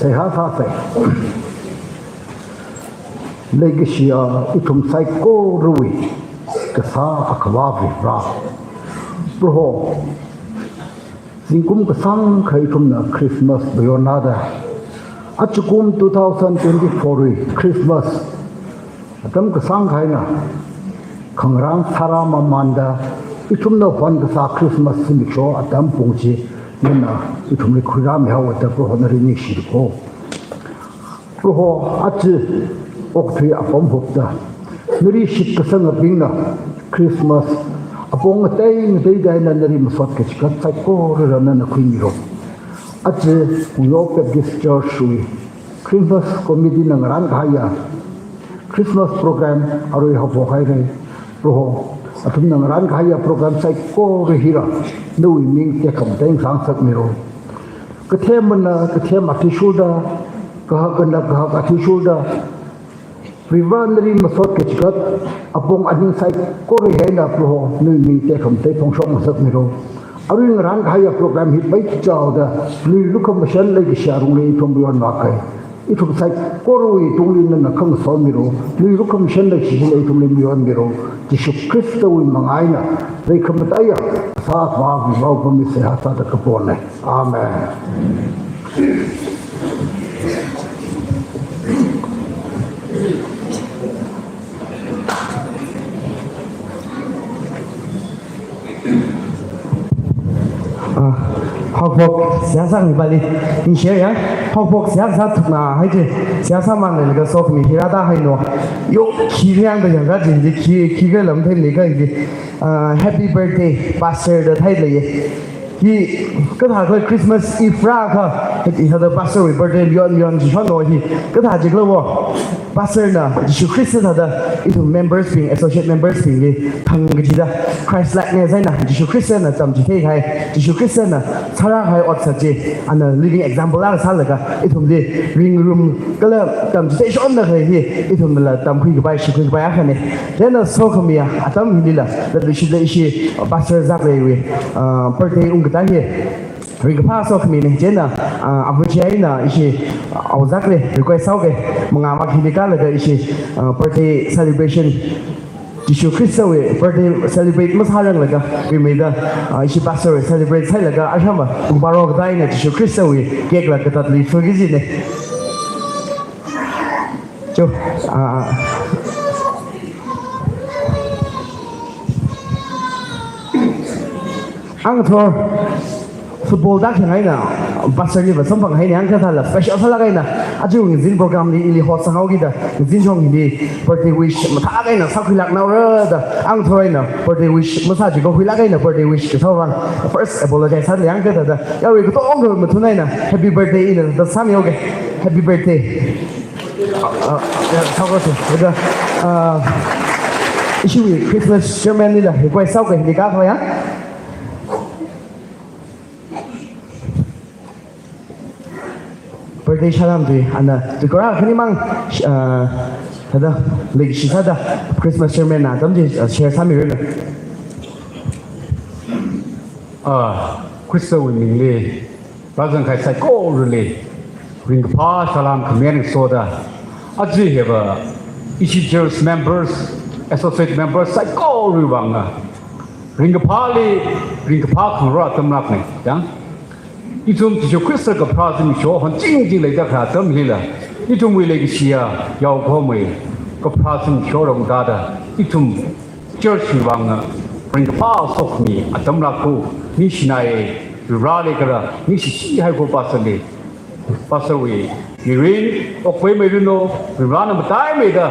se ha sa se legacy itum psycho rui ka sa akwa vi ra pro singkum ka sang khai tum na Christmas beyonada achukum 2024 Christmas atam ka sang khai na khangrang thara mamanda itum na hon ka sa Christmas simcho atam pungchi na itum ni khuram ha wa ta pro honari ni shi ko pro ach October apom hopta nuri shit kasang bingna Christmas apong tay dai na nari masot ka chikat psycho rana na kwingiro at Phungyo Baptist Church shui Christmas committee ng ran kaya Christmas program aroy hapo kay pro atum ng ran kaya program psycho hira nui ming te kam teng sang sak miro kathem na kathem atishuda kaha atishuda Rivalry masot ke chikat apong ading sai ko re hena pro nui mi te kham te thong shom sak miro aring rang khaya program hi bai chaw da nui lukham shan le gi sharung le thom bion wa kai I thum sai ko roi tung lin na kham so miro nui lukham shan le chi le thum le bion miro Jishu Kristo wi mangai na re kham ta ya sa wa vi wa ko mi se ha sa da ka pon ne amen học bộ xã sang người Bali,你学呀？học bộ xã xã thuộc哪还是xã xã嘛那个说明其他大还喏，有其他的人家真的其个人他那个Happy Birthday Pastor 的太累，he 跟他个 Christmas Eve 啦个，他的 Pastor birthday 远几川多去，跟他这个我 Pastor 呢，就是 Christ 他的一种 members 并 associate members 并的同个记得 Christ likeness 在呢，就是 Christ 呢，咱们就可以开，就是 Christ 呢，他让开 what 实际，按照 living example 啦，他那个一种的 ring room 个了，咱们就在说那个一种的了，咱们可以拜，是可以拜下呢，然后说可没啊，咱们的了，那就是那些 Pastor 在那位birthday 个单些。Ring pa so kami ni jena abuchai na isi auzak le request sau ke mengamak hidika laga isi birthday celebration Jishu Kristo we birthday celebrate mas harang laga bimeda isi pastor celebrate sai laga ashama baro gdai na Jishu Kristo we cake laga tatli fugizi ne jo ang thor football dak yang aina pastor ni basam pang hai yang kata la special sala kaina aju ngin program ni ili hot sang gi da ngin jong ni birthday wish ma kaina sa khilak na ra da ang thoi na birthday wish ma sa ji ko khilak kaina birthday wish ke thawang first apologize sa yang kata da ya we ko tong ko ma thunai na happy birthday in da sam yoge happy birthday ya thawko se da issue Christmas sermon ni la ko sau ke ni ka thoi ya birthday salam tu, anda tu korang kini mang ada lagi sisa ada Christmas sermon na, tapi share sami rena. Christmas wedding le, bagan kai sai ko le, ring pa salam kemen soda, aji heba, isi church members, associate members sai ko riwanga, ring pa kura tamnak ne, ya. Itum Jishu Kristo ka prasim sho hon jing jing le da kha tam hila itum we le sia yaw ko me ka prasim sho rong da da itum church wang bring pa sok mi atam la ko ni shinai ra le kara ni shi hai ko pasale pasawi ni rin o kwe me no ra na tai me da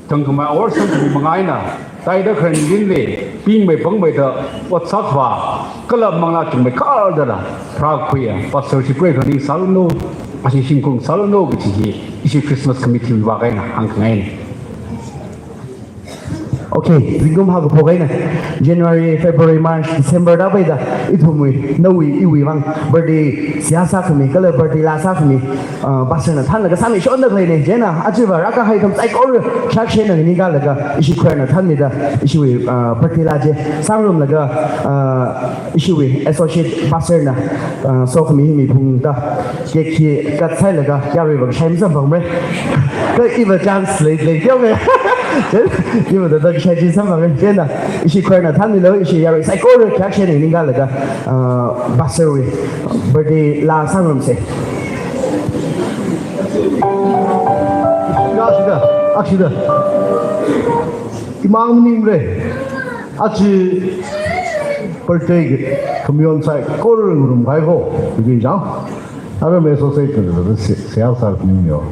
tang ka ma or sam mi mangai na tai da khan lin le ping me bang me da wat sak ba kala mangla chung me kal da la pra khuya pastor si pray khani salno asi singkung salno gi chi isi Christmas committee wa kai na hang ngai Okay, Zingum Hago Pogana, January, February, March, December, Dabeda, Itumui, Nowi, Iwang, birthday, Siasa for me, color birthday, Lasa for me, Basana, Tanaga, Sami, Shon the Plane, Jena, Ajiva, Raka Haitam, Psycho, Chakshin and Nigalaga, Ishikwana, Tanida, issue birthday Laje, Sarum Laga, issue associate Basana, so for me, Punta, Jeki, Gatsalaga, Yari, Shames of Bomber, even chance late,因为的那个赛季上面真的，一些快呢，他们都一些要赛过的开始的应该那个巴塞维，不是拉上面些。是的，一忙你们嘞，birthday community赛过的我们开过，你讲，他们没说谁这个是谁要啥朋友。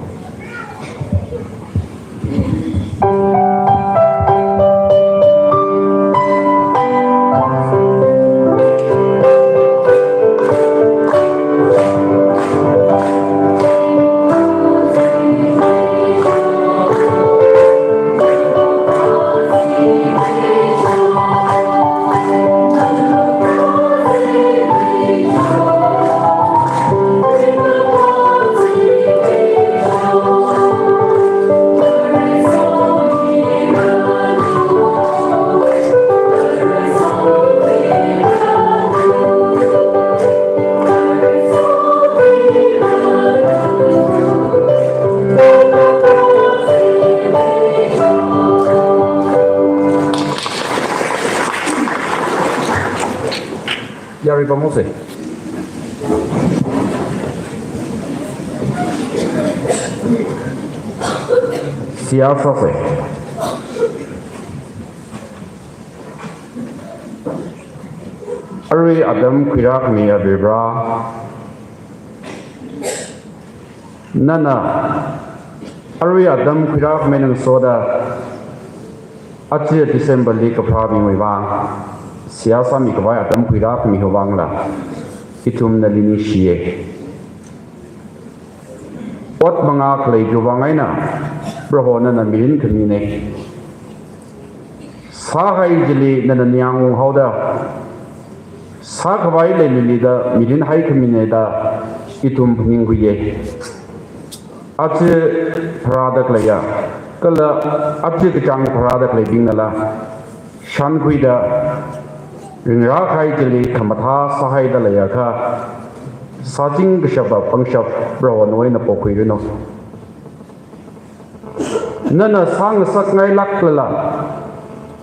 Yari Pamose. Siasa se. Ari Adam Kirak Mia Bibra Nana Ari Adam Kirak Menang Soda Achi December League of Having Wivang. Siasa mi kawai atam kuirak mi hawang la itum na lini siye ot mga klay juwangai na brahona na milin kamine sa hai jili na nanyang hawda sa kawai le nili da milin hai kamine da itum pning kuye ati pradak laya kala ati kachang pradak lay bing nala shan kuida Ringra kai jeli kamatha sahai da laya ka sajing gshaba pangshap brawan noi na pokui rino nana sang sak ngai laklala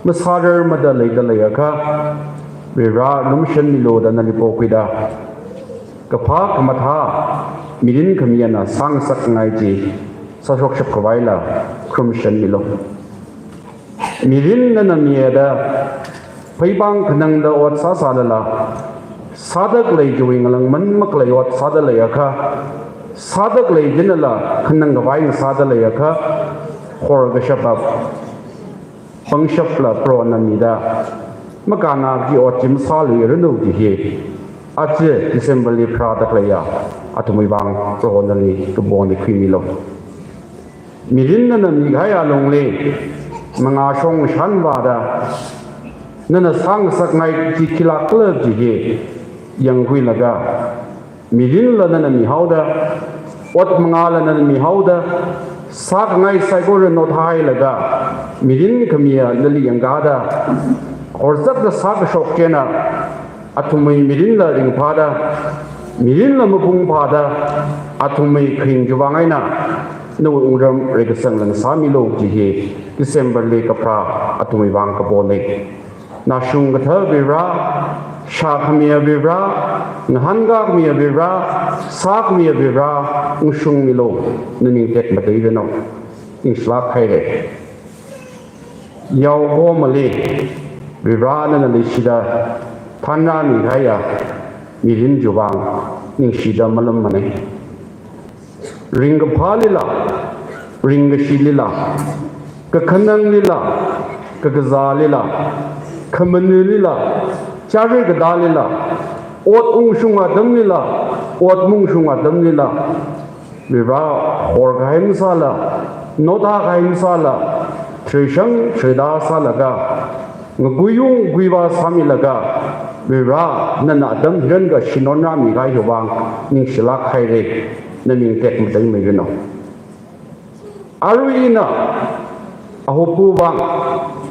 masadar mada lay da laya ka rira numshan milo da nali pokui da kapha kamatha mirin kamiana sang sak ngai ji sasok shap kawaila krumshan milo mirin nana mieda Paibang kanang da ot sa sadala sadak lay juwing lang man maklay ot sadalay ka sadak lay dinala kanang gawai sadalay ka khor ga shabab pangshapla pro namida makana gi ot jim sali renu di he ache December li product laya atumai bang pro nali to bon di khimilo mirin na mi gaya longle mga shong shan bada Nana sang sak ngai ji kila klub ji he yang hui laga mirin la nana mi hauda ot mangala nana mi hauda sak ngai saigor no thai laga mirin kamia nali yang gada orzak da sak shok kena atumai mirin la ring phada mirin la mapung phada atumai khring juwangai na no ungram regasang lang sami lo ji he December le kapra atumai wang ka bole Nashung Gatha Vira, Shakamia Vira, Nahanga Mia Vira, Sakmia Vira, Ushung Milo, Nini Tek Matavino, in Slap Haide. Yao Gomale, Vira Nanalishida, Tana Nihaya, Mirin Jubang, Nishida Malamane. Ringa Palila, Ringa Shilila, Kakanang Lila, Kakazalila. Kamanilila, Chari Gadalila, Ot Ungshunga Damnila, Ot Mungshunga Damnila, Viva Orgaim Sala, Nota Gaim Sala, Sri Shang Sri Da Salaga Nguyung Guiva Samilaga Vira Nana Adam Renga Shinona Migai Hubang Ning Shilak Haire Naming Tek Mutai Megano Aruina Ahupu Bang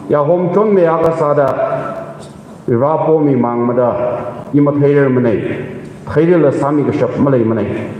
Yahom Chon Meaga Sada Vira Pomi Mang Mada Imat Haire Mane Haire La Sami Gashap Malay Mane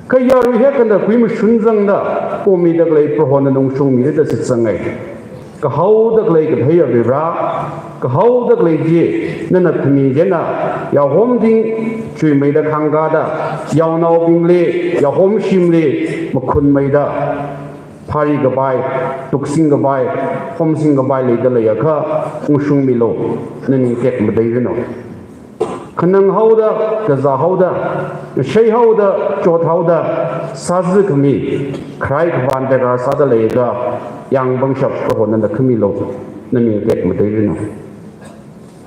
Kayaru Hekanda Quim Shunzanga Pomi the Glay Prohon and Shung Me the Sitsangai Kahau the Glay of Hair Vira Kahau the Glay Nana Kumi Jena Yahom Ding Chui made a Kangada Yawnao Bingley Yahom Shimley Makun Maida Pari Gabai Tuxing Gabai Hom Sing Gabai Leda Layaka Ushung Milo Nani Ket Madavino Kanang Hauda Gaza Hauda Shay Hauda Chot Hauda Sazik me Craig Van Degar Sadalega Young Bangshop for the Camilo Nani Ket Madavino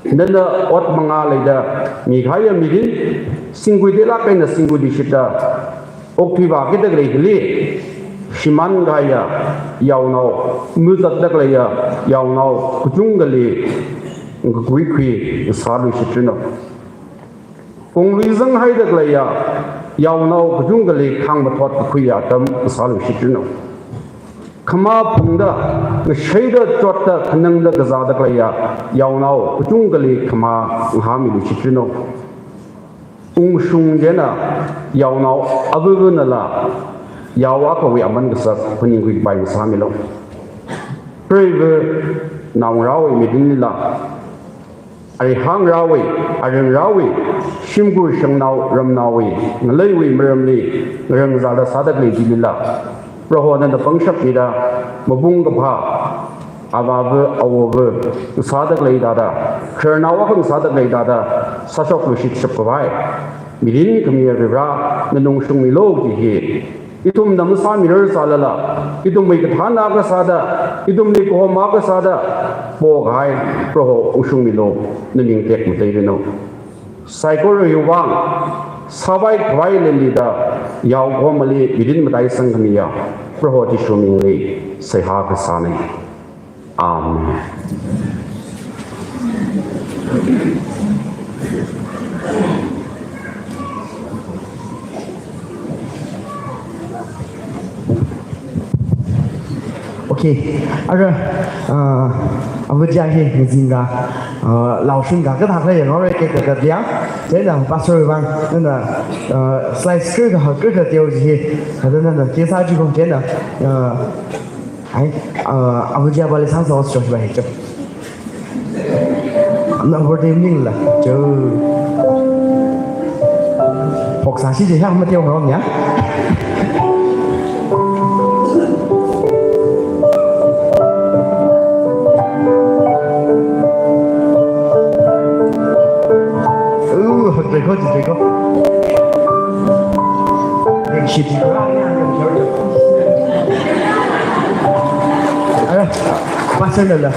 Then the Ot Manga Leda Mikaya Midin Singuidilla and the Singudishita Okiva get the great Shimangaya Yauno Muzat Daglaya Yauno Kujungali Guiki Salu Shitrino Kung Lizang Haidaglaya Yauno Kujungali Kang Batot Kuya Tam Salu Shitrino Kama Punda the Shader Jota Kananga Gazadaglaya Yauno Kujungali Kama Hami Shitrino Shung Jena Yauno Abunala Yawaka we among the sub when you by the Samilo. Brave now Rawi Medinilla. I hung Rawi, I ran Rawi, Shimgu Shang now Ramnawi, Malawi Mermli, Ramzada Sadagli Dililla. Roho and the function Mida, Mabungapa, Avaver, Awover, Sadagli Dada, Kernawakan Sadagli Dada, Sasok Ship Shapai, Midin Kamir Riva, the Nungshung Milo here. Itum Namsa Mirror Salala, Itum make a Hana Sada, Itum Niko Maka Sada, Bogai, Pro Ushumilo, Ning Tek Mutavino. Psycho Yuang, Savai violently the Yao Gomali, within Madai Sangamia, Pro Tishumingly, Sehaka Sani. Amen. Okay, bây giờ thì mình ra lão sinh cả cái thằng này nó cái tiếng thế là pastor vang nên là slide cái tiêu gì nên là接sau chỉ còn thế là bây giờ bây giờ sáng sớm rồi vậy chứ nó vừa đêm ninh là chứ học sáng chỉ hay không tiêu không nhá Rồi có mình xịt bắt chân rồi là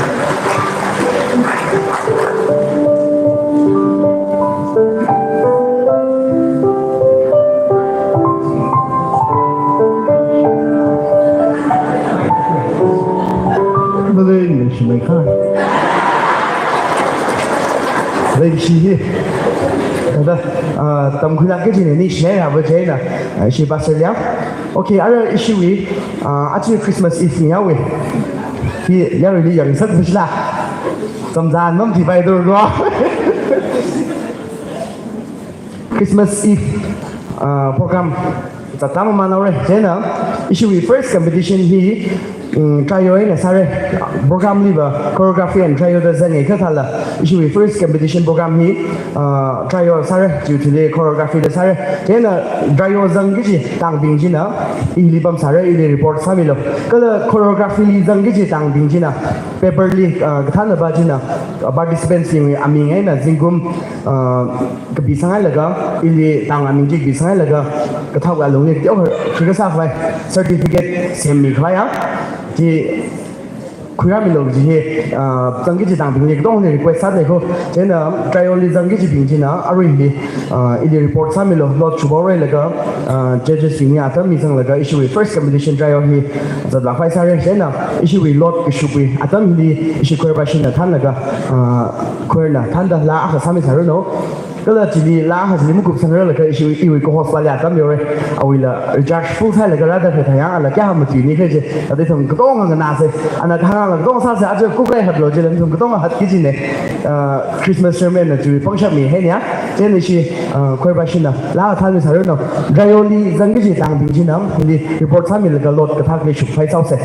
lên chỉ mấy khai lên chi tầm khi cái gì này sẽ là với thế là chỉ bắt đầu ok ở issue gì actually Christmas Eve nhau vậy thì giờ đi dẫn rất là tầm gian lắm thì phải rồi đó Christmas Eve program ta tạm mà nói rồi thế nào issue first competition thì trial này sao program liver choreography and trial the dân này khác là issue first competition program thì trial sao due to the choreography the sao thế là trial dân cái gì tăng bình gì nữa ili bấm sao ili report sao mình cái là choreography dân cái gì tăng bình gì nào paperly cái thằng là bao nhiêu nào participants như mình ấy là zingum cái bị sang là cái ili tăng mình chỉ bị sang là cái thao là luôn này tiểu chỉ có sao vậy certificate xem mình khai á thì khuyên mình lâu gì dân cái gì đang bình đông này quay sát này không thế là cái only dân cái gì bình gì nó ở đây cái report sao mình lâu lot chụp rồi là cái judges sinh nhà tao mình sang là cái issue first competition trial thì rất là phải sao thế nào issue lot issue bị à tao mình đi issue quay bài sinh là thanh là cái quay là thanh đó là cái sao mình sao nó cái là chỉ đi lá hay chỉ một cục sang là cái issue yêu cầu học lại tao nhiều rồi à là judge full thay là cái đó phải thấy là cái ham một chuyện như thế chứ ở đây thằng cái đó ngang nào thế anh là thằng là đó sao sẽ aja cục cái hạt rồi chứ thằng cái đó hạt cái gì này Christmas sermon là chỉ function mình hay nhá thế nên chỉ quay bài sinh là lá thanh mình sao nó cái only dân cái gì đang bình chính lắm thì report sao mình là cái lot cái thằng cái chụp phải sao sẽ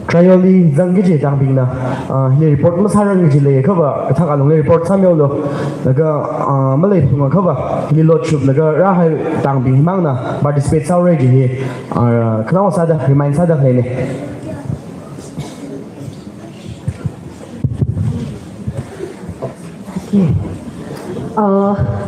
trially zangi je dang bing na le report ma sarang ji le khawa thak along le report samyo lo laga ma le phunga khawa li lot chup laga ra hai dang bing mang na participate saw re ji he khnaw sa da remind sa da le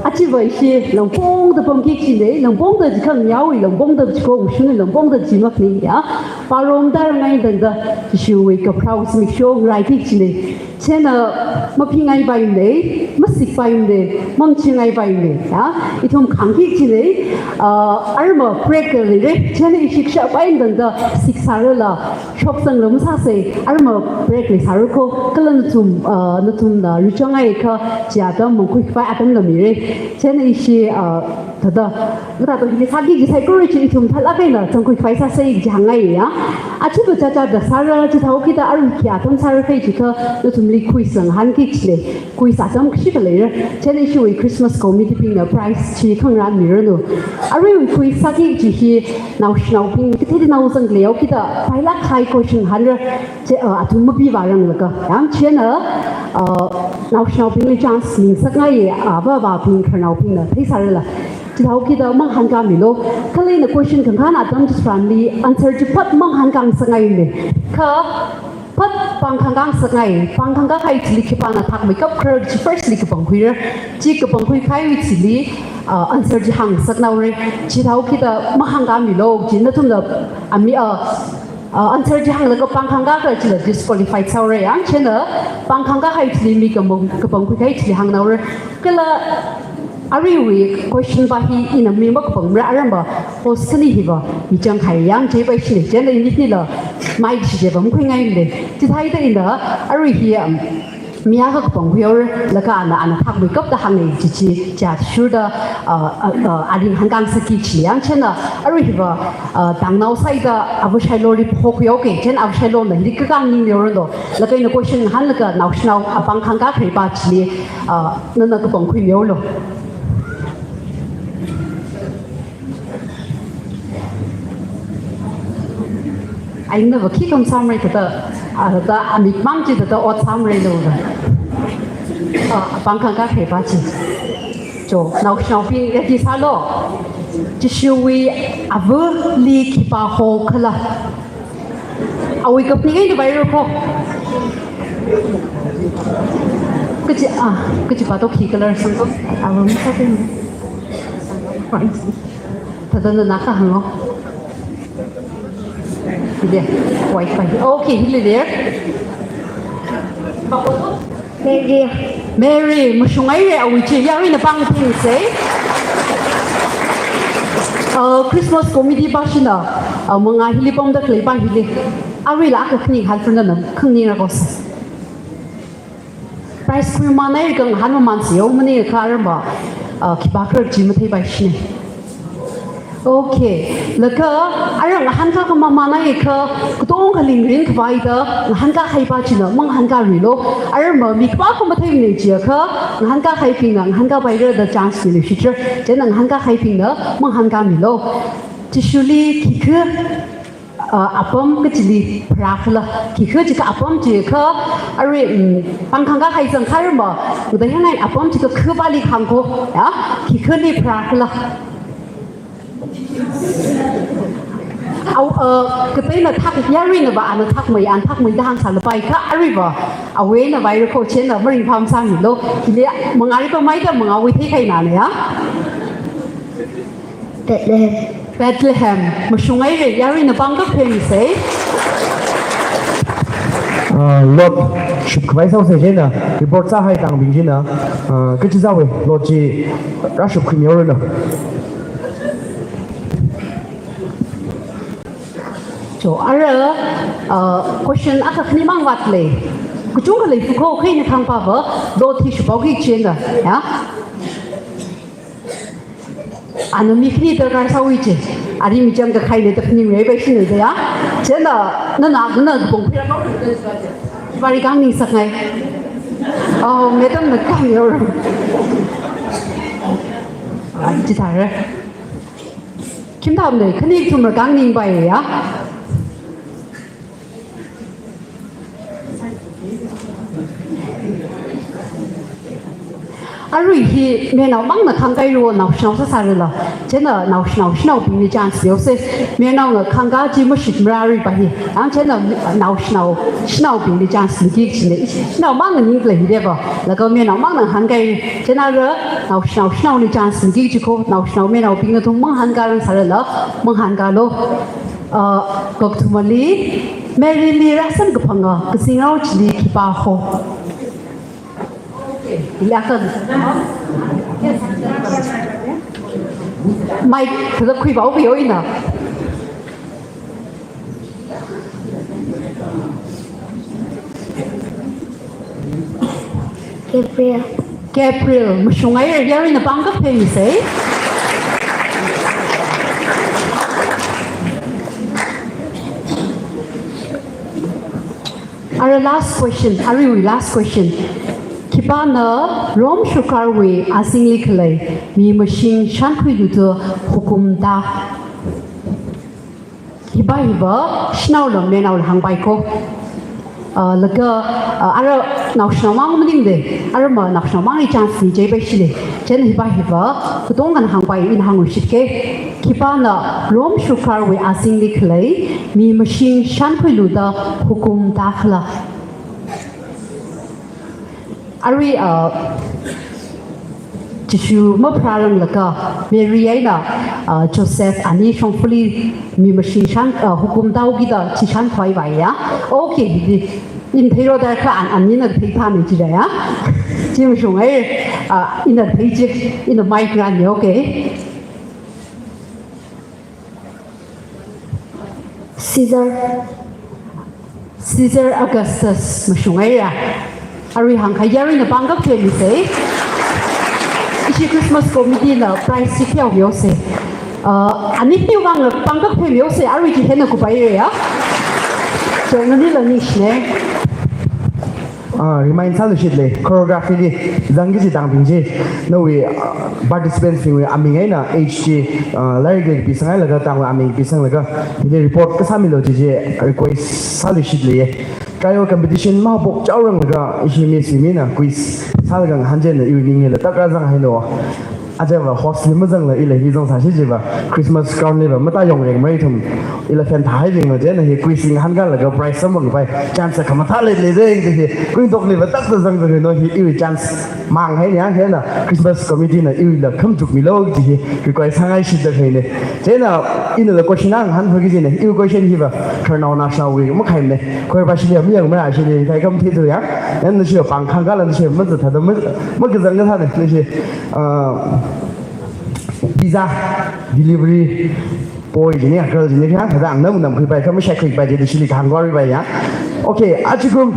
achi vậy thì lòng bông的bông kia chỉ đấy lòng bông的chỉ cần nhau lòng bông的chỉ có một số lòng bông的chỉ mất này á và rồi ta ngay đằng đó chỉ chịu cái cái proud mình show right kia chỉ đấy thế là mà phi ngay bài đấy mất xịt bài đấy mong chỉ ngay bài đấy á ít hôm kháng kia chỉ đấy ở mà break rồi đấy thế là ít sợ bài đằng đó xịt sao là shop sang lắm sao sẽ ở mà break rồi sao cô cái lần nó là lúc trong ngày cái chỉ là một cái phải ăn làm gì đấy thế này thì thật đó người ta tôi đi tham gia cái psychology thì thật là cái là trong cái phải sao xây hàng ngày á chứ bây giờ đã sao ra chỉ thấu khi ta ăn kia trong sao cái chỉ có nó thùng ly quỳ sang hàng cái chỉ đấy quỳ sao trong cái cái này thế này thì Christmas committee pin là price chỉ không ra nhiều nữa ở đây quỳ sao cái chỉ khi nào pin cái thế nào sang liệu khi ta phải là khai câu chuyện hàng rồi chứ thùng mất bị vào rằng là cái làm chuyện nữa nào pin lấy chance mình sắc ngay và pin khởi nào pin là thấy sao là chỉ thấu khi đó mang hàng cam milo cái này là question khẩn khán Adam family answer chỉ bắt mang hàng cam sang ngay này cái bắt bằng hàng cam sang ngay bằng hàng cam hay chỉ lịch ban là thằng make up curl chỉ first lịch bằng khuya chỉ cái bằng khuya khai chỉ lý answer chỉ hàng sang nào rồi chỉ thấu khi đó mang hàng cam milo chỉ nó thùng là ami answer chỉ hàng là cái bằng hàng cam cái chỉ là disqualified sau rồi anh chứ nữa bằng hàng cam hay chỉ lý cái bằng khuya khai chỉ hàng nào rồi cái là Ari question bahi ina mi mak pang ra ramba hostani hiba mi chang khai yang che bai chi chen le ni la mai chi je bam khoi ngai le chi thai da ina Ari hi mia ka pang hior la ka ana thak mi kap da hang nei chi cha shu da adin hang kang saki chi yang chen na Ari hiba dang nau sai da abu shai lo ri phok yo ke chen abu shai lo na hi ka kang ni yo ro la ka ina question han la ka nau snau apang khang ka khai ba chi na na ka pang khoi yo lo anh nó vừa khi không xong rồi thì ta bị mang chỉ ta ở xong rồi luôn bằng khang các thầy ba chỉ cho nào phi cái gì sao đó chỉ siêu vi vừa li khi ba hồ khơi là ai gặp những cái bài rồi không cái gì ba đâu khi cái là xong rồi vừa sao thế thật là nó khác hẳn không There, Wi-Fi. Okay, Hilly there. Mary, mushungai re awi che yang ina bang thing say. Christmas committee bashina. Mga hili pom da klay bang hili. Ari la ka khni hal frna nam khni ra kos. Price cream manai kang han man siyo mani ka ramba. Ki bakar ji mathai bai shine. Okay, laka arang hanka ka mama na eka kutong ka lingrin ka bai da hanka hai ba china mang hanka rilo arang ma mi ba ko ma thai ni ji ka hanka hai ping ang hanka bai da chance ni future chen ang hanka hai ping na mang hanka mi lo chi shuli ki kha apam ka chili phrakla ki kha chi ka apam chi ka are pang hanka hai sang khar ma da hanai apam chi ka kha ba li khang ko ya ki kha ni phrakla cái tên là thắc yari là bạn là thắc mấy đang sản là bài khác river away là bài rồi trên là mình tham sang nhiều lúc thì liệu mong ai có mấy cái mong ai thấy cái nào này á Bethlehem mà xuống ấy rồi yari là bang các thầy sẽ lot chụp cái sau sẽ thế nào report ra hay tặng bình thế nào cái chỉ sao vậy lot chỉ ra chụp khinh nhiều rồi nào chỗ ở question ác khni mang vật lệ cái chúng cái lệ phụ khô khi thằng bà vợ đôi thì chụp cái chuyện rồi nhá anh mi khi được cái sao vậy anh mi chẳng cái khai này được nhiều người bây giờ đấy á thế là nó bùng phía nó và đi căng đi sạc này mấy tâm là căng nhiều rồi chỉ thà rồi kim thầm này khni chung là căng đi vậy á Ari he me now mang na kanga ro now now sa sa la chena now bi ni chance yo se me now na kanga ji mo shit mrari ba hi ang chena now bi ni chance ni ki chine now mang ni le hi de ba la ko me now mang na kanga chena ro now ni chance ni ki chi ko now me now bi na thong mang han ga ran sa la mang han ga lo kok thumali Mary Lee Rasan ka phanga ka singau chli ki pa ho Mike the khui bảo biểu ina Gabriel mushungai ya ina bangka pe say Our last question Kibana Rom Shukarwe Asingli Kale Mi Machine Shankwi Luto Hukumda Hiba Schnaulam Menal Hangbaiko Laga Ara Nationamang Minde Arama Nationamang Chance Jebeshile Jen Hiba Kudongan Hangbai in Hangushike Kibana Rom Shukarwe Asingli Kale Mi Machine Shankwi Luda Hukumda Kala Ari Jishu Mapralang Laka Mariana Joseph Ani Shongfuli Mi Machine Shan Hukum Daugida Chishan Twaya Okay in Tero Daka and Nina Pitani today Jim Shung in the page in the mic run okay Caesar Augustus Mashungaya Ari hang kaya rin na bangga pwede say. Isi Christmas committee na price siya yo say. Anip niyo bang bangga pwede yo say. Ari jihen na kupay ya. So nila nish ne. Remind sa lushit le choreography di zangi si tang pinje. No we participants ni we aming na HG lari pisang ay laga tang aming pisang laga. Hindi report kasami lo jije request sa lushit le. Kayo competition mahapok chaurang laga ishimi simina quiz salagang hanjen na evening la takazang haino ajaba hostel mazang la ila hi jong sa shi jiba Christmas crown le ba mata yong reng mai thum ila fan thai jing la je na hi quizing hanga laga prize samang bai chance ka matha le le de kuin tok le ba tak zang zang no hi i chance mang hai nya he na Christmas committee na i la kham juk mi lo ji hi koi sangai shi da khai ne je na in la question ang han phogi ji ne i question hi ba khana national week ma khai ne koi ba shi le mi yang ma shi ne thai kam thi tu ya nan shi pang khang ga lan shi ma ta da ma ge zang ga tha ne shi Pizza delivery boy ini girl ini kan kadang nam kui bai kami share kui bai jadi sili kanggori bai ya. Okay, achikum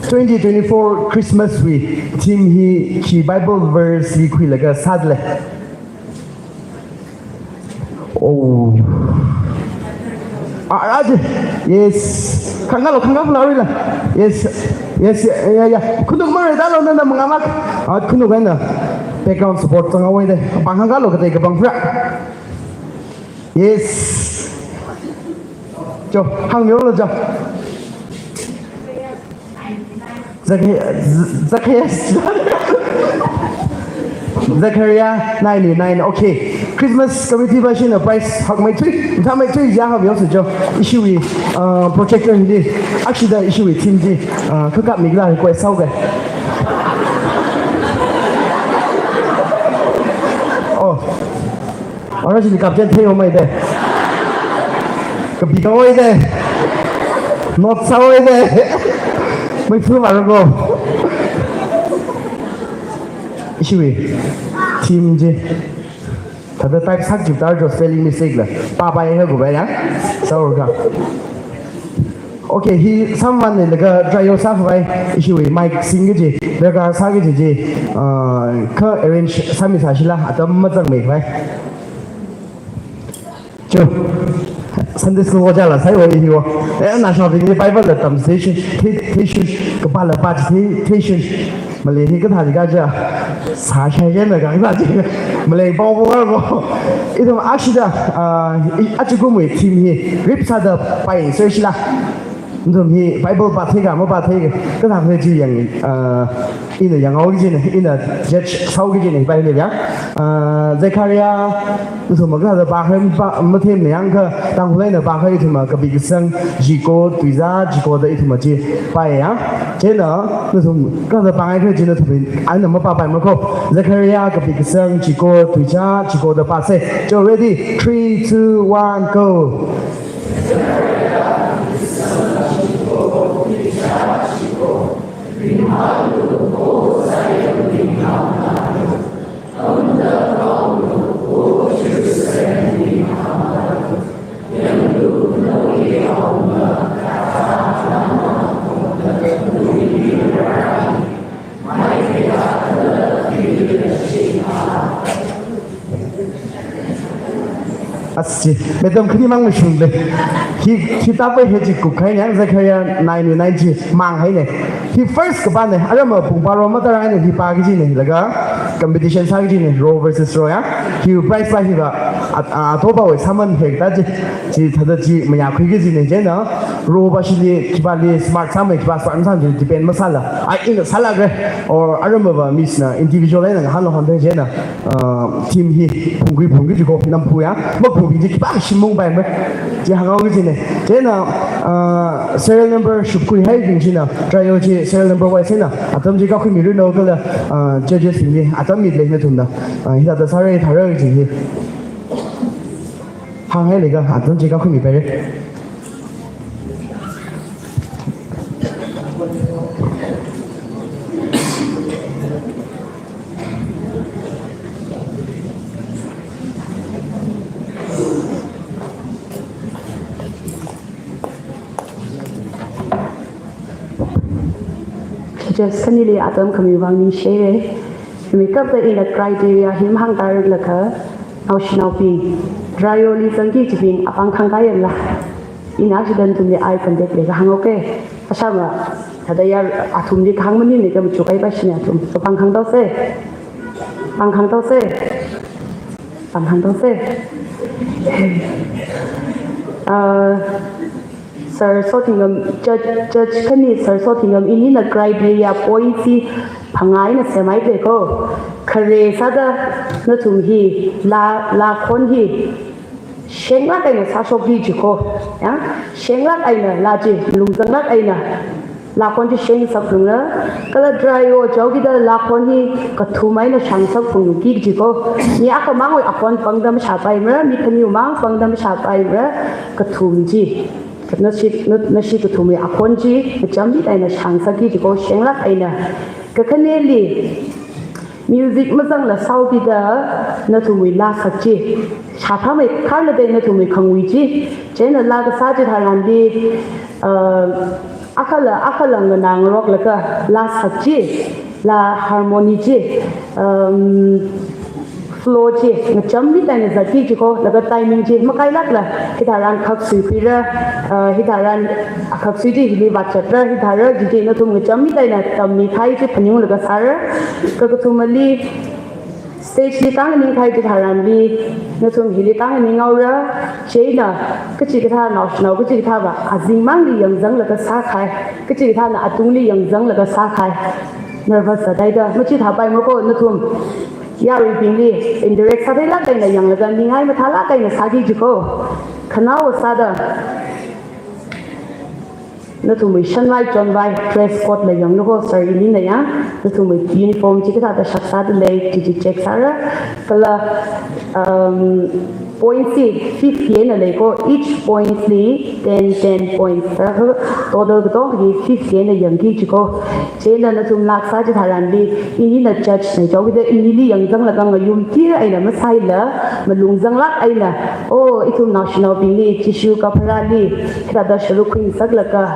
2024 Christmas week team hi Bible verse li kui laga sadle. Oh. Aje yes kangal lari lah. Yes ya. Kunuk mari dalo nanda mengamak. Kunuk kan background support tengah awal deh. Bangkang kalau kita ikut bangfra. Yes. Jom, hang mio lo jom. Zakaria 99. Okay. Christmas committee version of price hak mai thui. Tha mai thui ya ha mio su jom. Issue wi projector ni. Actually the issue wi team ji. Khak mi la ko sau ke. Orang sini kapten thay omai deh, kebikawai deh, not sawai deh, mai flu baru go. Ishi team je, tapi type sak juta jo spelling mistake lah, papa yang aku bayar, sahur ka. Okay, he someone ni lega try yourself by ishi Mike sing je, lega sagi je, ke arrange sami sasilah atau macam ni by. Sunday school wajar lah saya wajib hiwa. National Degree Bible le translation, kepala participation. Malay ni kita hari kerja. Saya je nak kerja je. Malay bawa itu asyik dah. Asyik gumui team ni. Rip sada pai search lah. Nôm hi Bible bắt thấy cả mà bắt thấy cái thằng này chỉ yang in là yang cái gì này in là judge sau cái gì này Bible vậy Zechariah nôm mà cái là ba hem mà thêm này ang cái đang hôm nay là ba hay thì mà cái bị sang Jico tùy ra Jico đấy thì mà chỉ bài á thế đó nôm cái là ba hay thì nó thì anh nằm mà ba bài mà không Zechariah cái bị sang Jico tùy ra Jico đó ba sẽ so ready 3 2 1 go. Así, me dom khi mang mình lên, khi ta phải hết chỉ cục hay nhá, giờ khi này chỉ mang hay này, khi first cái bạn này, anh mà bùng bao mà ta này khi ba cái gì này, là cái competition sao cái gì này, row versus row á, khi price là khi cái, thua bao nhiêu mình hết ta chỉ thật chỉ mìnhอยากคุยcái gì này chứ nó, row bao nhiêu khi ba đi smart sao mình khi ba smart sao thì depend mất sala, in the sala cái, or anh mà miss na individual này là hắn là hoàn toàn chứ na, team hi bùng cái chỉ có năm phu á, mất vì cái bác sĩ mông bài mới chỉ hàng cái gì này thế nào serial number chụp quỳ hay gì nào trai yêu chị serial number vậy thế nào thậm chí các khi mình đâu cái là chơi gì gì thậm chí lấy cái thùng nào hiện tại sao đây thằng đây gì hàng hay lấy cái thậm chí các khi mình về đấy just kanili atom kami wangin share mi kap the in a criteria him hang tar lakha now shinaw pi dryoli sangki chipin apang khang kai la in accident tum ni ai contact le hang okay asama thadaya athum ni khang mani ne kam chukai ba shina tum so pang khang to se pang khang to se sir sorting judge kani sir sorting in a criteria point si phangai na semai le ko khare sada na tum hi la khon hi shengla kai na sa shop hi ko ya shengla ai na la ji lungzang la ai na la khon ji sheng sak lung na kala dry o jogi da la khon hi ka thumai na sang sak phung ki ji ko ni aka mangoi akon pangdam sha pai mra mi khani mang pangdam sha pai mra ka thum ji nó chỉ cái thùng mì akon chi chấm biết ai là sáng sắc gì có sáng lắc ai nè cái này li music mà rằng là sau khi đó nó thùng mì la sắc chi chả thà mày khá là đây nó thùng mì không uy chi cho nên là cái sao chỉ thà làm đi akal là người nàng rock là cái la sắc chi là harmony chi flow chi nó chấm biết đây là giải trí chỉ có là cái timing chi mà cái lắc là khi thà ran khắc suy phi ra khi thà ran khắc suy đi đi bắt chặt ra khi thà ra chỉ nó thùng chấm biết đây là tầm mi thay chi phản ứng là cái sao ra cái thùng mà li stage đi tăng mình thay chỉ thà ran đi nó thùng hi đi tăng mình ngầu ra chế là cái chỉ cái thà nào cái chỉ thà và azing mang đi yang zang là cái sao khai cái chỉ thà là atung đi yang zang là cái sao khai nervous ở đây đó nó chỉ thà bay mà có nó thùng ya ri ping li indirect sa la kai na yang la gan ngai ma thala kai na sa gi ji ko khanao sa da nó tụi mình sân vai tròn vai dress code là giống nó có sợi ní này á nó tụi mình uniform chỉ cái ta sắc sa để chỉ check sa ra cái là point si fifth yen là có each point li 10 points ra total cái đó thì fifth yen là giống chỉ có chế là nó tụi lạc sa chỉ thà làm đi ini là judge này cho cái ini li giống rằng là cái người dùng kia ai là mất sai là mà lung rằng lắc ai là oh itu national bini tissue kapra li kita da shulu queen sak là cái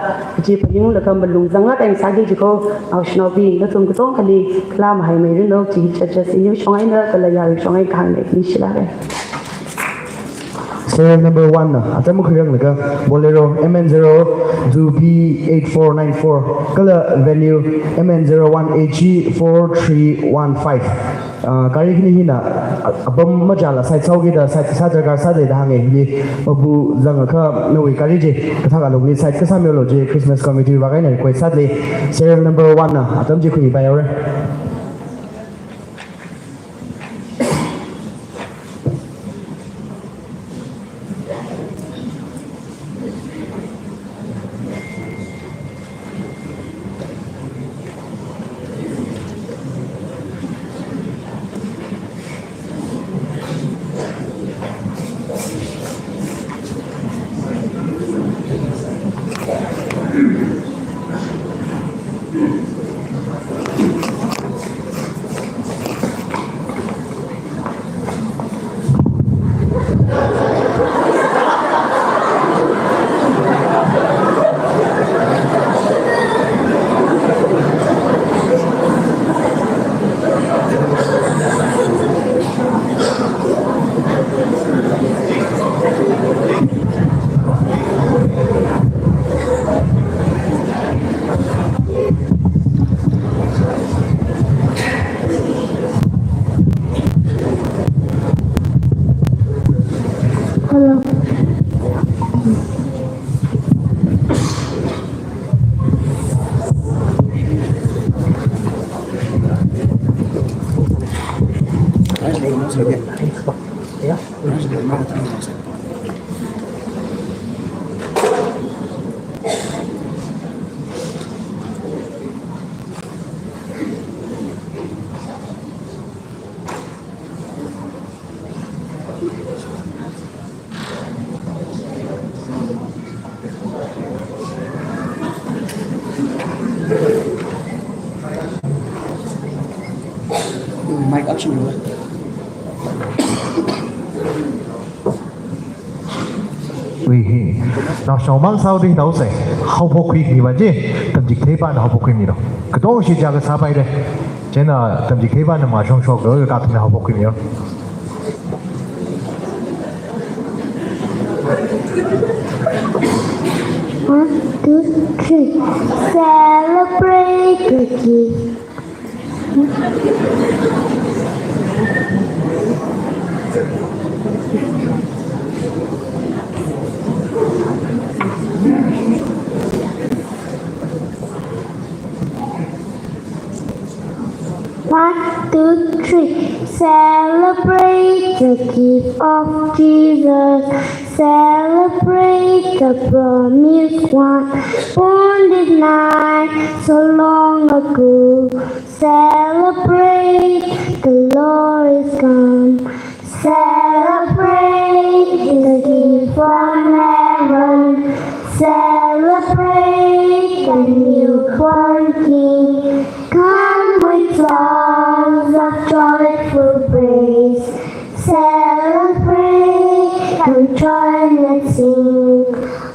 chỉ phải những là cái mình lung rằng lắc anh sa chỉ có national bini nó tụi cái đó cái làm hay mấy đứa nó chỉ xin những trong anh đó cái là giờ trong anh càng này đi xí lại serial number 1 na ata mo khirang laga bolero mn0 2b8494 kala venue mn01ag4315 kari kini hina abam majala sai chaugi da sai sajagar sadai da hange hi babu zanga kha noi kari je katha ga logni sai ka samyo je Christmas committee wa kai na koi sadai serial number 1 na atam ji khuni ba yaure Mic option rồi. vì nó sau mang sau đi đâu sẽ học học quy gì vậy chứ thậm chí thế bạn học học quy gì đâu cái đó là cái sao vậy đấy cho nên là thậm chí thế bạn mà trong số đó cái thằng học học quy gì đâu One, two, three. Celebrate the gift. One, two, three. Celebrate the gift of Jesus. Celebrate the promised one, born this night so long ago. Celebrate, the Lord is come. Celebrate the gift from heaven. Celebrate the newborn King. Come with songs of joyful praise. Celebrate, come join and sing.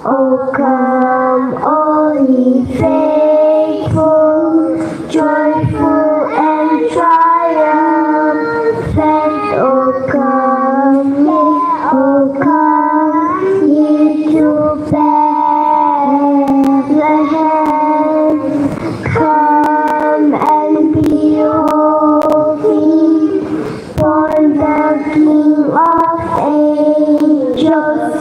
Oh come, all ye faithful, joyful and triumphant. Oh come, ye to Bethlehem. Come and behold him, born the King of angels.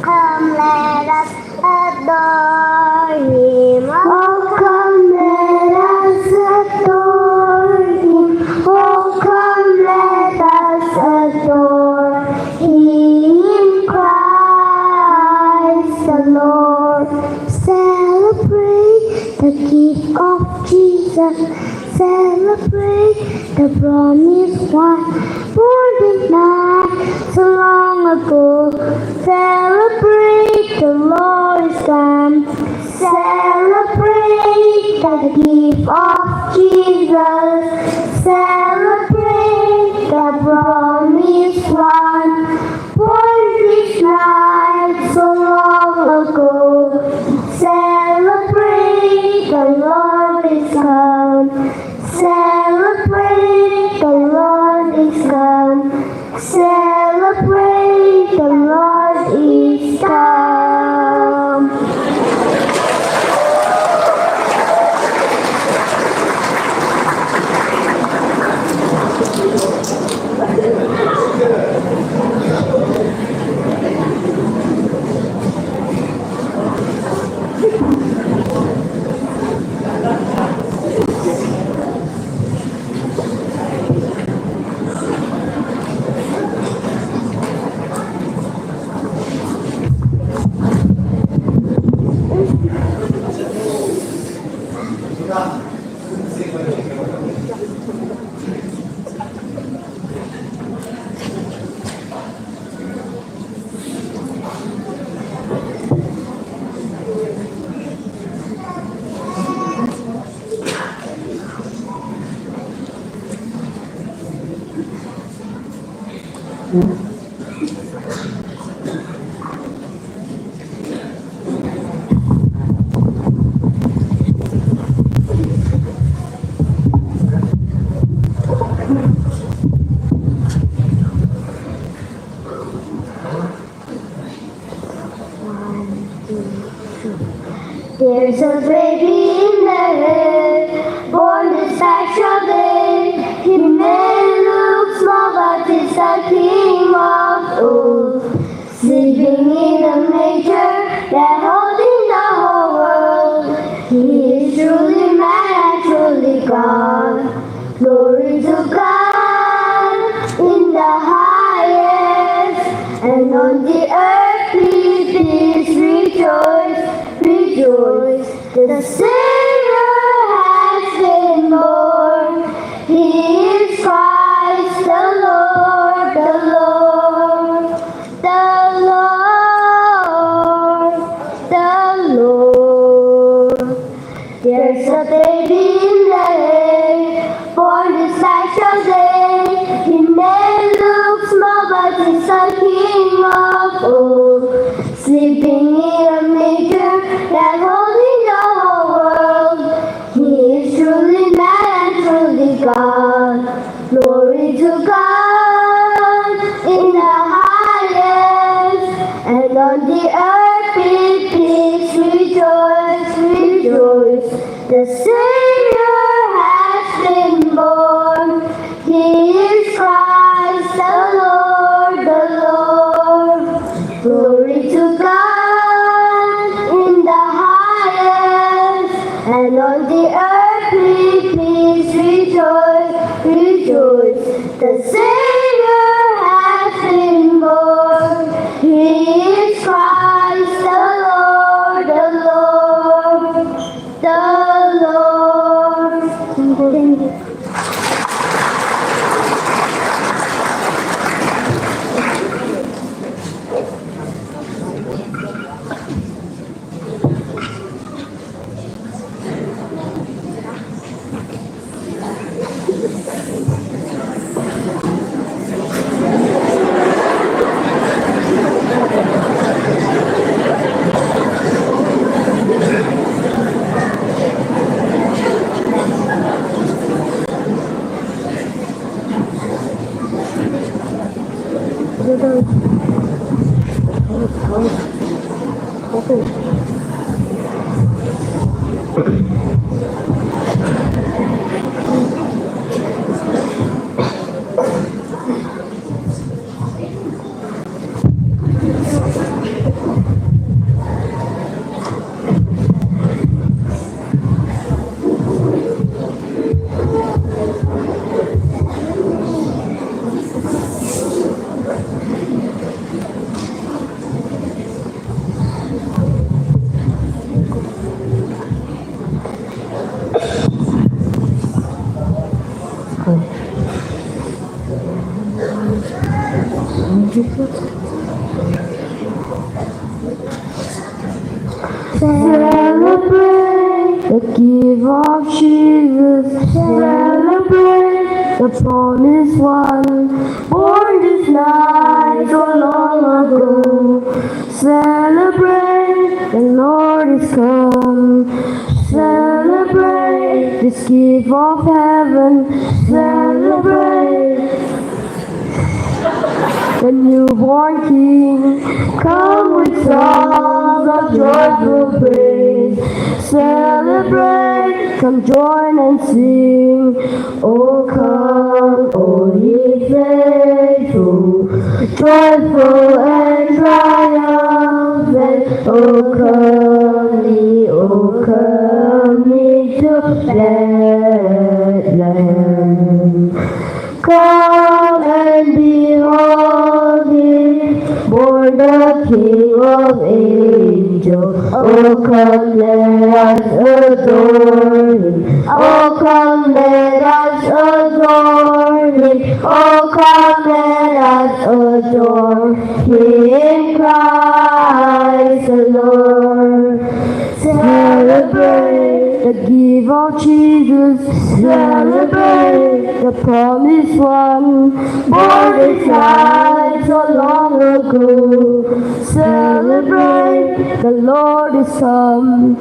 Come, let us adore him. Oh, come, let us adore him. Oh, come, let us adore him, Christ the Lord. Celebrate the gift of Jesus. Celebrate the promised one, born this night so long ago. Celebrate, the Lord is come. Celebrate the gift of Jesus. Celebrate the promised one, born this night so long ago. Celebrate, the Lord is come. Celebrate, the Lord is come. Celebrate, the Lord is come. There's a baby in the head, born this special day. He may look small, but he's the king of all. Sleeping in a manger, that holding the whole world. He is truly man and truly God. Glory to God in the highest, and on the earth peace, rejoice. Rejoice, the Savior has been born. He is Christ the Lord, the Lord, the Lord, the Lord. There's a baby in the hay, born this special day. He may look small, but he's the King of all. Sleeping in a manger, that holding the whole world. He is truly man and truly God. Glory to God in the highest, and on the earth peace, rejoice, rejoice. The Savior has been born. He is Christ the Lord, the Lord. Glory to God in the highest, and on the earth peace, rejoice, rejoice. The Savior has been born. He is Christ the Lord, the Lord, the Lord. Thank you. Celebrate the gift of Jesus. Celebrate the promised one, born this night so long ago. Celebrate the Lord is come. Celebrate this gift of heaven. Celebrate the newborn King. Come with songs of joyful praise. Celebrate, come join and sing. Oh come, all ye faithful, joyful and triumphant. Oh come ye to Bethlehem. Come and behold him, born the King of angels. Oh, come, let us adore him. Oh, come, let us adore him. Oh, come, let us adore him, Christ the Lord. Celebrate Celebrate the gift of Jesus. Celebrate the promised one, born this night so long ago. Celebrate the Lord is come.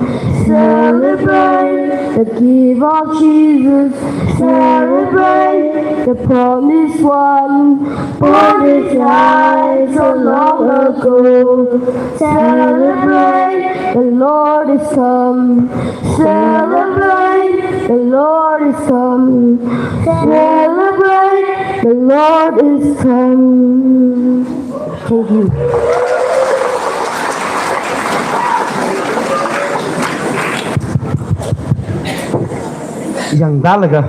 Celebrate the gift of Jesus. Celebrate the promised one, born this night so long ago. Celebrate the Lord is come. Celebrate the Lord is come. Celebrate the Lord is come. Thank you. Yang dalaga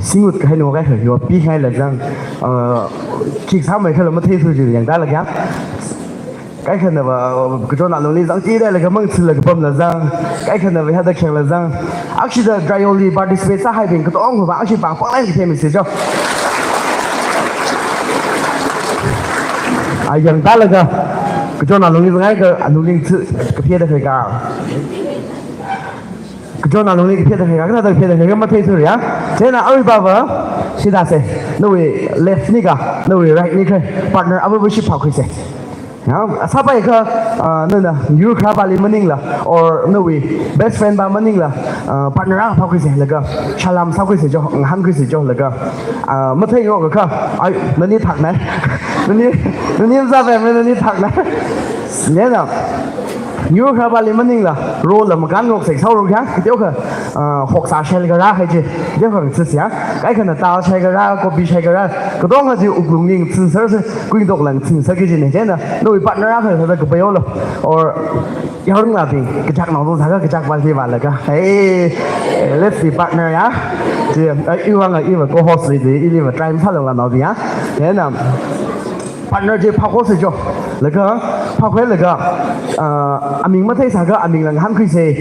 singut cái nó cái hiểu biết hay là rằng khi sao mấy cái là mất thế thôi chứ yang dalaga cái khăn là cái chỗ nào luôn rằng chỉ đây là cái mong là cái bom là rằng cái khăn là về hai đặc sản là rằng actually the dry only participate sa hai bên cái ông của bạn actually bằng phát lên cái thêm mình sẽ cho yang dalaga cái chỗ nào luôn rằng cái anh luôn cái phía đây cái 그저 나는 이렇게 피해다 그나다 피해다 그만 테이스야 제가 아리바바 시다세 너의 레프트니가 너의 라이트니가 파트너 아버지 파크세 야 사바이 그 너나 유크라 발리 머닝라 or 너의 best friend 바 머닝라 파트너랑 파크세 내가 샬람 사크세 저 한크세 저 내가 못해 이거 그 아이 너니 탁네 너니 자베 너니 탁네 내가 nhiều khá bà lì mất ninh là rô là một cái ngọc sạch sau rồi khác cái tiêu khả học xã xe cái ra hay chứ tiêu khả sự xá cái khả là tao xe cái ra copy xe cái ra cái đó là gì Ukhrul nhìn sự sở sự quy độc là sự sở cái gì này chứ là đôi bạn nó ra phải cái bây giờ rồi or yêu là gì cái chắc nó luôn thằng cái chắc bao nhiêu bạn là cái hey let's be partner á thì yêu là yêu mà cô host gì yêu mà try phát là nó gì á thế là partner chỉ phao sự cho là cái phao là cái mình mất thấy sao cái mình là hắn khi xe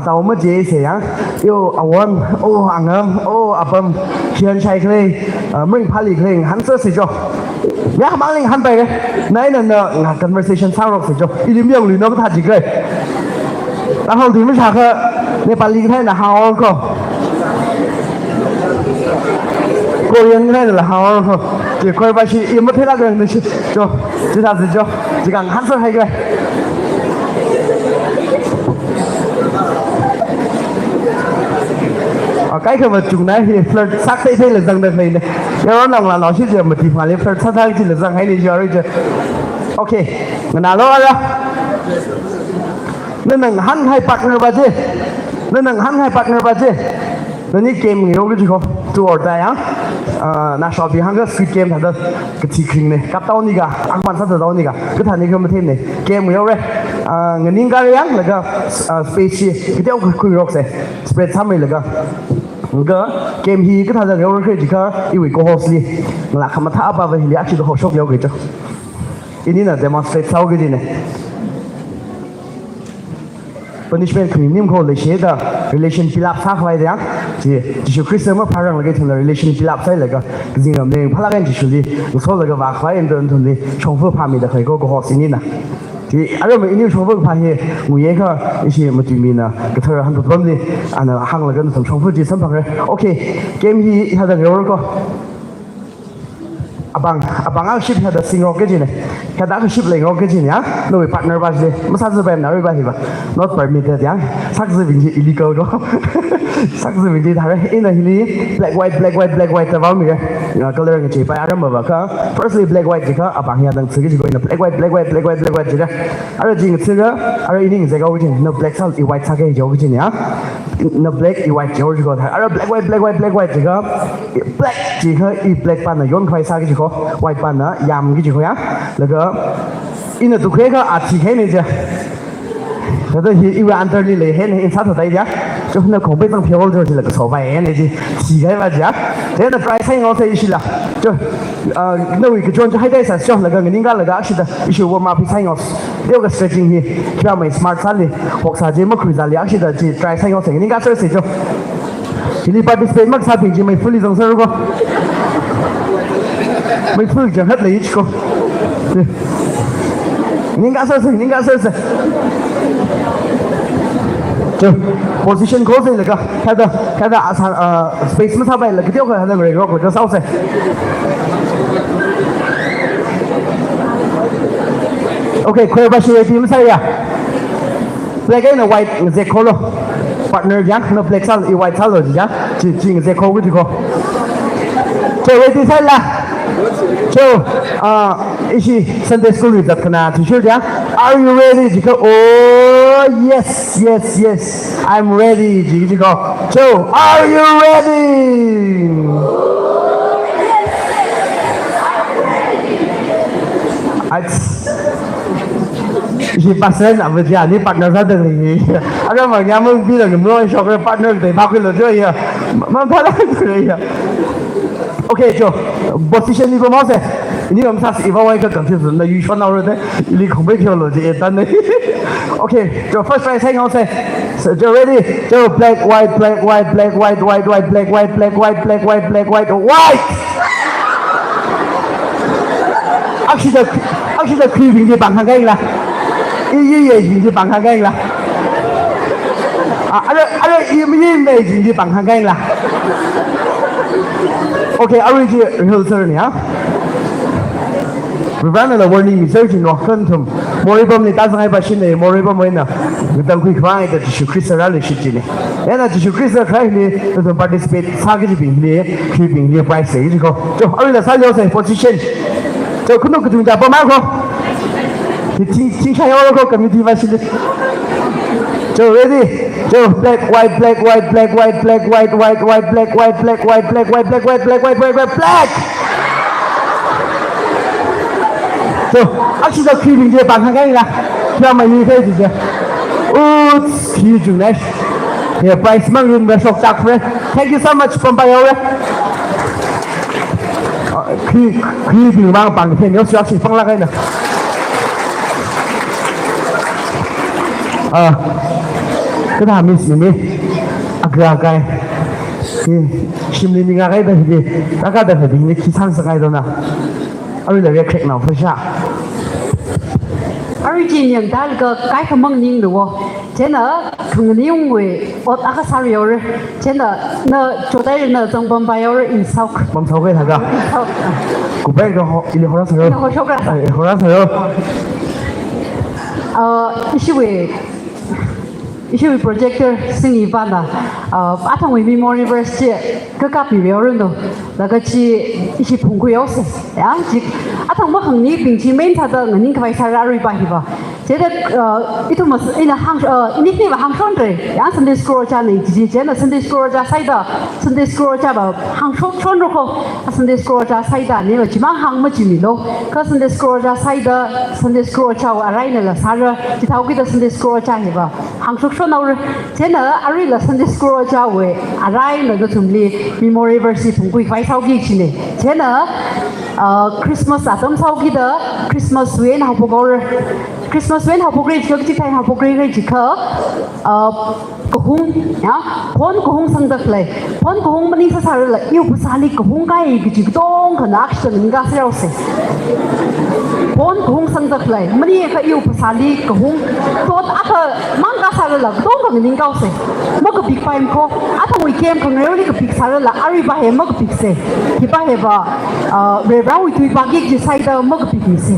tao mất gì xe á yêu awon anh em apam chuyện sai cái mình phá lý cái hắn sơ xe cho nhá mang lên hắn về cái này là conversation sao rồi xe cho ý miệng lì nó có thật gì cái然后你们啥个那把离开那好个Korean cái này là hào không? Chỉ coi bài chị im mất thế là cái này cho chỉ làm gì cho chỉ cần hát sơ hay cái cái mà chúng này thì flirt sắc thế là rằng được này này nếu nó là nói chuyện gì mà thì phải lên flirt sắc thì là rằng hay đi chơi rồi ok người nào lo ra nên là hắn hay partner bà chứ nên là hắn hay partner bà chứ nên những game người ông cái gì không tu ở đây á na shop yang cái street game thằng đó cái thị trường này cắt tao này cả ăn bán sát tao này cả cái thằng này không thêm này game người ông đấy người nín cái yang là cái space cái tiêu khui rock này spread tham này là cái game hi cái thằng đó người ông cái gì cả yêu cầu host đi là không thả bao về thì actually host shop yêu cái cho ini là demonstrate sau cái gì này punishment premium ko le she da relation fill up sa khwai da ji ji Christian ma parang la ge thon relation fill up sai la ga jing ram ne phala gan ji shu li so la ga wa khwai en don thon li chong fu pha mi da khai ko ho sin ni na ji aro me ini chong fu pha he ngu ye ka ishi ma ti mi na ga thar han do bom li ana hang la gan thon chong fu ji sam phang re okay game hi ha da ro ko abang ang ship ada singo ke jine kada ang ship lengo ke jine ya no partner ba je masa ze bem na ri ba hi ba not permitted ya sak ze bin illegal do sak ze bin thare in a hili black white ta ba mi ga color nge chi pa aram ba ka firstly black white ji ka abang ya dang sige ji go in black white ji ga ara jing tse ga ara ining ze ga wi jin no black sal i white sa ke jo ke jine ya no black i white jo ji go thar ara black white ji ga black ji ka i black pa na yon khwai sa ke ji white pan na yam cái gì vậy á là cái in là tụi khé cái chỉ khé này chứ thế thì yêu anh tôi đi lấy hết này in sát ở đây chứ cho nên không biết tăng phiếu rồi thì là cái số vay này chứ chỉ cái mà chứ thế là price nó sẽ ít là chứ nơi cái chuyện hay đây sao là cái người ta là đã chỉ là issue của mà price nó điều cái stretching thì khi mà smart sẵn thì hoặc là gì mà khởi ra liền chỉ là chỉ price nó sẽ người ta sẽ chứ chỉ đi participate mà sao thì chỉ mình fully giống sao không mình phương chẳng hết lấy cô nhưng gã sơ sừng cho position close là cái space mà sao vậy là cái tiêu cái người của cái sau sẽ okay quay vào suy tìm sai à play cái là white dễ khó luôn partner nhá nó play sao white sao rồi nhá chỉ dễ khó cái gì khó chơi ready sai là chơi 이시 Sunday school result kana t-shirt are you ready 지금 oh yes I'm ready 지금 Joe are you ready 이시 partner nào với nhà đi partner ra được gì anh mà nhà mình bây giờ người mua shop cái partner để bao cái lượt chơi à mà phải là okay Joe position đi vào sẽ你们啥是一万一个更就是那预算到了的，你空白票了这一单的。Okay， 就 first right 先好先，就 ready， 就 black white black white black white white white black white black white black white black white white。actually 區邊啲bằng hàng cái là，依嘢邊啲bằng hàng cái là，依咩邊啲bằng hàng cái là。Okay， already rehearsal呢啊。Rivana la warning research no kantum moribam ni tazang ai bashin ne moribam wena gudang quick find that you Christ rally shit ne yana you Christ khai ni to participate sagji bing ni keeping ni price sei ko jo ari la sa yo sei position jo kuno kutung ja ba ma ko ti khai yo ko committee ba shit jo ready jo black white black white black white black white white white black white black white black white black white black white black black so, actually the keeping the bằng hàng cái là theo mày như thế thì chưa? Khi chúng này, thì price mang luôn về sọc chặt đấy. Thank you so much from Bayo đấy. Khi mình mang bằng thì nếu xóa chỉ phăng lại cái này. Cái nào mình đi, agra cái, 심리 니가 cái đó thì 다가 다 thì khi sang sang cái đó nào. Ở đây là cái nào phải sao? Origin đã cái không mang nhìn được thế là không nhiều người ở ác sao rồi thế là nó chỗ đây là trong bom bay ở in sau bom sau cái thằng đó cụ bé đó họ đi họ sao rồi họ sao rồi 이슈 프로젝터 승리반다 아탕 위 메모리버시티 그가 비벼는도 나같이 이시 풍고요세 야 즉 아탕 뭐 항니 빙지 멘타다 ngani khai sarari ba hiba 제가 itu mas ina hang ini ni ba hang shon de ya Sunday school cha ni ji je na Sunday school cha sai da Sunday school cha ba hang shon ro ko Sunday school cha sai da ni lo ji mang hang ma ji ni lo ka Sunday school cha sai da Sunday school cha wa rai na la sa ra ji thau ki da Sunday school cha hi ba hang shon nào rồi thế là ari là Sunday school cha we rai na do tum li memory verse thung kui khai sau ki chi ne thế là Christmas atom sau ki da Christmas wen ha po go Christmas wen học prograde cho cái học prograde chỉ khờ kuhung ya phone kuhung sang được lại phone kuhung mình sẽ sao là yêu bút sali kuhung cái chỉ đông cái action mình cái sao sẽ phone kuhung sang được lại mình cái yêu bút sali kuhung tốt ác mang cái sao là đông cái mình cái sẽ mất cái big five ko ác weekend không nhớ cái big sao là ari ba he mất cái big sẽ thì ba he ba về rau tụi ba cái gì sai đó mất cái big sẽ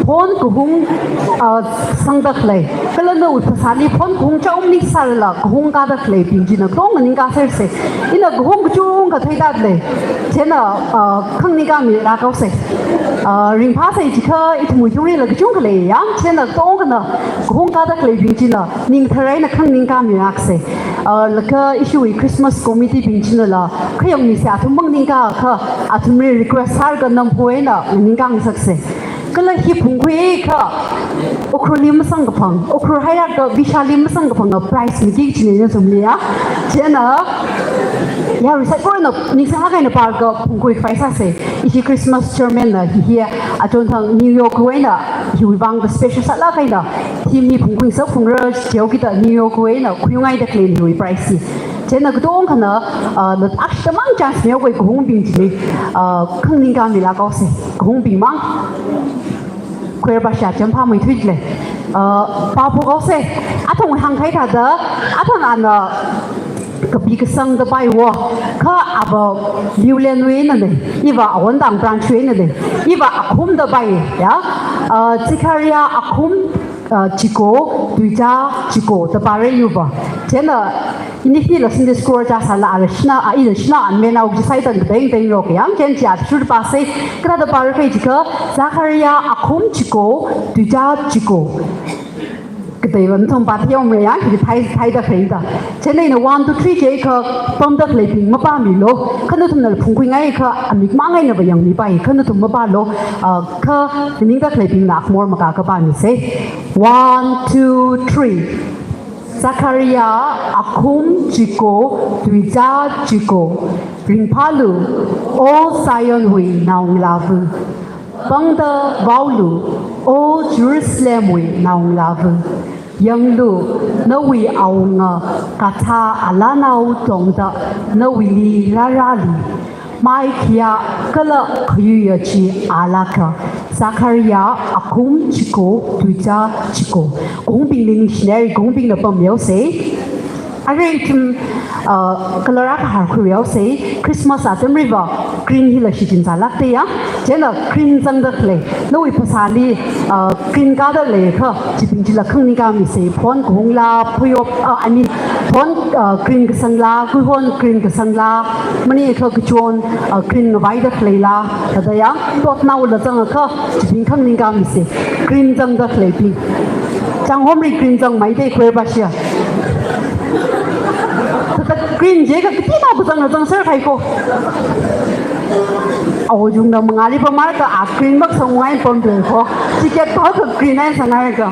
phone kuhung sang được lại cái lần đầu sali phone kuhung cho ông đi sao là kuhung cả được lại bình chỉ là đông mình cái sao sẽ in là kuhung chung cái thấy đạt lại thế là không đi cái mình là câu sẽ ring pass chỉ khơi ít mùi chung là cái chung cái này á thế là đông cái nào kuhung cả được lại bình chỉ là nhìn thấy là không nhìn cái mình là sẽ là cái issue Christmas committee bình chỉ là khi ông mình sẽ thùng băng nhìn cái thùng mình request sao cái năm cuối là nhìn cái mình sẽ cái là hiệp hùng quy cả Ukhrul lim sang cái phẳng Ukhrul hay là cái Vishal lim sang cái phẳng cái price mình chỉ nên như thế này thế nào ya recycle nó mình sẽ cái nó bảo cái hùng quy phải sao sẽ ishi Christmas chairman là hi ở trong thằng New York vậy là hi vang cái special sát là cái đó team ni hùng quy sắp hùng rồi chiếu cái New York vậy là khuyên ngay được lên hi price thế là cái đó ông nó nó áp cái mang chance nhiều cái hùng bình chỉ không nên cái mình là có sẽ hùng bình mang quay bà xã chấm pha mình thuyết này ba bu gao se a thong hang khai tha da a thong an cái bị cái sang cái bài hoa, cả abo liu liên với này, iva ổn định branch với này, iva akum cái bài, ya, Zakaria akum chico, tuja chico, cái bài này iva, thế là ini khi là sinh score ra sala alishna, alishna anh men ao sai tận beng beng rồi yang, thế chỉ áp suất ba se, cái đó bài này chỉ có Zakaria akum chico, tuja chico. cái đấy vẫn thông báo theo mình á thì thay được thấy đó, cho nên là 1, 2, 3 cái phong được lấy bình mà ba mình lo, khi nó thùng là phun quỳnh ngay cái anh mang ngay là bây giờ mình bay, khi nó thùng mà ba lo, cái mình được lấy bình nạc mua mà cả ba mình sẽ 1, 2, 3 Zakaria akum chico tuja chico ring palu o Zion hui naung lavu bangda vaulu o Jerusalem hui naung lavu yang lu na wi au nga kata alanau tongda na wi li rarali mai kia kala khyu chi alaka Zakaria akum chico tuja chico công bình linh shneri công bình là bom yếu se Ari kim color ak har khriao se Christmas atem river green hill shi jin salak te ya jena green jang da khle noi pasali green ga da le kha chipin ji la khang ni ga mi se phon khong la phuyop I mean phon green ka sang la ku hon green ka sang la mani kha ku chon green vai da khle la da ya tot nau la jang kha chipin khang ni ga mi se green jang da khle pi chang hom ri green jang mai de khwe ba sia green je ka kiti na butang na sir khai ko au jung da mangali pa mar ka green bak song ngai pom de ko ticket ko ka green ai sangai ka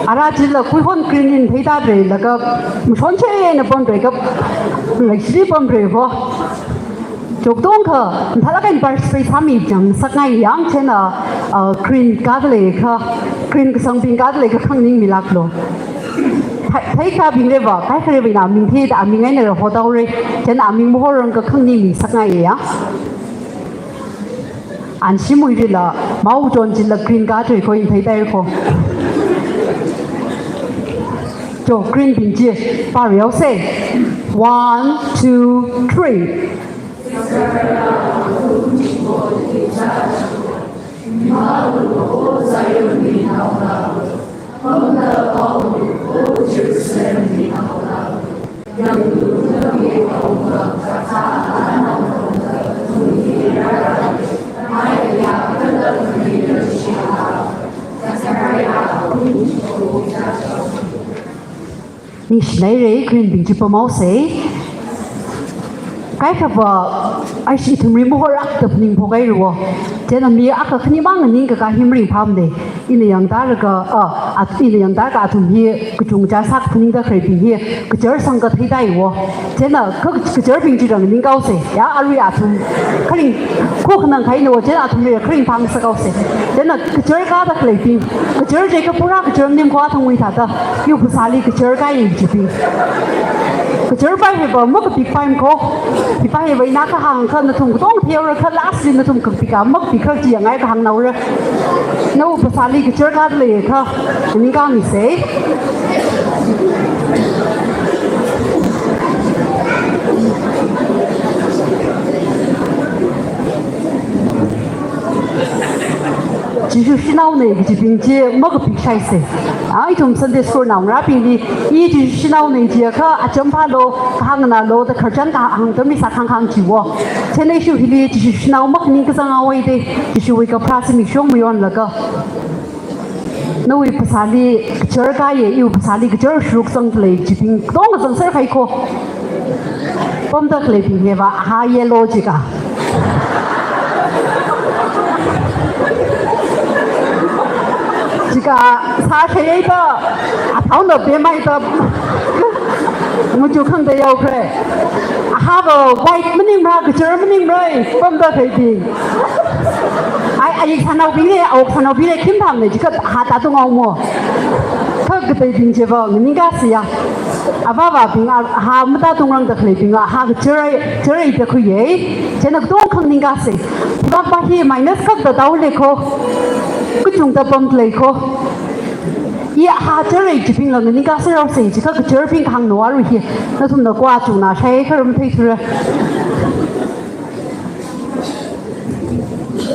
ara jilla kui hon green in thei da de la ka son che na pom de ka lai si pom de ko chok dong ka thala kan par space hami jang sakai yang chena green ka le ka green ka sang ping ka le ka khang ning milak lo thấy ka bình le ba kai khre bina min thi da min ngai ne ho dau re chen a min mo rong ka khang ning mi sakai ya an si mui ri la mau jon jin la green ka thoi ko in thei dai ko cho green bin ji pa riao se 1, 2, 3 ni shnai re green bin ji pa mau se cái khava ai si thum ri mo rak tập ning pho gai ro je na mi ak khani bang ning ka him ring pham de in yang da ga a in yang da ka thum hi ku chung cha sak ning da khai bi hi ku jer sang ka thei dai wo je na ku jer bin ji rang ning gao se ya a ri a thum khani ko khana khai no je a thum ri khring phang sa gao se je na ku jer ka da khai bi ku jer je ka pura ku jer nim kwa thong wi tha da yu pu sa li ku jer ka yi ji bi ku jer bai he ba mo ka bi phai ko thì phải vậy na cái hàng khăn là thùng tông theo rồi khăn lát xin là thùng cực bị cả mất bị khơi chỉ ngay cái hàng nào rồi nấu bữa sáng đi cái chơi cá lề khơi mình cao mình sẽ chỉ是是闹呢，就并且某个比赛噻，啊，一种生的说闹那边的，一就是闹呢，就可啊，真怕咯，看那咯的可真个行都没啥看看去哦，现在手里就是闹么你个上啊位的，就是为个 press 没上没用那个。那为不啥的，这儿家也有不啥的，这儿熟生来就并当个正事还可，我们得来并的话，还也逻辑个。这个查起来的，头那边买的，我就看到要开，哈个white 没宁嘛，个这没宁来，我们得可以。哎，看到边嘞，我看到边嘞，看他们这个哈打动我，他个对边这个，你应该是呀。apa bing ha mata tungrang da khle binga ha chrai chrai da khu ye chena dong khang ning ga se bak bahi minus khak da dau le kho ku chung ta pam le kho ya ha cherry chi ping lang ni ka se ro se chi ka cherry ping hang no ru hi na thum na kwa chu na sai kharum thei thura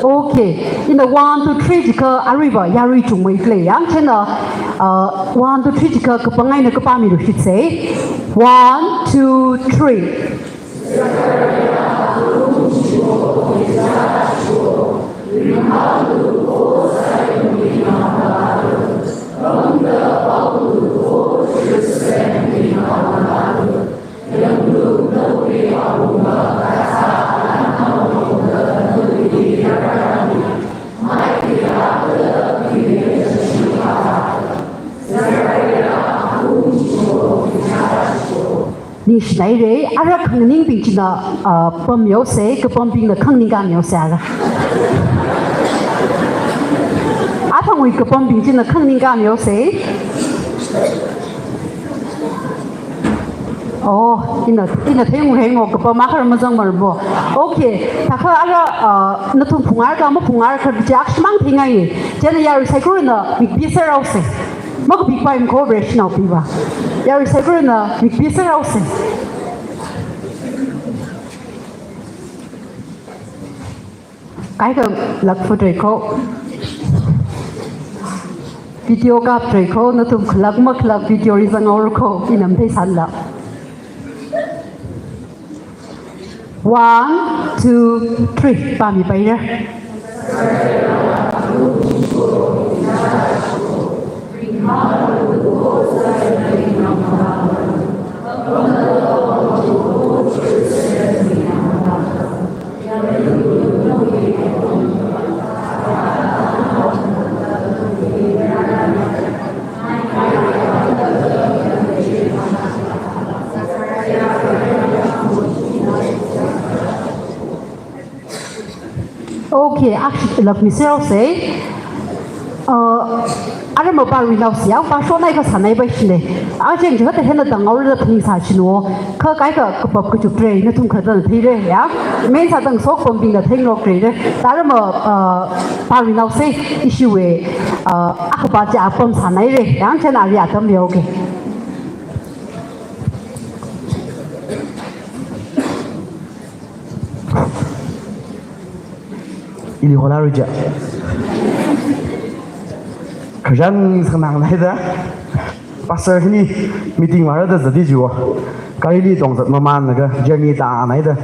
okay in the 1 2 3 ji ka ariba ya ri chung mai ple yang chen na 1 2 3 ji ka ka pangai na ka pa mi ru hit say 1 2 3 你是来人，阿拉肯定并且呢，不描述个帮兵的肯定干描述了。阿汤为个帮兵真的肯定干描述。哦，因那听我听我个帮马克么子么不？OK， 他可阿拉那从碰阿个么碰阿个比较是蛮听哎，真的要是才个人呢，比赛老师。Mak big time coverage now piba. Ya recycle na big piece house. Cái cái lật photo ko video gap tray ko na tum khlak ma khlak video ri sang or ko inam thei san la. 1 2 3 pa mi pai ra. Okay, actually, let me say, anh mà bảo mình đâu xíu, bảo số này có sản này bây giờ, anh chỉ có thể hiện là tầng ngầu là thùng sản chỉ nó, có cái bọc cái chụp tray nó thùng khởi đầu thì đấy, ya, mấy sản tầng số công ty là thình lộc đấy, tại mà bảo mình đâu xí, issue về, anh bảo trả bom sản này đấy, anh chỉ là việc tâm điều okay. Ili hola ruja. Kerjaan senang lah dah. Pasal ni meeting mana dah jadi jua. Kali ni dong zat maman naga journey ta anai dah.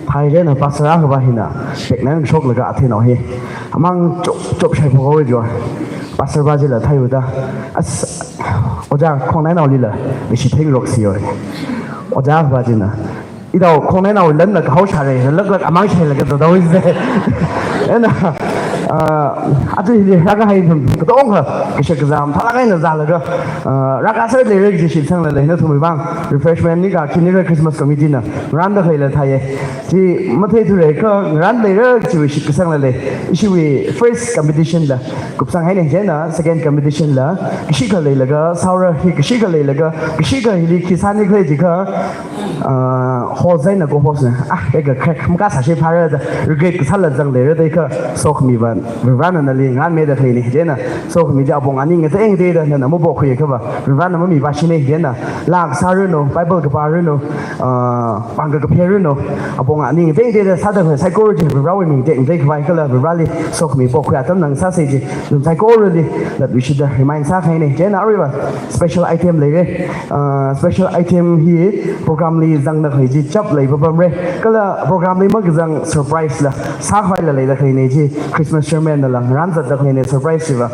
Thai je na pasal apa bahina. Pek nang shock lega athi no he. Amang chop sai pokok jua. Pasal baje lah thai udah. Oja kong nai nau li lah. Mesti theng rok sioi. Oja baje na. Idau kong nai nau len lah kau cari. Leg amang cari lega tu tahu is. Ena, aduh ini raga hai pun ketong ha, kisah kezam, thalah kan nazar lega, raga saya lelaki jadi sang lelaki, na thumai bang, refreshment ni kaki ni Christmas committee na, randa khai le thai, jadi matai tu reka, randa lelaki jadi kisah lelaki, isi first competition lah, kupsang hai ni jena, second competition lah, kisah kali lega, saura hi kisah kali lega, kisah kali kisah ni kali jika, hozai na gohos na, ega crack, muka sahih parah dah, regret kisah lah jang lelaki sok mi ban vivan na li ngan me da thei ni jena sok mi ja bong ani nge eng de da na mo bo khoi ka ba vivan na mi ba shi ne jena lak sa ru no bible ka ba ru no pang ka phe ru no abong ani nge de da sa da psychology vivan mi de de ka ka la vivan li sok mi bo khya tam nang sa se ji psychology that we should remind sa khai ne jena ariwa special item le re special item hi program li jang na khai ji chap le ba bam re ka la program li ma ka jang surprise la sa khai la le da khai ne ji Christmas sermon la ran za da khai ne surprise ba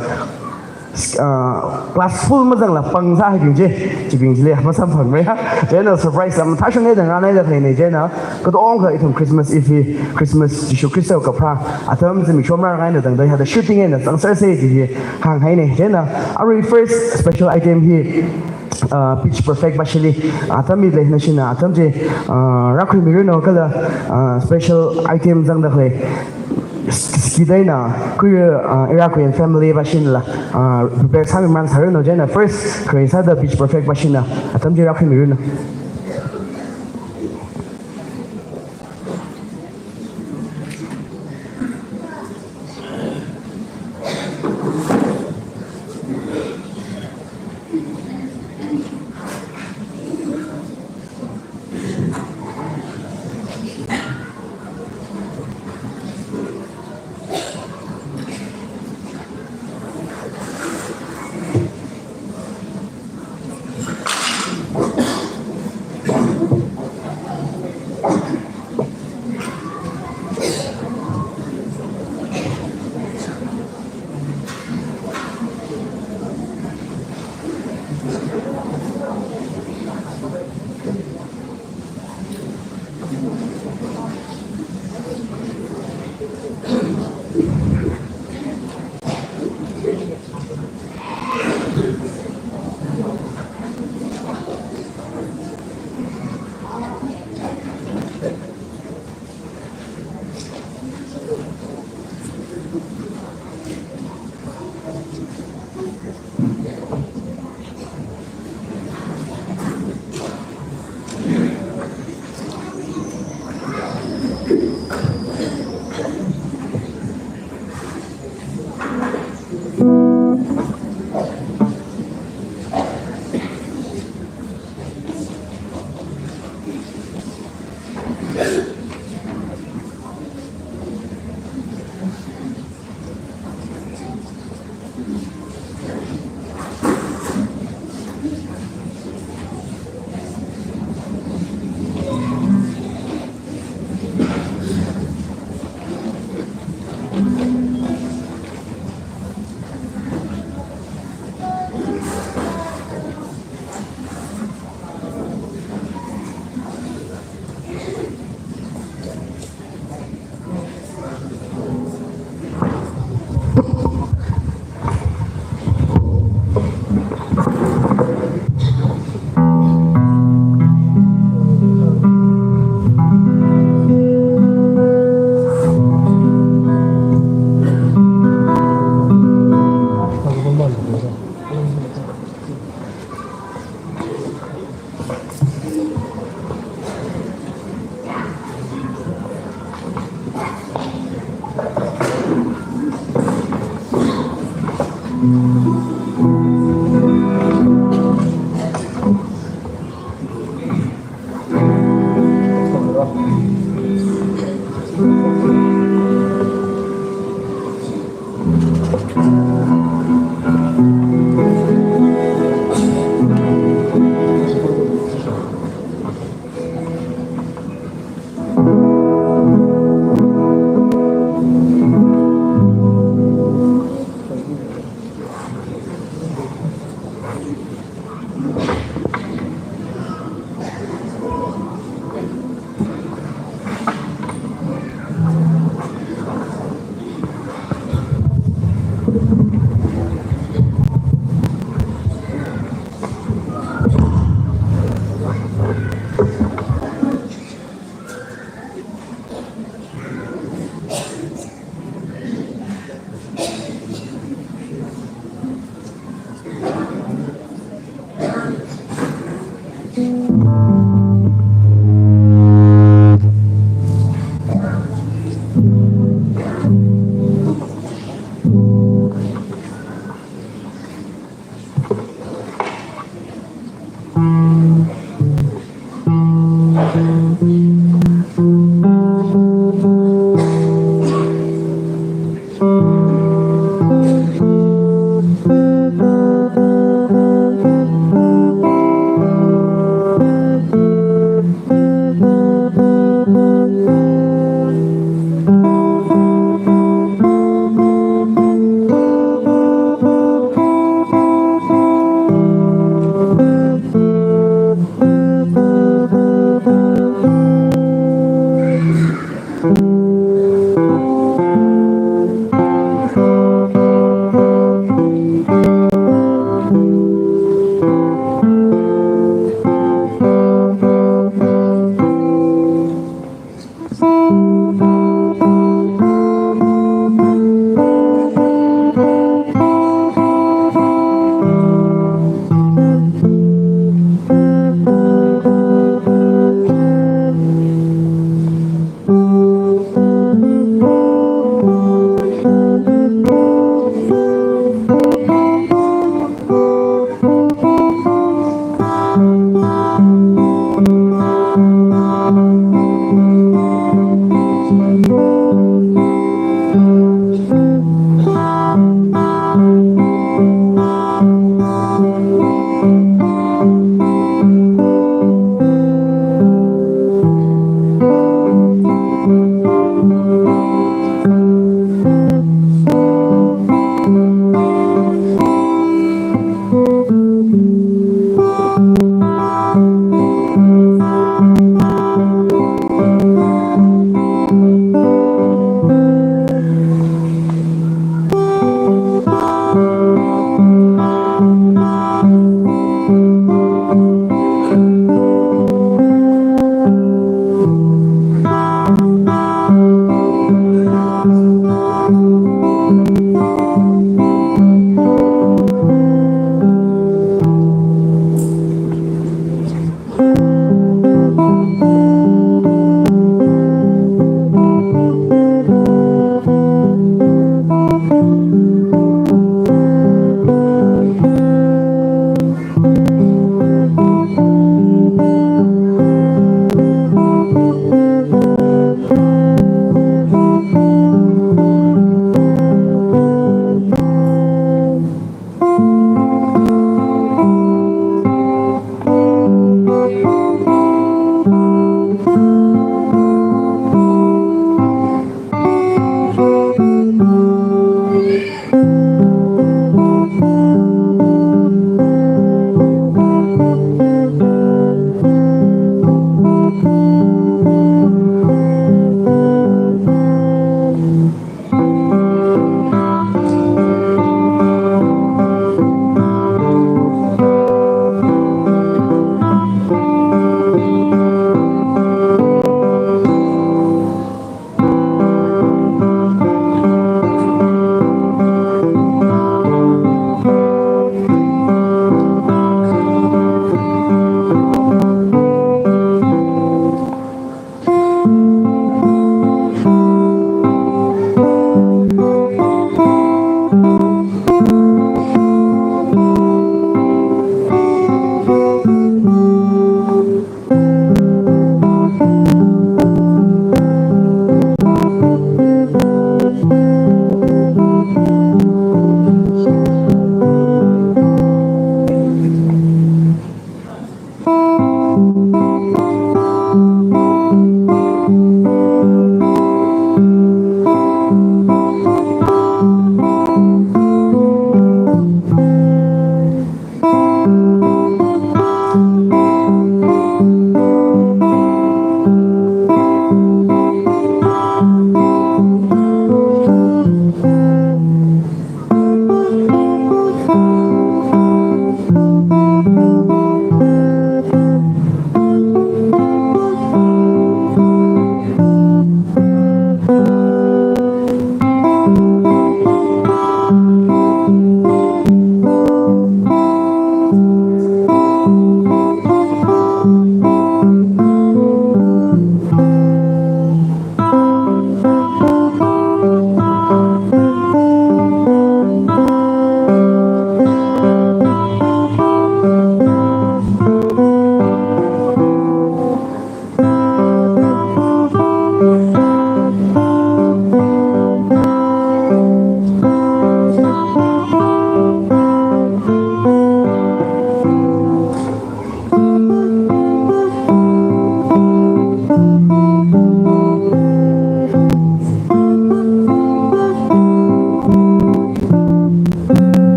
class full ma jang la pang sa hai ding ji ji bing ji le ma sam phang me ha jena surprise am tha shang ne da ran ne da khai ne jena ka to ong ka itum Christmas if Christmas ji shu Christmas ka pra atam ji mi shom ra ngai na dang dai ha da shooting in da sang sa se ji hang hai ne jena our first special item here pitch perfect actually atam mi le na shina atam je rakhui mi no kala special item jang da khai skidai na kuya Iraqian family bashin la prepare sami man saru no jena first kresa da pitch perfect bashin la atam je rakhui mi no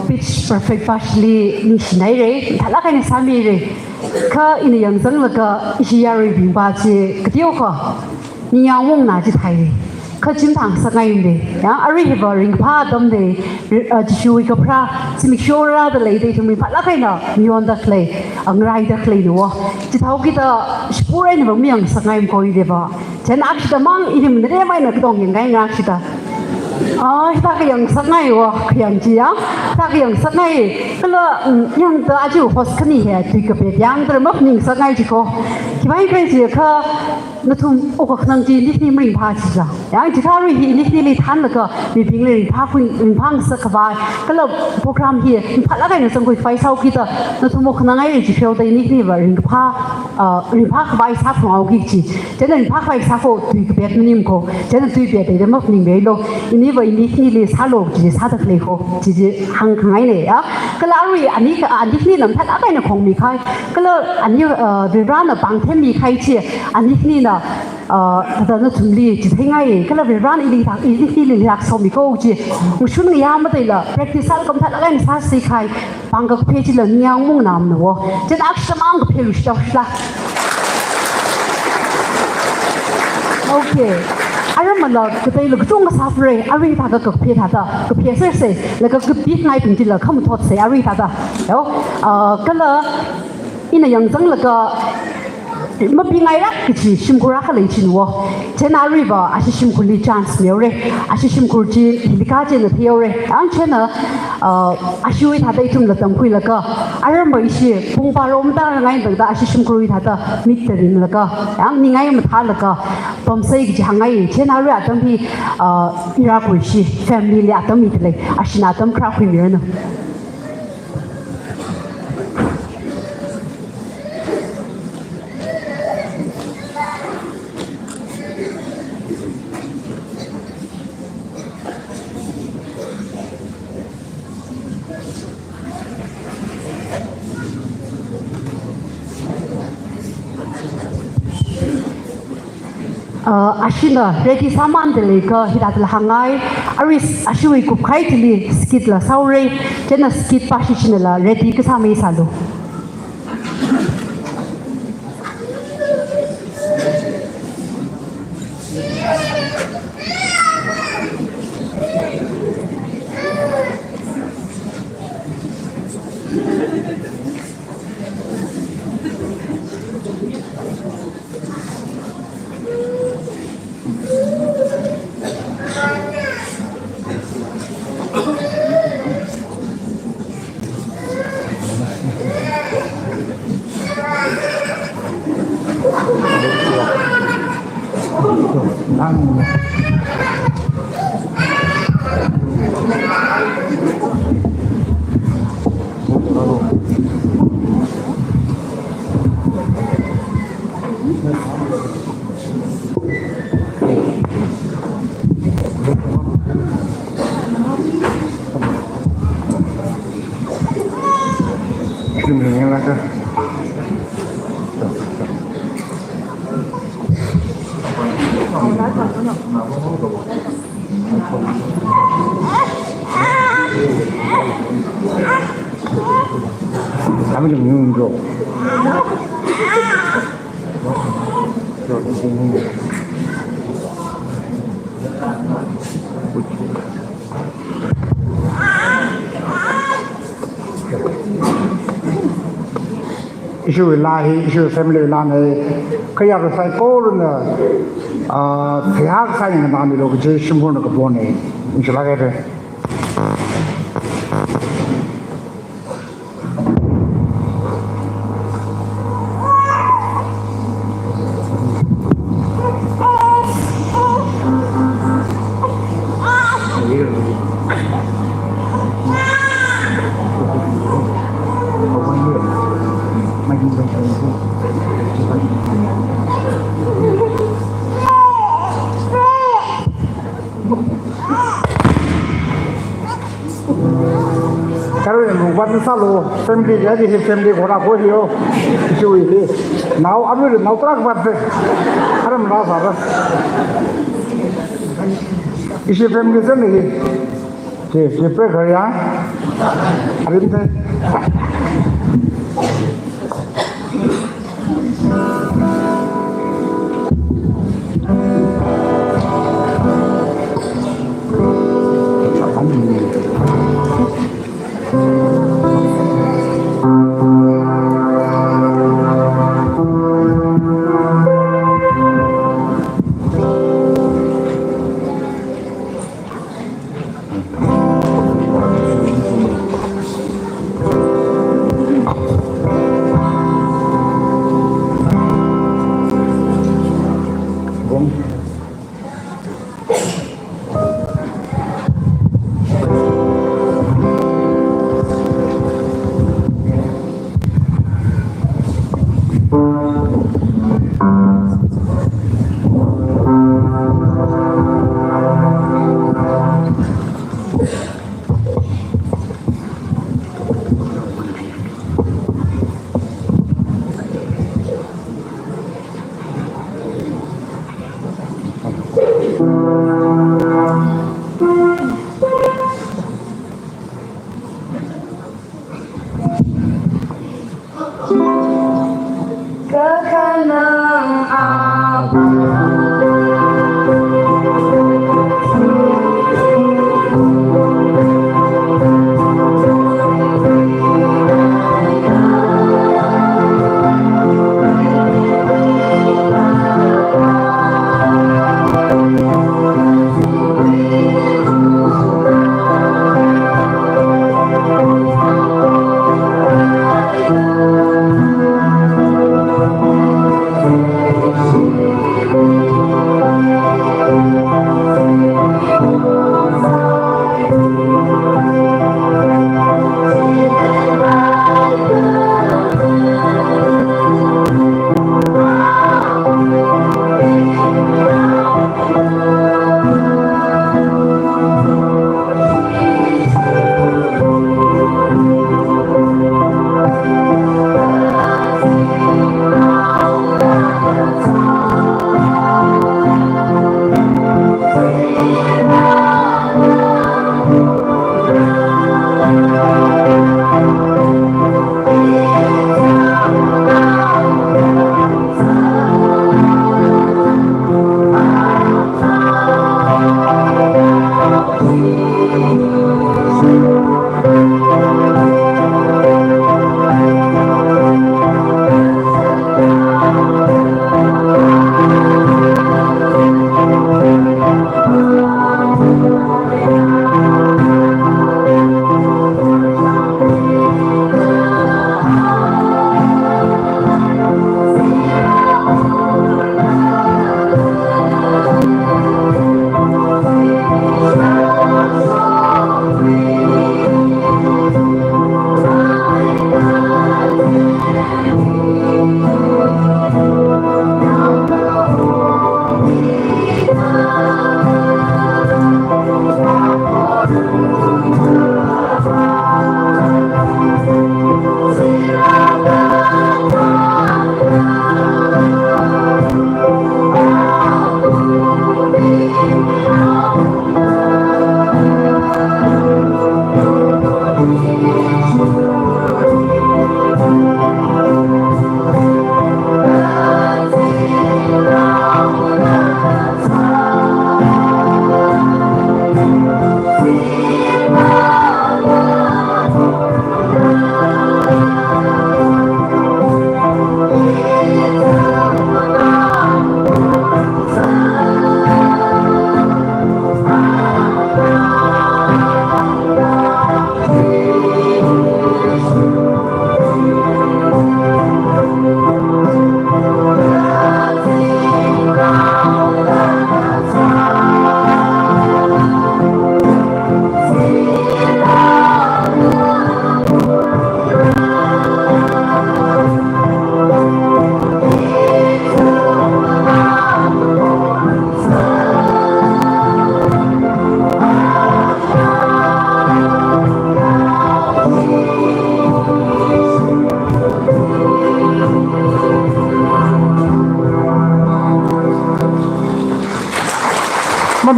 pitch perfect partially ni sinai re thala kai ni sami re kha in yang zang la ka ya re bing ba che kdio ko ni yang wong na ji thai kha jin thang sa ngai de ya ari he ba ring pha dam de ji shui ka pra si mi shora de le de mi phala kai na mi on da clay ang rai da clay no ji thau ki da spure ni ba mi yang sa ngai ko i de ba chen ak da mang i rim de mai na ki dong yang ngai nga ki da ta cái yang sắc ngay wa yang chi ya ta cái yang sắc ngay cái là yang da aju hos cái này hè tùy cái biệt yang da mất ning sắc ngay chỉ có thì bây cái gì ka nó thùng ô cái năng chi nít ni mình pha chi ra yang chỉ thao rồi nít ni li than là cái mi ping li pha kun phang sắc cái vai cái là program hi pha là cái nó sang cái phai sau kia nó thùng một năng ngay chỉ theo đây nít ni và ring pha cái vai sắcของเอากี่chi cho nên pha vai sắc của tùy cái biệt mình có cho nên tùy biệt để mất ning đấy luôn ini vậy ni ni li sa lo ji sa ta le ho ji hang khai ne ya ka la ri ani ka ani ni lam tha ka na khong mi khai ka la ani vi ra na bang them mi khai chi ani ni na ta na thum li ji thai ngai ka la vi ra ni li thak i ni li rak so mi ko ji mu shun ya ma dai la practice al kom tha ka ni sa si khai bang ka phe ji la nyang mung nam no chen ak samang ka phe lu sha sha okay anh mà là cái đây là cái trung cái sao rồi anh ta cái phía thà đó cái phía sẽ sẽ là cái biết ngay bình thường là không thoát sẽ anh ta đó hiểu cái là in là yang giống là cái mà bị ngay đó cái gì sim cô ra cái lấy chuyện wo trên anh river anh sim cô lấy chance nhiều rồi anh sim cô chỉ thì cái gì là thiếu rồi anh trên là anh suy thà đây chung là tầm quy là cái anh mà ý phong ba lom ta ngay được đó anh sim cô thà đó mít tiền là cái anh ngay mà thà là cái tóm xây cái hàng ngày trên anh ra tầm thì ra quỷ gì family là tầm mít lấy anh xin tầm craft quỷ nữa Ashina ready saman dele ka hidat la hangai aris ashui kup khai tili skit la saure chena skit pashin la ready ka same salu Kami jom nyundro. Isu ilahi, isu family ilahi, kaya rasai koruna, pihak saya yang nami lo kerja sempurna kebone, insyaallah kaya. Karena buat selalu family jadi family orang boleh isu ini. Now ambil now terang buat karena merasa apa? Isu family sendiri. Siapa kerja? Hari ini.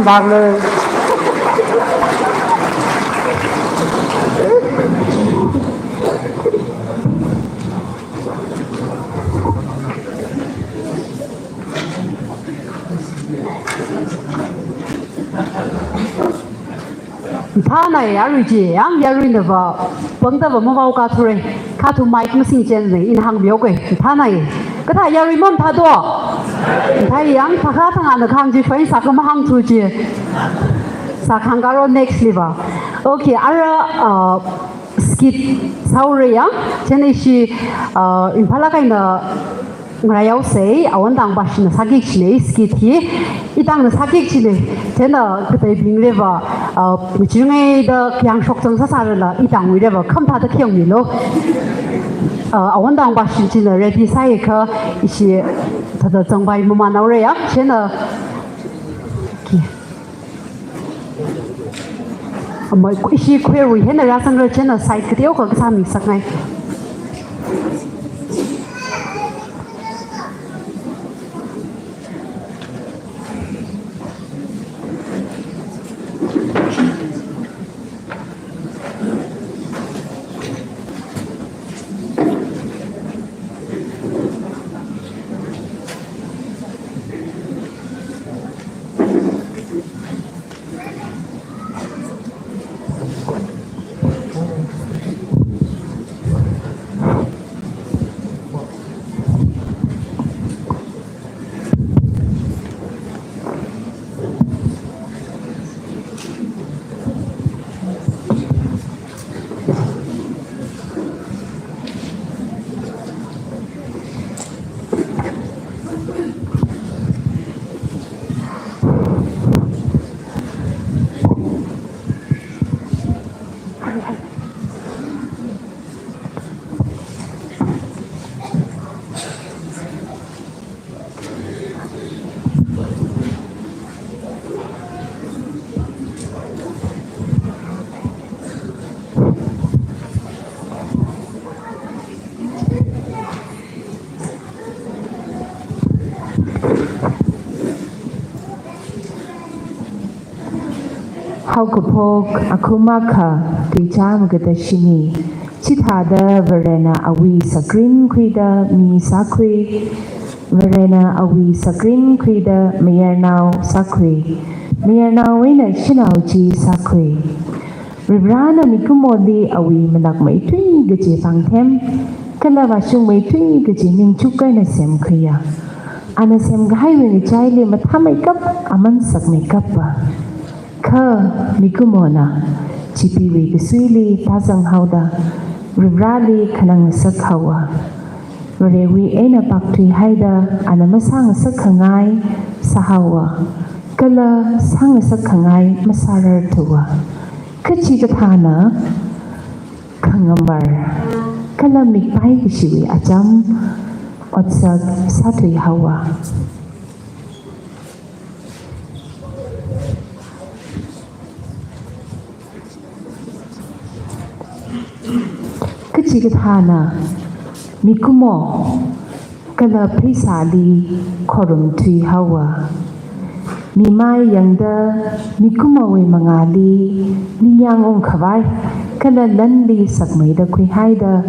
ำบางเลย 他那呀，瑞姐呀，呀瑞那个，帮得我们包卡出来，卡出买么新鲜的，银行没有贵，他那个，个他呀瑞么他多，他一样，他卡他那看就分啥个么行出去，啥看个罗 next 里吧，OK，skit sauri ya, jadi si impala kaina ngrayau sei awan tang basin sakik sini skit hi itang sakik sini jena ketai bingle ba micungai da kyang shok jang sa sar la itang wi de ba kham tha da kyang mi lo awan tang basin jina ready sai ka isi ta da jang bai mu ma na re ya jena mà khi query hết ra sang rồi trên là site cái điều có cái sao mình sắc này How kupok akumaka tijam gadashini chithada verena awi sakrin krida mi sakri verena awi sakrin krida mayarnau sakri mayarnau wena shinauji sakri Ribrana mikumodi awi manak maitui gaji pangthem kalawa shung maitui gaji mingchukai na sem kriya ana sem gai wena chaile mathamai kap aman sak makeup ba Ka mikumona chipiwi kiswili tazang hauda ribrali kanang sakhawa rewi ena paktui haida ana masang sakhangai sahawa kala sang sakhangai masarar tuwa kachi gathana khangamar kala mikpai kishiwi acham otsak satui hawa Kachigthana Mikumo Kala Prisali Korum Tui Hawa Mimai Yangda Mikumo We Mangali Miyang Ong Kawai Kala Lanli Sakmaida Kui Haida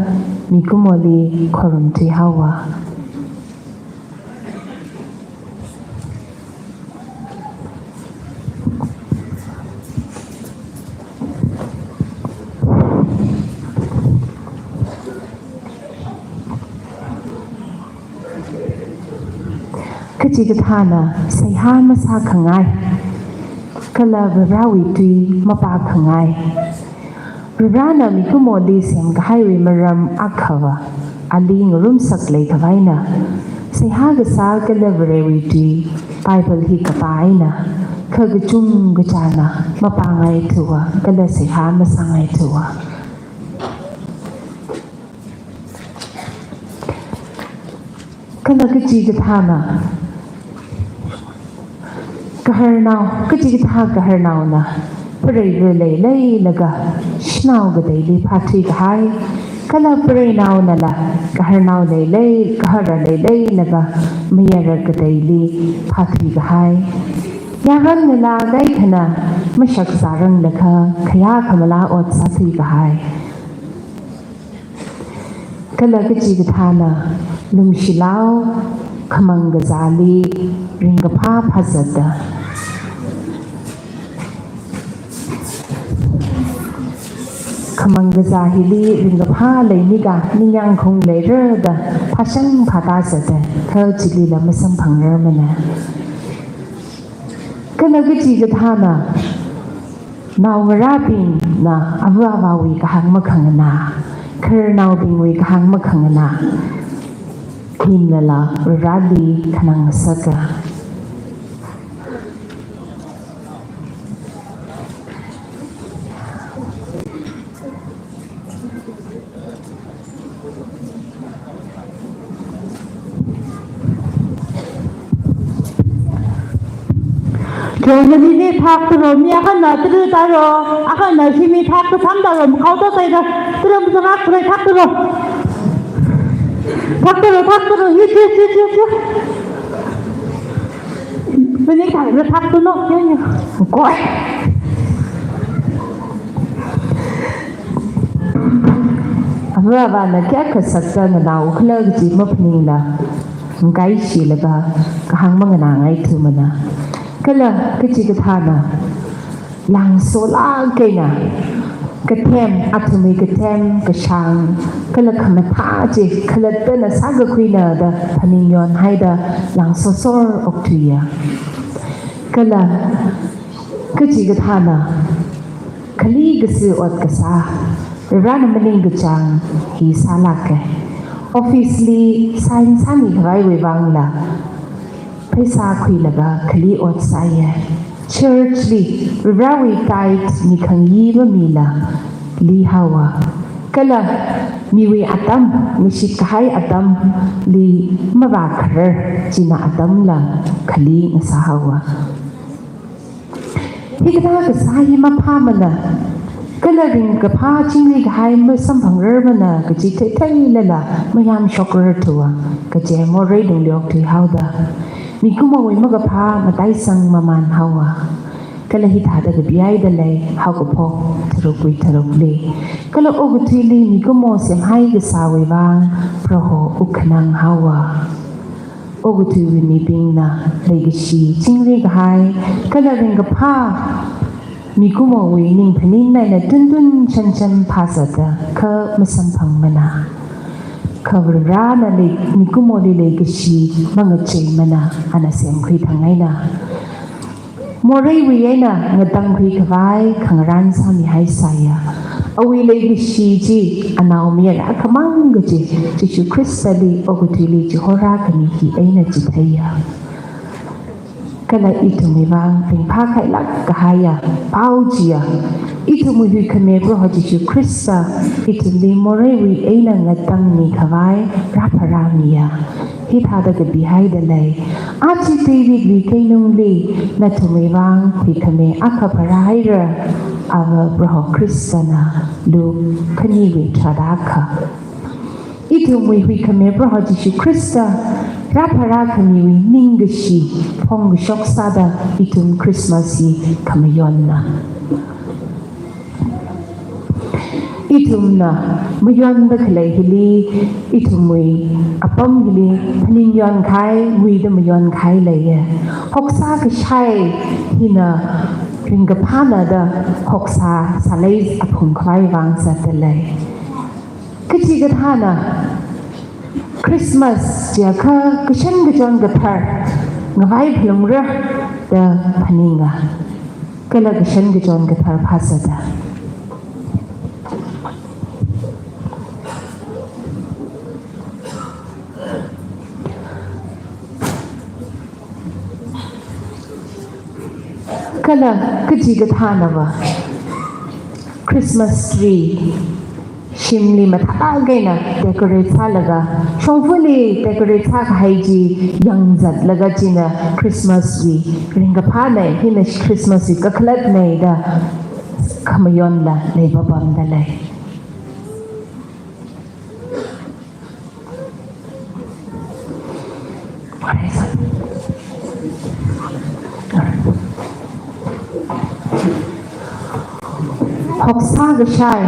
Mikumoli Korum Tui Hawa Kachigthana Sayha Masa Kangai Kala Virawi Tui Mapa Kangai Virana Mikumodi Sem Gahai Maram Akava Ali Ngurum Saklay Kavaina Sayha Gasa Kala Virawi Tui Bible Hikapaina Kagachung Gajana Mapangai Tua Kala Sayha Masangai Tua Kala Kachigthana Kaharnau, Kajitha Kaharnau na, Pray lay laga, Snow the daily patri high, Kala Pray now nala, Kaharnau Kahara lay laga, Mayara the daily patri high, รันเวลาได้ขณะไม่ชักสารังเลยค่ะขยะขมลาอดสัตย์ก็หายก็เลยก็จีกทานะลุงชิลาวขมังกะซาลีริงกะพาพัสดะขมังกะซาฮิลีริงกะพาเลยนี่กะนี่ยังคงเลยเรอดะพาชังพาตาสดะเธอจิลีละไม่สัมพังเรอมันนะก็เลยก็จีกทานะนาวราบินนะอาวาวาวีกะหังมะขังนาเคอร์นาวบิงวีกะหังมะขังนาทิมละละราลีขนังสักะ저는 탁들어 미약한 나들을 따로 아까 열심히 탁도 삼다로 가도 되다 들으면서 그래 탁들어 히히히히히 bên thằng nó thắp tôi nó nhá coi vừa và nó cái sạch ra nó đào cái lời gì mà mình là cái gì là cái hàng mà người nào ngay thứ mình à cái là cái gì cái thằng à làng số lá cái nè cái thêm atomi cái thêm cái sang cái là khăm thả gì cái là tên là sáng cái quy nè đó thành nhân hay đó làng số số ốc thủy à cái là cái gì cái thằng à cái lý cái sự ọt cái sa ra nó mình cái chàng hi sa lạc cái officially sign sani cái vai vang là phải sa quy là cái lý ọt sai church li rawi guide ni khang yi ba mi la li hawa kala mi we atam mi shit khai atam li ma ba khar china atam la khali nga sa hawa hikata ka sai ma pha mana kala ring ka pha chingri khai ma sam phang rer mana ka chi thai thai la la ma yam shocker tuwa ka je mo rei ding liok thi hauda mi kuma wei ma ka pha ma tai sang ma man hawa kala hi thada ka biai da lai hau ka pho tharuk le kala og thili mi ko mo sem hai ka sawe bang pro ho ukhnang hawa og thu mi ping na le ga shi chingri ka hai kala ring ka pha mi ko mo we ning phanin nai na tun tun chan chan pha sa da kha ma sam phang mana khabar ra na le mi ko mo le ga shi ma nga chei mana ana sem khri thangai na Morai wiyena ngadang kwi kawai kangran sami hai saya. Awi lagi shiji anau miara kamang gaji Jesu Krista li ogutili Jehora kami hi aina jithaya. Kala itu memang pengpa kai lak kahaya pau jia. Itu muhui kami broh Jesu Krista itu li morai wi aina ngadang ni kawai raparamia. Hit hada ke bihai dalai aci David vi kainung li na tumewang hi kame akaparahira ava broho Kristana lu kani vi tradaka itu mui hui kame broho Jesu Krista rapara kami wi ningashi pong shok sada itum Christmasi kamayonna itum na mayon da khalai hili itumui apam hili phanin yon khai mui da mayon khai lai hoksa ka shai hina ringa phana da hoksa salai aphung khai wang sa talai kachi ga thana Christmas ja kha kishan ga jon ga thar ngawai phlum ra da phaninga kala kishan ga jon ga thar phasada kala kaji ga thana wa Christmas tree shimli matha gaina decorate sa laga shongfuli decorate sa khai ji yang zat laga china Christmas tree ringa pha nai hina Christmas ka khlat nei da khamayon la nei babam da lai học sa cái sai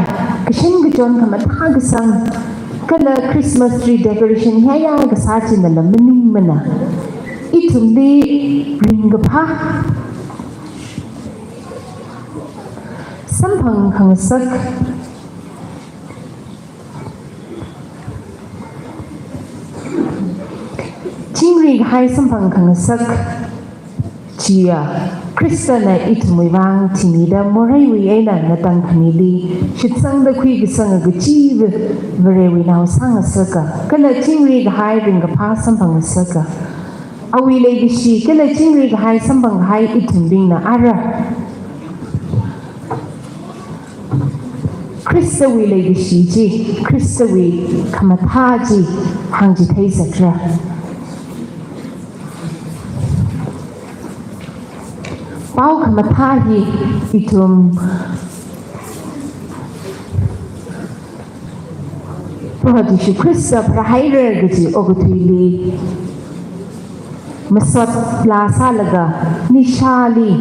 cái sinh cái chọn cái mà tha cái sang cái là Christmas tree decoration hay là cái sa chỉ là mình à ít thùng đi ring cái pha samphang khang sak chingri hai samphang khang sak chia Krista na itmui wang tini da morai wi aina na tang khmili shitsang da khui gi sang ga chi vere wi now sang saka kala chingri ga hai ring ga pha samphang saka awi le gi shi kala chingri ga hai samphang hai itum ding na ara Krista wi le gi shi ji Krista wi khamatha ji hang ji thai sakra Pau khamatha hi itum Prahadi shi Krista prahaira gaji ogutili Masat plasa laga nishali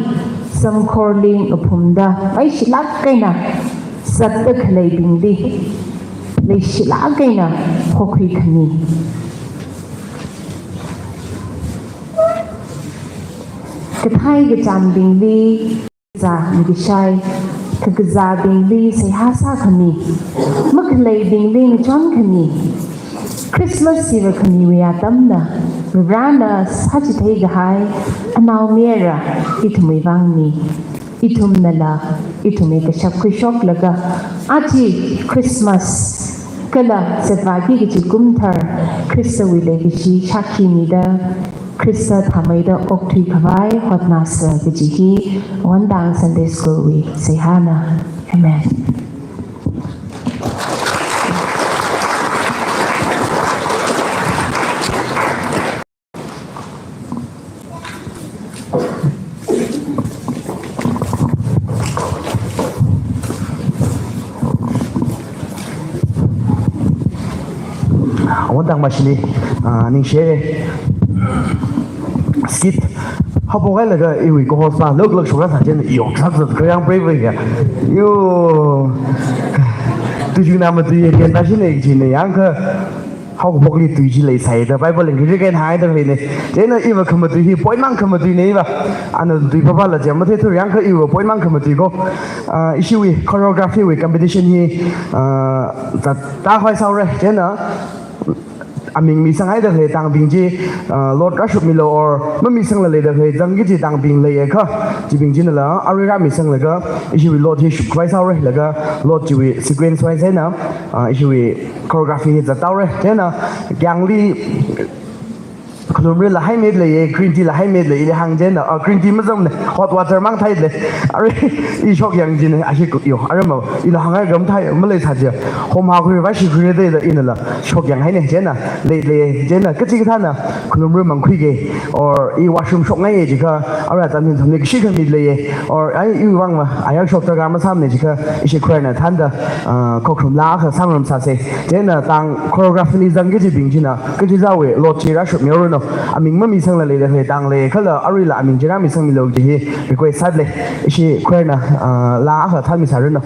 samkorling upumda ai shilak kaina satta khalai bingdi le shilak kaina khokri khani cái thay cái chạm bình ly giả những cái sai cái giả bình ly sẽ hát xa khami mất lấy bình ly nó chọn khami Christmas thì vào khami về tâm na rana sát chỉ thấy cái hai anao mera itu mới vang ni itu nala itu mới cái sắp cái shop laga aji Christmas kala setwagi cái chỉ kum thar Christa vì lấy cái gì chaki ni da Krista thamai da okthui khawai hotna sa gi hi wandang Sunday school we say hana amen wandang mashini ning share skit how about like a we go host look so that then you have to go and brave here you do you know what you can imagine in yang how about you do you say the Bible in you can hide the then even come to he point man come to neighbor and do papa la jam to yang you point man come to go issue with choreography with competition he that ta hoài sau rồi then mình mi sang hai được hệ tàng bình chi lót ra sụp mi lô or mà mi sang là lấy được hệ rằng cái gì tàng bình lấy cái chỉ bình chi là arira mi sang là cái chỉ vì lót thì sụp quay sau rồi là cái lót chỉ vì sequence quay thế nào chỉ vì choreography thì rất tao rồi thế nào gang đi khung rồi là hai mét lấy green tea là hai mét lấy hàng trên là green tea mất giống này hot water mang thay lấy ở đây chọc yang gì này ai cũng yêu ở đây mà là hàng cái gấm thay mới lấy thật chứ hôm nào cứ vài sự đây là in là chọc yang hay này trên là lấy trên là cái gì cái thằng nào khung rồi mang khui cái or washroom chọc ngay gì cả ở đây tạm thời thằng này cái gì cái lấy or ai yêu vang mà ai yêu chọc cái mà tham này gì cả cái khuya này thằng đó có khung lá cái sang làm sao thế trên là tăng choreography rằng cái gì bình chứ nào cái gì ra về lột chỉ ra sụp nhiều rồi nó mình mới mi sang là lấy được hệ tăng lấy cái là ari là mình chỉ ra mi sang mi lâu gì thì quay sát lấy cái quay na lá ở thân mi sao rồi nó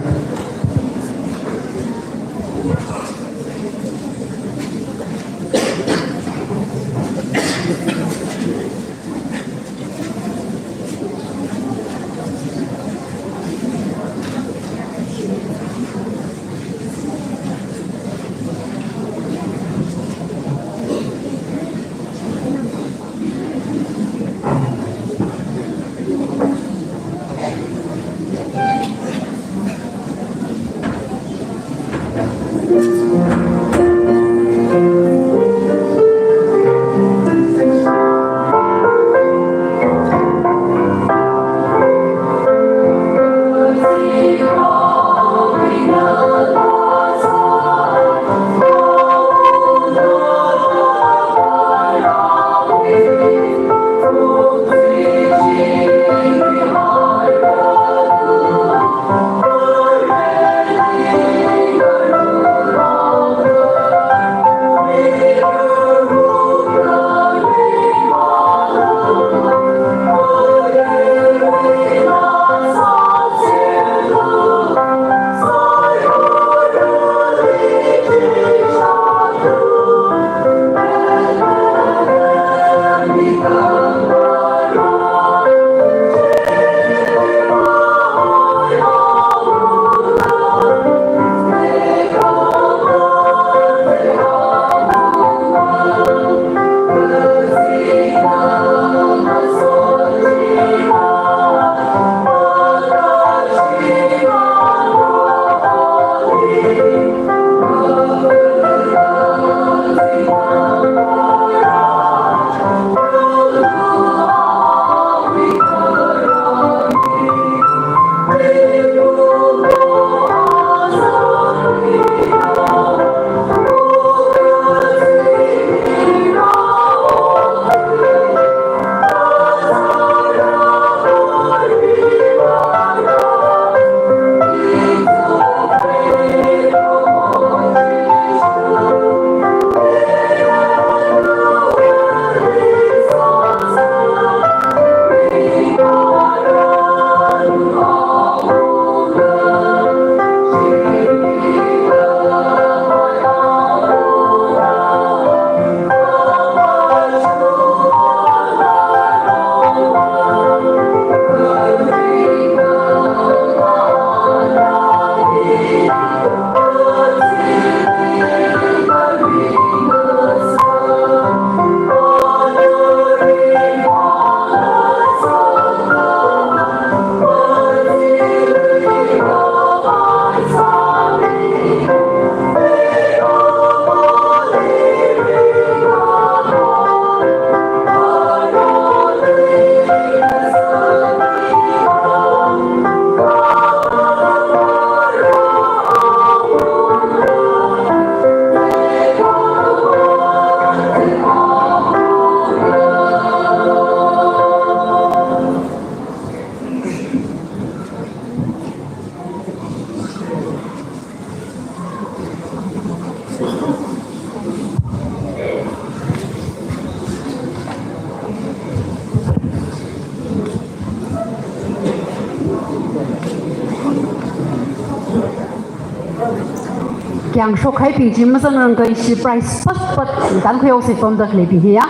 Yang shock hai ping jim ma sang rang ka isi price pat dan khyo se from the klebi hi ya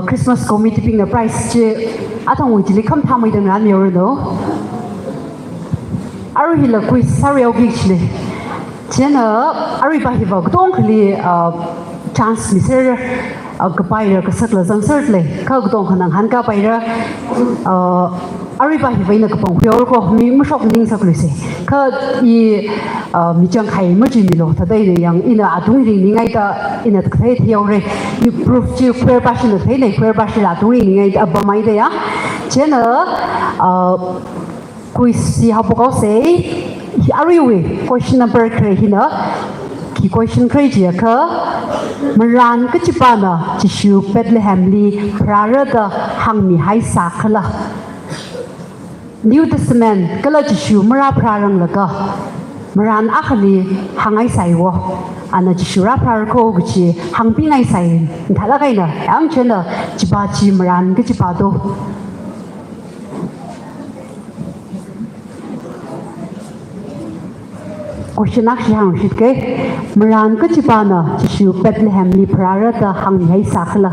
Christmas committee ping the price che atong wi jili kham tham mai dang ran yor do aru hi la quiz sario gi chile chena aru ba hi ba dong khli chance mi ser ka pai ra ka sak la jang sert le ka dong khanang han ka pai ra Arriba hi vaina ka pong khyor ko mi mu shop ning sak lise ka I mi chang khai ma ji mi lo ta dai le yang ina atung ring ni ngai ta ina ta thai thiau re you proof ji queer ba shin thai nei queer ba shi la tung ring ni ngai ba mai de ya chena quiz si ha bo ko se ariwe question number 3 hina ki question 3 ji ka maran ka chi pa na chi shu Bethlehem li prara da hang mi hai sa khala New Testament kala jishu mara prarang laka maran akhali hangai sai wo ana jishu ra prar ko guchi hangpi ngai sai thala kai na yang chena jiba chi maran ke jiba do question akshi hang shit ke maran ke jiba na jishu Bethlehem li prara da hang hai sa khala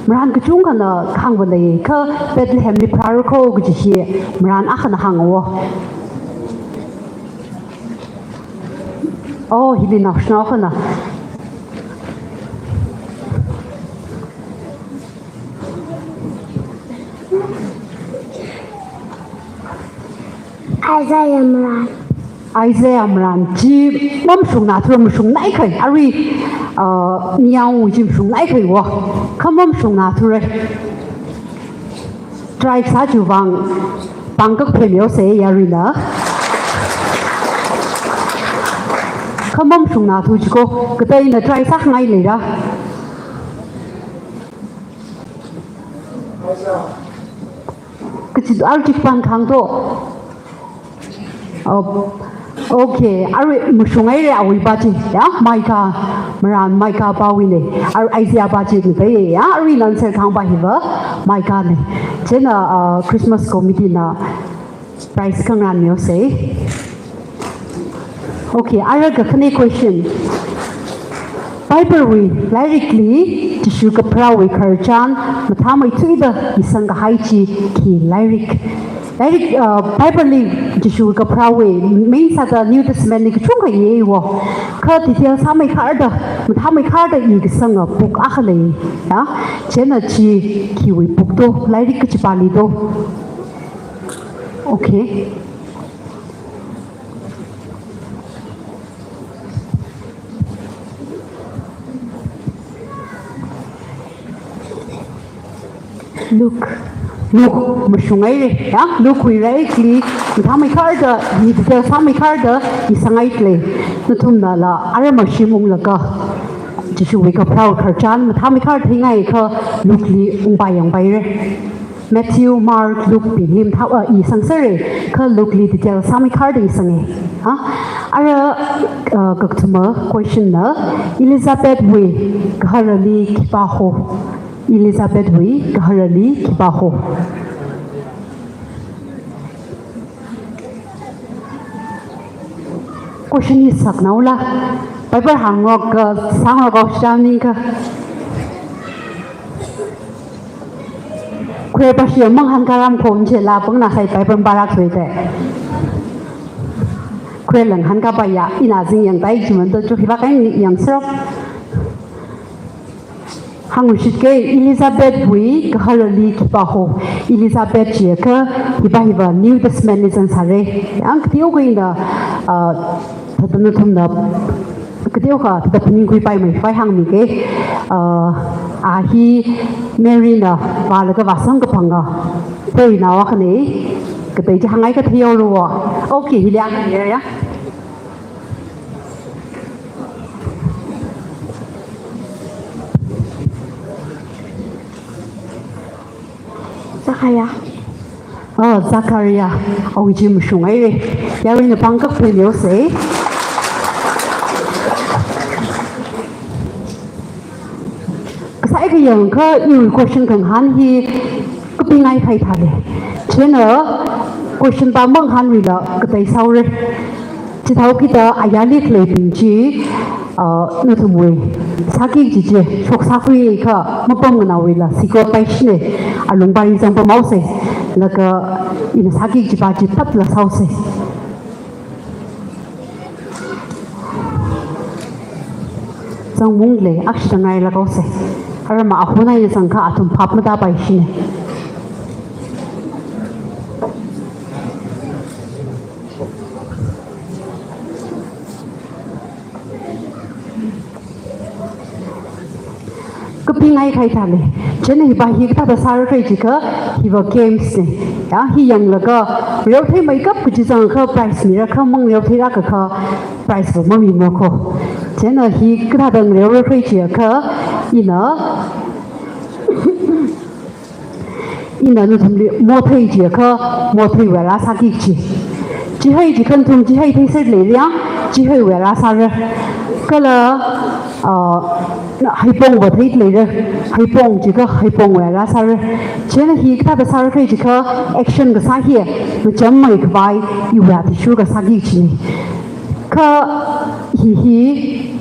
Maran kachung kana hang balai ka Bethlehem li prar ko guji hi maran akhana hang wo Oh hili national kana Isaiah Maran ji mom sung na thum sung nai khai ari niao jim sung nai khai wo khamom sung na thure try sa ju wang bang ka phemyo se yarina khamom sung na thu ji ko katai na try sa ngai le ra kichi arjik pan khang to Okay, ari musungai re awi baji ya maika maran maika bawi ne ari Isaiah baji ni kai ya ari nan se khang ba hiwa maika ne chena Christmas committee na price kang ran yo say Okay, I have a funny question Bible we lyrically tishu ka prawi kharchan mathamai tuida isang ka haichi ki lyric Bible jishu ka prawe means that the New Testament ni chung ka ye wo ka ti tia sa mai khar da tha mai khar da I ka sang book a khale ya chena chi ki wi book to lai ri ka chi pali do Okay Look musungai re ya look we rightly thamai khar da ni ta thamai khar da I sangai tle nuthum na la ara ma shimung la ka jishu we ka prau khar chan thamai khar thingai kha look li ung bai yang bai re Matthew Mark Luke lim thaw I sang sare kha look li ta thamai khar da I sangai ha ara kakthuma question na Elizabeth we gharali kipa ho Elizabeth we gharali kibaho Question is saknaula Bible hangok sangok shamning ka Kwe pa siya mang hangkaram kon che la pang na sai Bible barak sui te Kwe lang hangka pa ya ina jing yang dai jiman to chu hiba kai yang srok Hangushike Elizabeth we gharali kibaho Elizabeth je ka hiba New Testament ni sare ang tiyo ko ina tatanu thum da katiyo ka tatapning kui pai mai fai hang mi ke hi Mary na wala ka wasang ka phanga toi na wa khane katai ji hangai ka thiyo ro okay hilyang ya Zakaria jim sungai re yarin na pangkak phemyo se sai cái yang kha you question kan han hi cái pin ai khai thà le chen question ba mang han ri la cái tai sau re chỉ thấu kita ayali klei pin chi nó thu mui saki chi chi chok sa khui kha ma pom na wi la siko pai shne alung bari jang pa mau se la ka in saki chi pa chi pat la sau se jang mung le akshi ngai la ko se har ma ahuna ni jang kha athum phap ma da pai shne pin ai khai thà le chen hi ba hi ta da sar khai chi kha hi wa games ne ya hi yang la ka reu thai makeup ku chi jang kha price ni ra kha mang reu thai ra ka kha price bo ma mi ma kho chen hi ka dang reu khai chi kha ina nu tham le mo thai chi kha mo thai wa la sa ki chi hai chi kan thum chi hai thai ser le ya chi hai wa la sa ra ka la hay bông và thấy lấy ra hay bông chỉ có hay bông ngoài ra sao chứ là khi ta đã sao cái chỉ có action cái sao here nó chấm mày cái vai yêu là thì chú cái sao gì chứ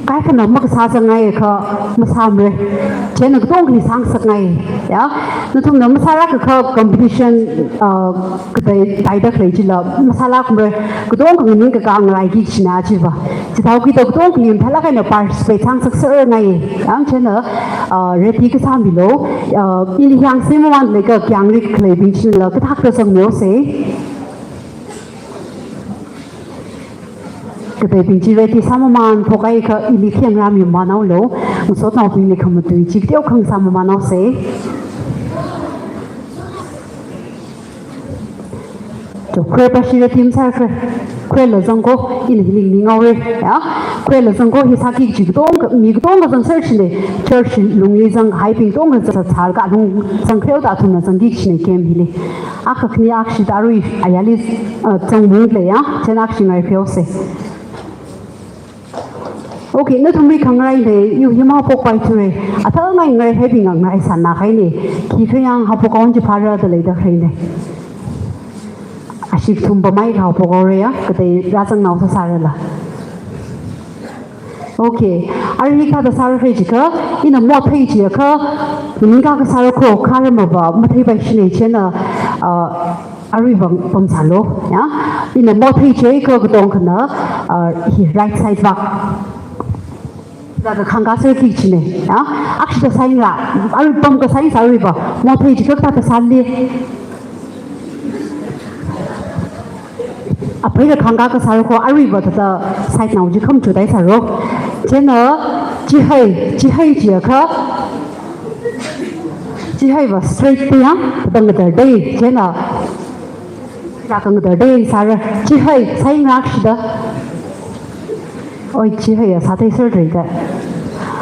cái cái nó mắc sao sang ngày cái mà sao rồi chứ nó cái东sang sang ngày ya nó thông nó sao ra cái competition cái đại đặc lấy chỉ là sao ra cũng rồi cái东cái những cái càng lại gì chứ nào chứ vậy chỉ tháo cái东cái những thay là cái nó participate sang sắc sỡ ngày đó chứ nó ready cái sao bị lố in hàng xem mà lấy cái càng đi lấy bình chứ là cái thắc cái sang nhiều sẽ cái đấy bình chỉ ready sao mà ăn thuộc cái in khiêng làm nhiều mà nó lố một số nào bình này không một tùy chỉ tiêu không sao mà nó sẽ cho khuê bác sĩ team sai khuê là dân cô in hình hình ngầu rồi ya khuê là dân cô thì sao khi chỉ mi cái dân search này church lung yi dân hai bình đông là dân thảo cả lung dân khéo đã thùng là dân đi này kem hi này các ni aksi darui ayali trong mung le ya chen aksi ngai khéo se ok nó thông minh khang rai này yêu hiếm học quay thôi à thơ ngay hay bị ngay sản na cái này khi cái yang học con chỉ phá ra từ lấy được cái này ship thum ba mai học rồi á cái đấy ra sang nào sa là ok ở đây cái sa rồi chỉ có in một thấy chỉ có mình cái sa rồi có khai mà vào mà thấy bài này trên là ở đây bằng sản lô nhá in một thấy chỉ có cái đồng cái nó right side back là cái khang cá sơ kỳ chứ này nhá ác sẽ sai là ở đây bằng cái sai sao rồi vào một thấy chỉ có cái sa đi à bây giờ khang cái sao có ở đây vào cái side nào chứ không chủ đấy sao rồi thế nó chỉ hay chỉ có chỉ hay vào straight tiếng bằng cái đây thế nó là cái đây sao rồi chỉ hay sai ngạc đó ôi chỉ hay là sao thấy sơ rồi đấy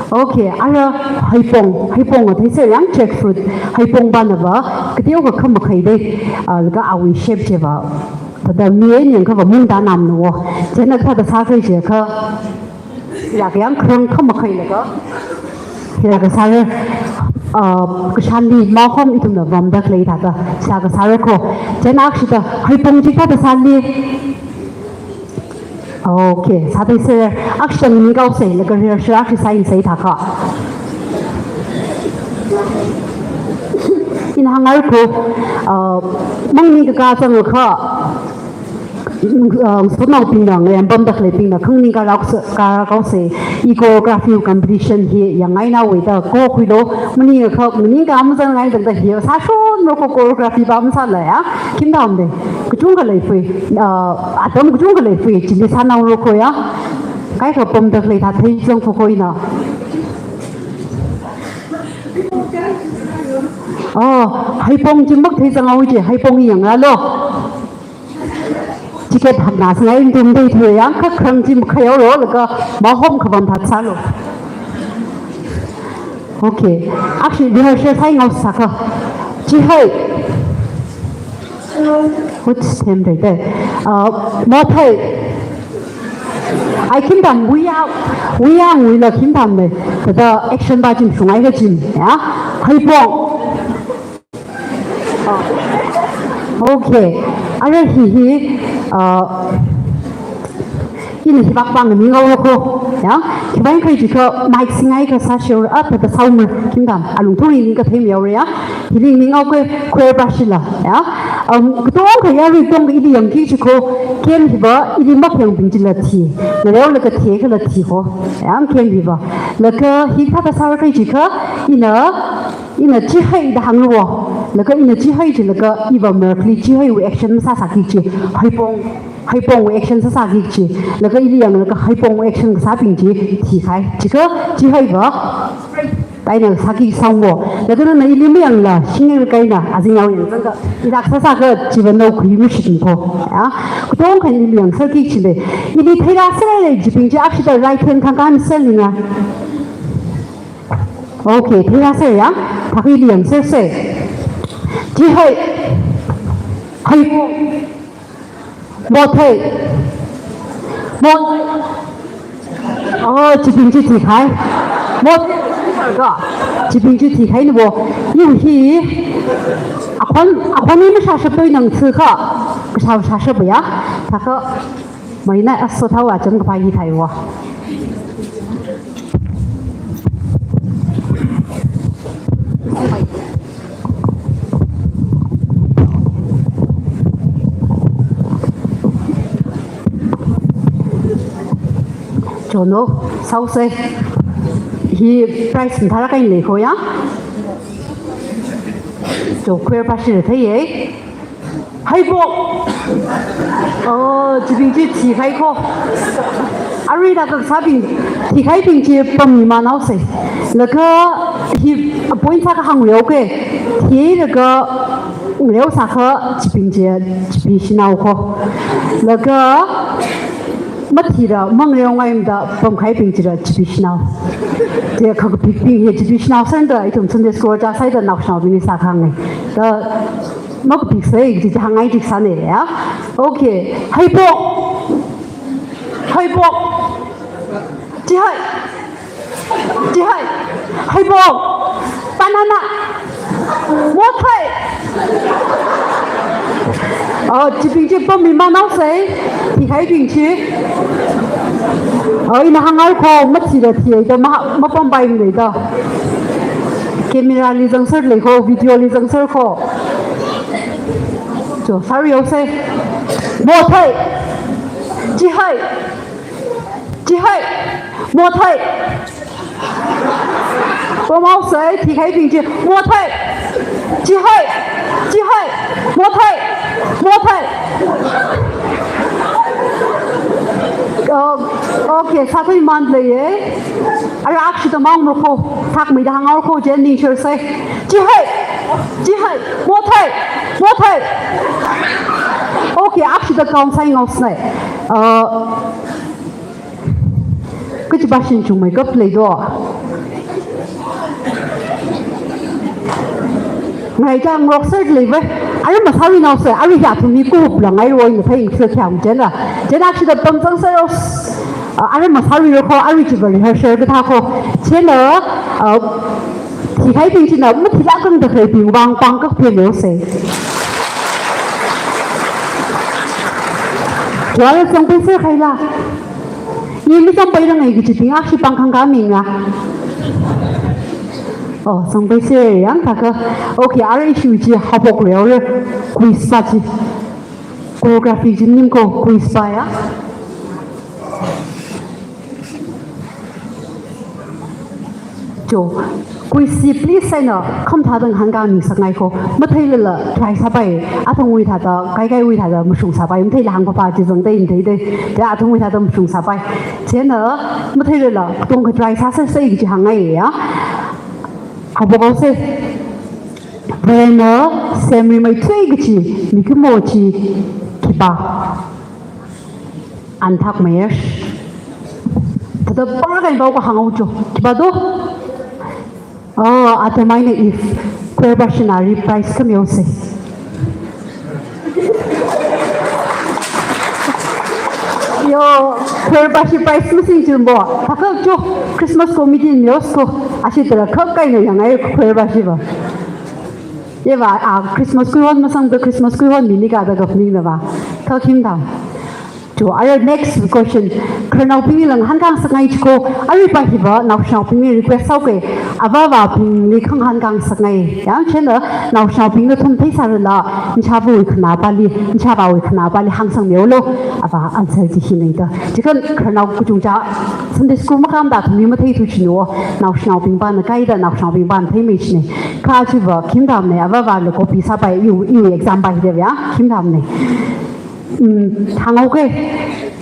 ok à là hay bông ở thấy sơ yang jackfruit hay bông ban vào cái điều cái không hay đây cái áo shape chứ vào thật nhiều những cái vấn đề nằm nữa thế nên cái sao thấy chỉ có là cái không hay là có thì là cái sao cái sản đi mau không ít nữa vòng đất lấy thật sao cái sao có thế nào chứ đó hay bông chỉ cái sản đi ok sao thấy sẽ action mình câu sẽ là cái sự action sai sai thật cả in hàng ngày cô mong mình cái trong người khác số nào pin nào người em bấm đặt lấy pin nào không nên cái câu sẽ ecography competition hi yang ngày nào vậy đó cô khui đó mình như không mình cái am dân ngày từng hiểu sao số nó có ecography bấm sao lại á kim đam đấy cái chung cái lấy phi à tóm cái chung cái lấy phi chỉ là sao nào rồi coi á cái cái bấm đặt lấy thật thấy trong phục hồi nào hay bông chỉ mất thấy sao chứ hay bông như vậy luôn chỉ cái thằng nào sẽ anh tìm đi thôi á các khăn chỉ một khéo rồi là có bảo hôm không thật sao luôn ok actually bây giờ sẽ thấy ngọc sắc à chỉ hay what's thêm đấy đấy mỗi thấy ai kim tam we la kim tam ne the action ba jim sungai ga jim ya hai pong okay ara hi ini si bak bang mi ngau ko ya ki bai khai ji ko mic singai ka sa show up the sound kim tam alung thuri ni ka them yaw ya hi ni ngau ko queer brush la ya to ka ya ri tong i di yang ki ji ko ken hi ba i di mak yang bin ji la thi na le la ka thi ka la thi ho ya ken hi ba la ka hi ka sa khai ji ka ina ji hai da hang lo la ka ina ji hai ji la ka i ba mer kli ji hai action sa ki ji hai pong action sa ki ji la ka i di yang la ka hai pong action sa bin ji thi khai ji ka ji hai ba tai na sa ki sang wo la ka na i li me yang la sing ngai kai na a jing yaw yang zang ka i da sa ka ji ban no khu mi shi ko ya ku tong kan i li yang sa ki ji le i li thai ra sa le ji bin ji a shi da right hand kan kan sel ni na okay thai ra sa ya ta ki li yang se ji hai mo thai mo ji bin ji thi khai moก็จีบิงจีที่ใครนี่บ่ยิ่งที่คนนี้ไม่ชาชบด้วยหนังสือค่ะก็ชาชบ呀ถ้าก็ไม่น่าสุดเท่าว่าจนกับพายีไทยวะโจโน่เศร้าเซ่hi price thara kai le ko ya to queer pa shi the ye hai bo ji bing ji thi khai ko ari da ka sa bing thi khai bing ji pam mi ma nau se la ka hi point sa ka hang yo ke thi le ka leo sa kha ji bing ji bi shi nau ko la ka mất thì đó mong người ngoài đó bông khai bình chỉ là chỉ biết nào thì các cái bình hiện chỉ biết nào xem đó item xem được score ra sai đó nào nào bên này sang này đó mất biết sai chỉ hàng ngày chỉ sang này à ok hay bộ chị hay bộ banana what hay chỉ bình chỉ bông mình mang nào sai thì hay bình chỉ ina hangal ko matsi da thi da ma pam bai ngai da camera li jang sar le ko video li jang sar ko jo sorry yo se mo thai ji hai mo thai ko mau sai thi khai bình ji mo thai ji hai mo thai okay sa thoi man le ye ara ak shi da mang ro ko thak mi da hang ar ko je ni sure sai ji hai mo thai okay ak shi da kaung sai ngau sai cái ba xin chung mai cấp lấy đó ngày trang rock set lấy với anh mà sao đi nào sẽ anh giả thùng mi cúp là ngay rồi người thấy chưa chạm chết là chết đã chỉ được tâm trạng sao anh mà sao đi rồi khó anh chỉ vào rehearsal cái thao khó chết nữa thì thấy bình trên đó mất thì đã cần được thấy bình bằng các phiên yếu sẽ đó là trong bên xe hay là nhưng mà trong bây giờ này cái chuyện ác chỉ bằng kháng cá mình à trong bây giờ yang ta cái ok ở đây chú chỉ học học rồi quiz sa chỉ choreography chỉ nín cô quiz sa ya chỗ quiz please sai nó không thà đừng hàng cá mình sang ngày cô mất thấy là try sa bài à thông uy thà đó cái uy thà đó một sung sa bài mất thấy là hàng có phải chỉ dừng đây thấy đây để à thông uy thà đó một sung sa bài thế nữa mất thấy là trong cái try sa sai cái hàng ngày á học bố sẽ về nó xem mình mấy chơi cái gì mình cứ mua chi thì ba ăn thắc mấy thật là ba cái bao có hàng áo cho thì ba đó at the mine if questionary price cái miêu sẽ Kwerbashi price missing jumbo. Taka jo Christmas committee nyosko. Ashitra kakai no yang ay kwerbashi ba. Yeva Christmas kuhon masang the Christmas kuhon mini ka da gapning na ba. Kakim dam. To our next question, Colonel Pingilang Hangang Sangai Chiko, Ari Pahiva, now shopping request okay, Avava Ping Likang Hangang Sangai, Yang Chena, now shopping the Tumpesarilla, in Chabu Kanabali, in Chaba with Kanabali Hangsang Yolo, Ava answer the Hinata. Chicken Colonel Kujuja, Sunday School Makam that Mimate to Chino, now shopping ban the guide, now shopping ban Pimishne, Kajiva, Kimdamne, Avava, the copy by you exam by the Kimdamne. Hangoke,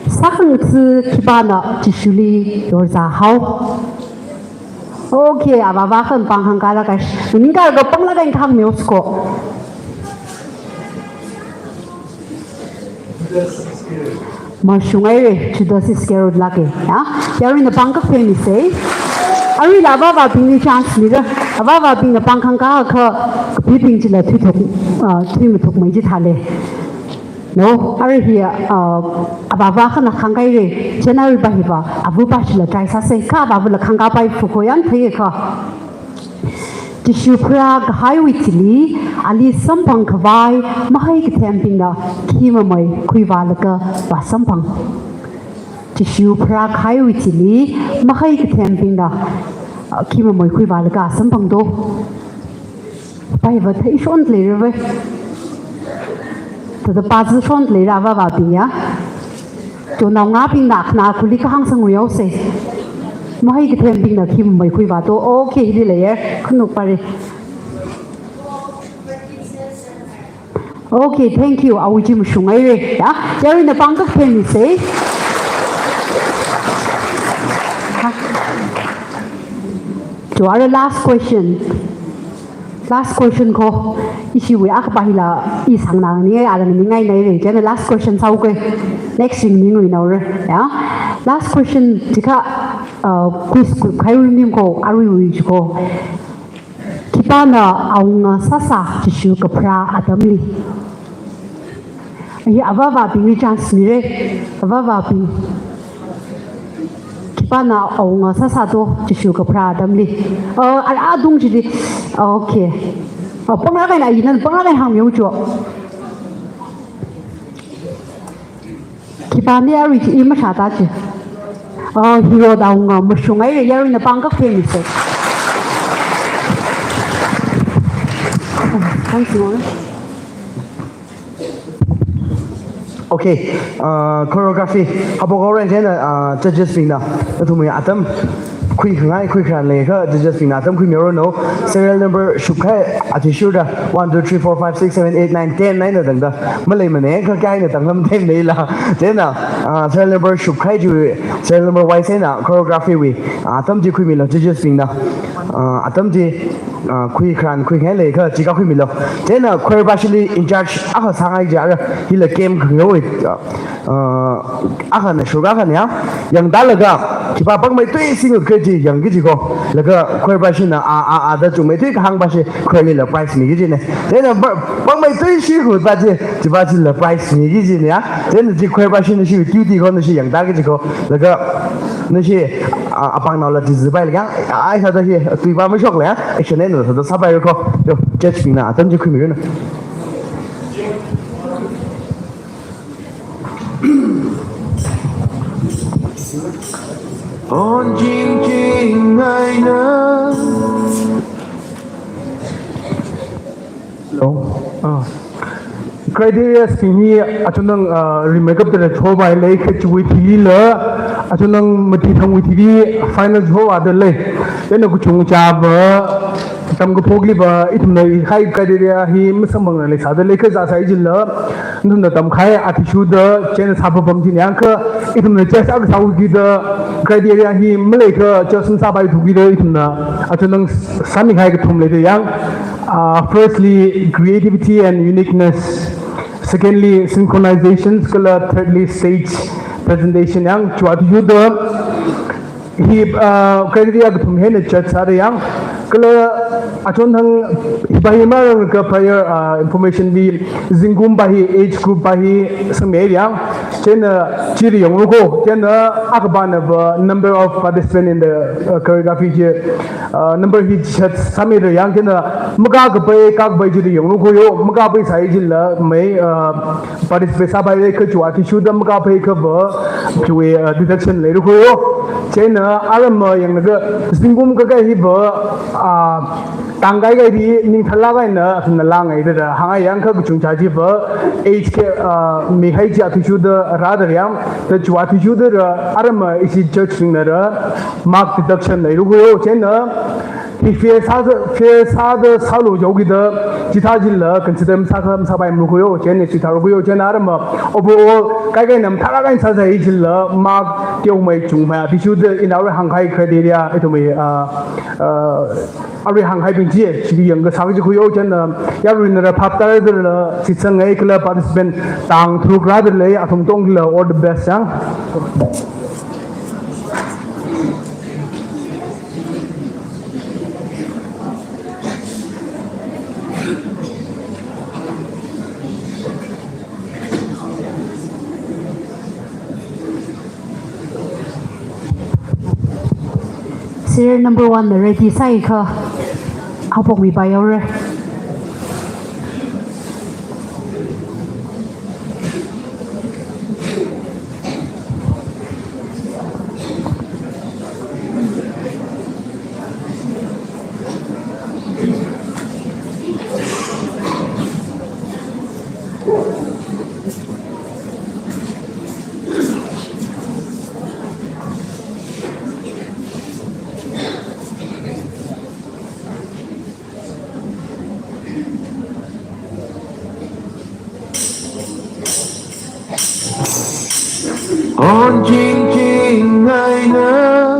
second Kibana, Tishuli, yours are how? Okay, Avavan Banghangalash, Ninga go Pangla and Kang Musko. Mashungay to the scared lucky. You're in the bank of penny say. I read Avava being the chance leader, Avava being the Bankanga, peeping to the Tim took my jitale. No, are here. Abava na Hangai, General Bahiva, Abu Bashla, Jaisa say, Kava, Kanga by Fukoyan, Tayaka. Tishu Prague Highwitili, Ali Sampang Kavai, Mahai Tempina, Kimamai, Kuivalaka, Basampang. Tishu Prague Highwitili, Mahai Tempina, Kimamai, Kuivalaka, Sampang do. Bahiva, take on later. The position later Avava Bia. To now napping knock now, Kulika Hangsang will say. Mahai tempting the Kim by Kuivato, okay, layer, Kunupari. Okay, thank you. I will Jim Shumay. Yeah, they're in the bank of penny say. To our last question. Last question ko issue we akbahila isang na ni alam ni ngai nai re last question sau ke next thing ni we know yeah last question tika quiz khai nim ko ari wi ko kipana aung sasa tishu ka pra adamli ai avava bi chance ni re avava bi Pana aung sasa to tishu ka pra damli ala dung ji okay panga kai na yin panga kai hang yu jo kipani ari ji ma sha ta ji hero da aung ma shungai ya rin pang ka pe ni se thank you. Okay, choreography. Habang orange na judges fina. Ito mo yung atam. Quick run later. Judges fina atam quick mirror no. Serial number shukay ati sure 1 2 3 4 5 6 7 8 9 10 9 na dangda. Malay mane kaya na tanglam time nila. Then serial number shukay ju serial number wise na choreography we. Atam ji quick milo judges fina. Atam ji quick run quick hele ka jiga quick milo. Then choreography in charge ako sangai jara hila game kyo akan sugar kan ya yang dalaga kita bang mai tui single kerja yang gitu ko laga kau bahasa na ada cuma tui kahang bahasa kau ni la price ni gitu ne then bang mai tui sih hut bahasa tiba tiba la price ni gitu ne ya then di kau bahasa ni sih duty ko ni sih yang dah gitu ko laga ni sih apa nak la dizibai lagi ai ada sih tui bah macam lah ya action ni tu sabai ko judge pina atam je kau mungkin On jing jing ngai na. Criteria sini acunang remake up the choba lay kecuali TV le acunang mati thamu TV final choba ada le. Then aku cung caba tam ko pogli ba itum na high criteria hi masamang le sada le ke za sai jil le. Nung na tam khai attitude chen sapa pam tin yang ke itum na just ak sau gi de criteria hi mle ke just sa bai thu gi de itum na acunang sami khai ke thum le de yang firstly creativity and uniqueness. Secondly, synchronization. Thirdly, stage presentation. Yang cuaca juga, he criteria ketum hen chat sada yang Kalau acun hang bahi mar ke prior information di zingkum bahi age group bahi semeria cina ciri yang luko cina akban of number of participants in the choreography je number hi chat samir yang cina muka ke bayi kak bayi ciri yang luko yo muka bayi saya jilla mai participate sabai ke cuat tisu dan muka bayi ke cuai detection le luko yo cina alam yang naga zingkum ke kai hi tanggai gai di ning thala gai na na lang ai da hanga yang kha chung cha ji ba age ke mi hai ja thu chu da ra da yam da chwa thu chu da aram isi church sing na mark deduction nei ru go chen na ki fe sa da sa lo jo gi da ji tha ji la consider sa kham sa bai mu go yo chen ni si tha ru go yo chen aram overall kai gai nam thala gai sa sa ji la mark tiêu mai chung ma thu chu da in our hang khai criteria itu mai ari hang hai bin ji chi yang ga sa ji khu yo chen ya ru na phap ta da si sang ai kla participant tang thru gra da le athum tong la all the best sang Serial number 1 the ready sai kha how pok mi bai ore On chinh chinh ngày nơ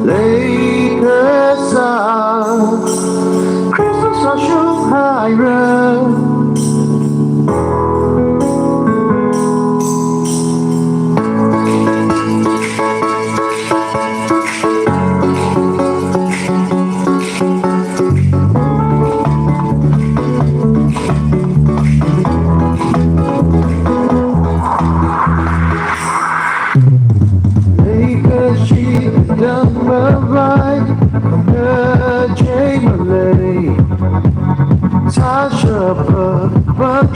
lấy cơ xa Christmas là chúc hai rơ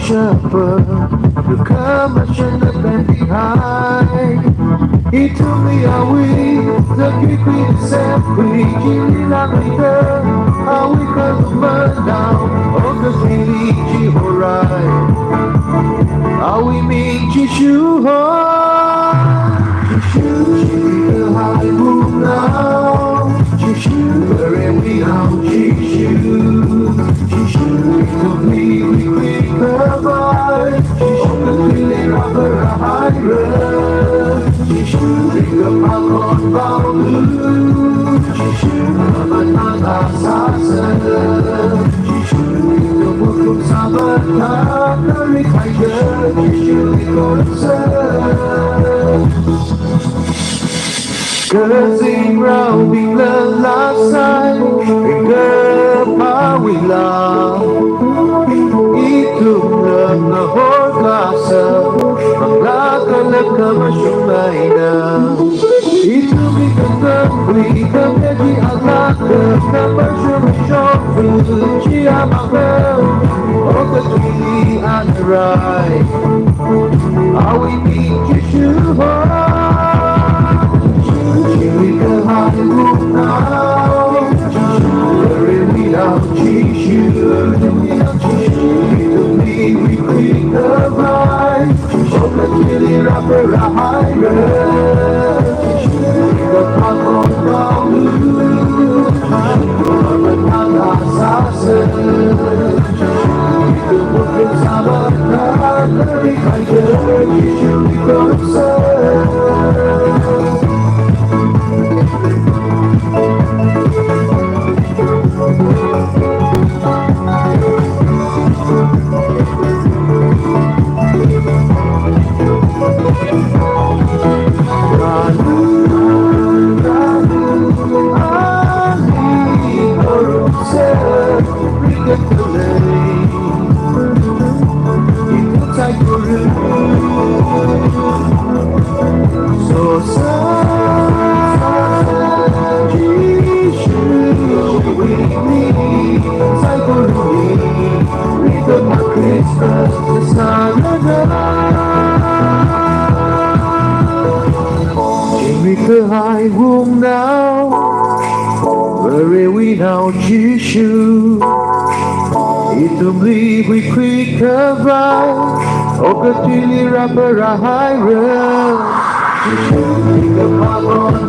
Shepherd, you come and shut the band behind. He told me, are we the quick we said we chilling on the girl? How we could burn down, oh, the feeling alright. How we make you shoe the high moon now. Where we out, she completely quick her vibe. She really rubber a high road. She shooting a popcorn bamboo. She shooting a banana salsa. She shooting a book from Sabbath. Very tiger. She shooting Gazing round in the last side, girl, how we love. Itu na horkasa, maglakalak ka masyumayna. Itu bigatan, bigatan di alaka, na masyumasyok, siya makal, o katili anaray. Awi mikishuha. We can hide room now. Where we out, we create the vibe. Oh, the chilly rapper, a high the punk on bamboo. The banana salsa. The book in Sabbath. Very tiger, you should be closer. Christmas, the sun Make the high room now, where we now choose you. It to believe we quick arrive, or continue rapper a high road. Take a pop on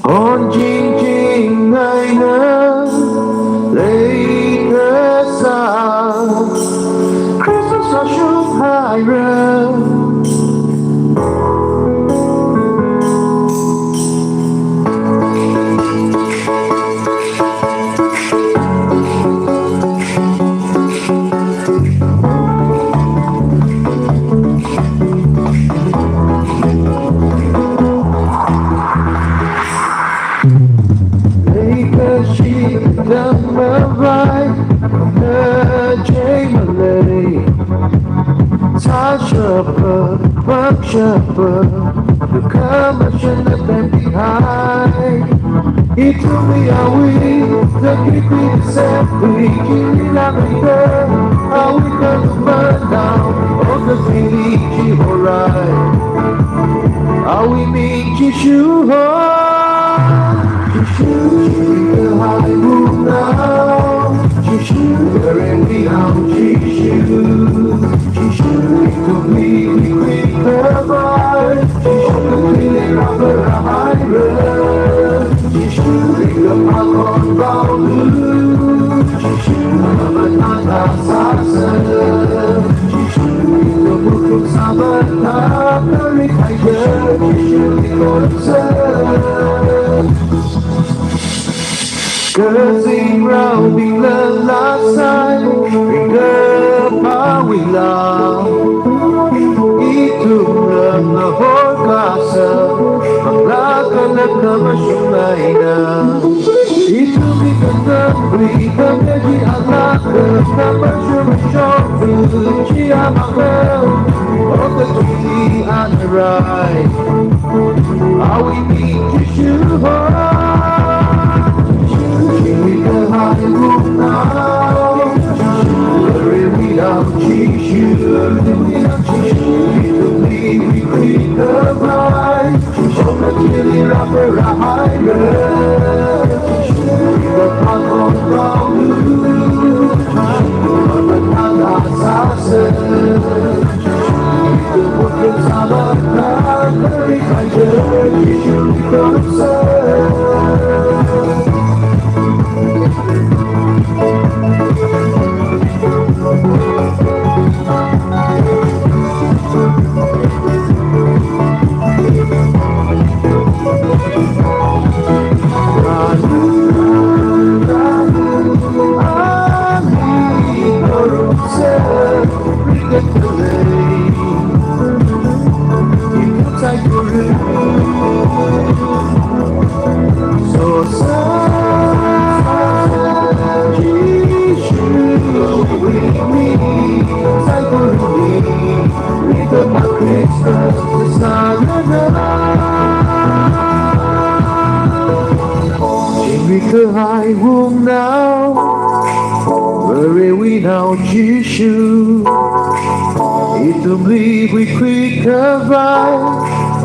On Jing Jing Niner, later sun, Christmas I should hire. Number right, Jamalay, Tasha, Mark Shepherd, the commission that been behind. He told me how we, the people said we keep it how we can burn down, all the village, alright. How we meet you, shoot the high room now. Where we out, she completely quick her vibe. She completely rubber a high road. She shooting the park on Baulu. She shooting the banana salsa. She shooting the book of Sabata. Very tiger. She shooting all of Gazing round the last side, bring up how we love. Itu na horkasa, maglakan na kamashumay Itu bikan beri kami anak kamashumay Chiamakel, o kachili anaray. How we meet you With the high roof now, where we out cheese you, we creep the ride, show the chili rapper a high road, the punk on ground, the banana sausage, the woodland summer, very high road, you home now. Where are we now, Jishu? Itumli we quick survive.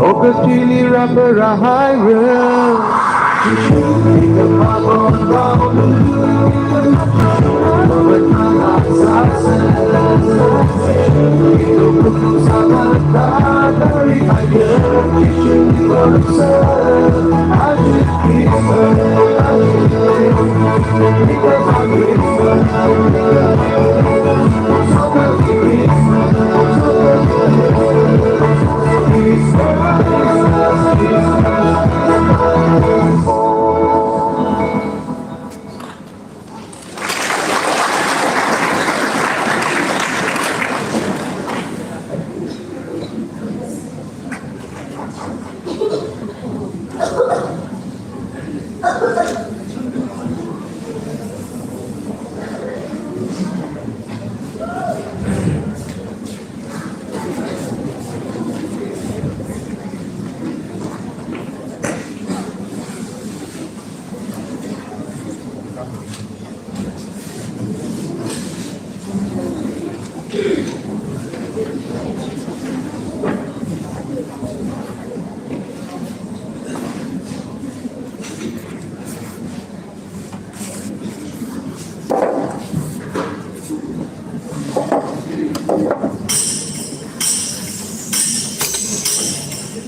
Okatili rapper a high road. Jishu, pick up my bone down. But I'm not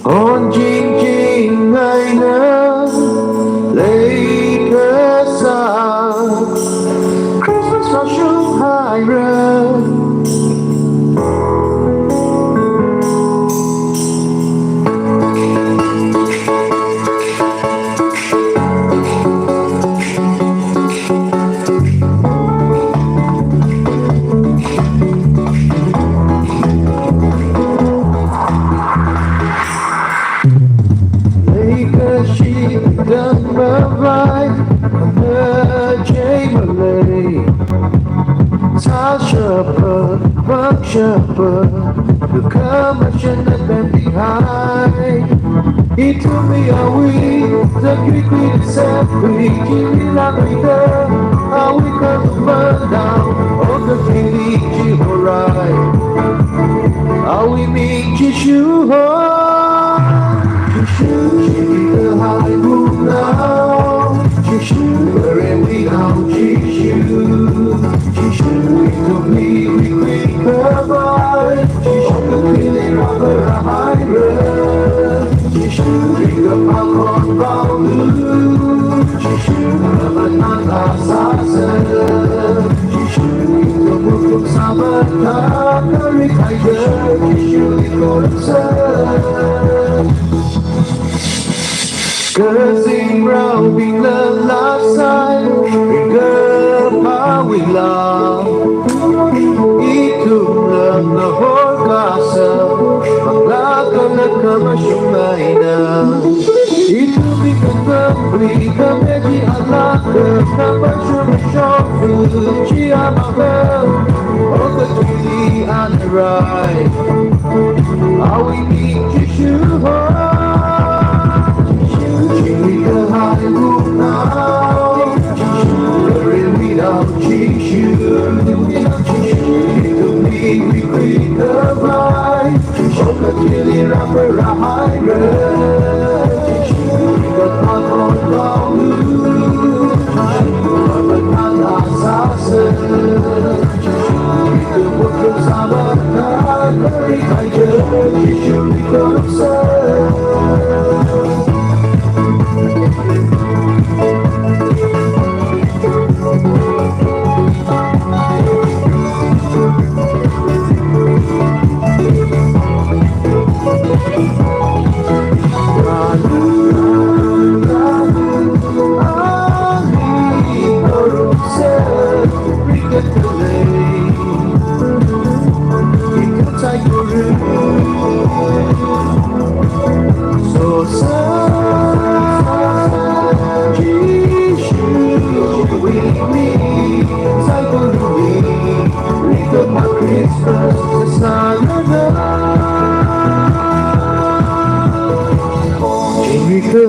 On Jing Jing I know Lake Christmas from Shanghai Road. Shepherd, the commotion that been behind. He took me away, the Greek with the separate, Jimmy Lamida, how we come to burn down, all the village right. How we make Jishu Jimmy the high room now, Jishu, where are we now, Jishu, it took me, we provide. Jishu, really rather a high road. Jishu, bring up our corn bound. Jishu, never not assassin. Jishu, the book of Sabbath, very tiger. Jishu, it goes Cursing round, we love last side. We girl, how we love. Itulah lahor kasar, menglakukan kemasyumaina. Itu bikin memberi kemedi Allah kemasyumasyufu ciamaka. Oh kecili anerai, awi Jishu. Jimmy the high roof now, where are we now, Jishu? We create the vibe. Okatili rapper a high road. We got hot on long but not assassin. The book of Sabbath, very tiger. Jishu, we got obsessed.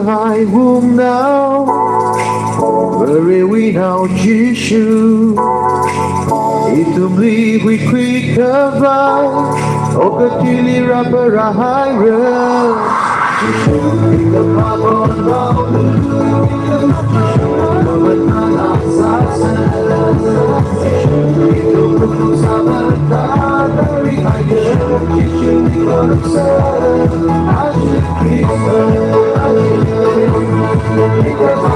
High room now, where are we now? ao Jishu Itumli hui kui kavai Okatili raparahira Jishu ika pabon baulu Kamatana sasa Itu kutu sabar dari air Jishu dikorupsa Ajit Krishna Because I'm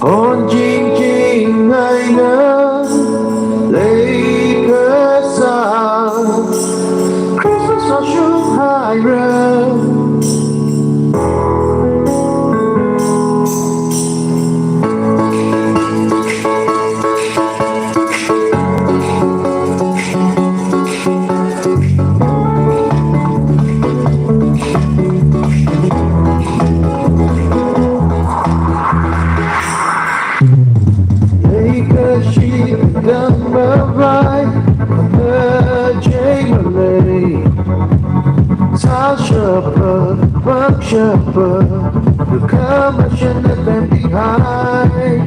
On jing jing ngày nơ lấy cơ sa Christmas nó chúc hai rơ Shepherd, you come and shut them behind.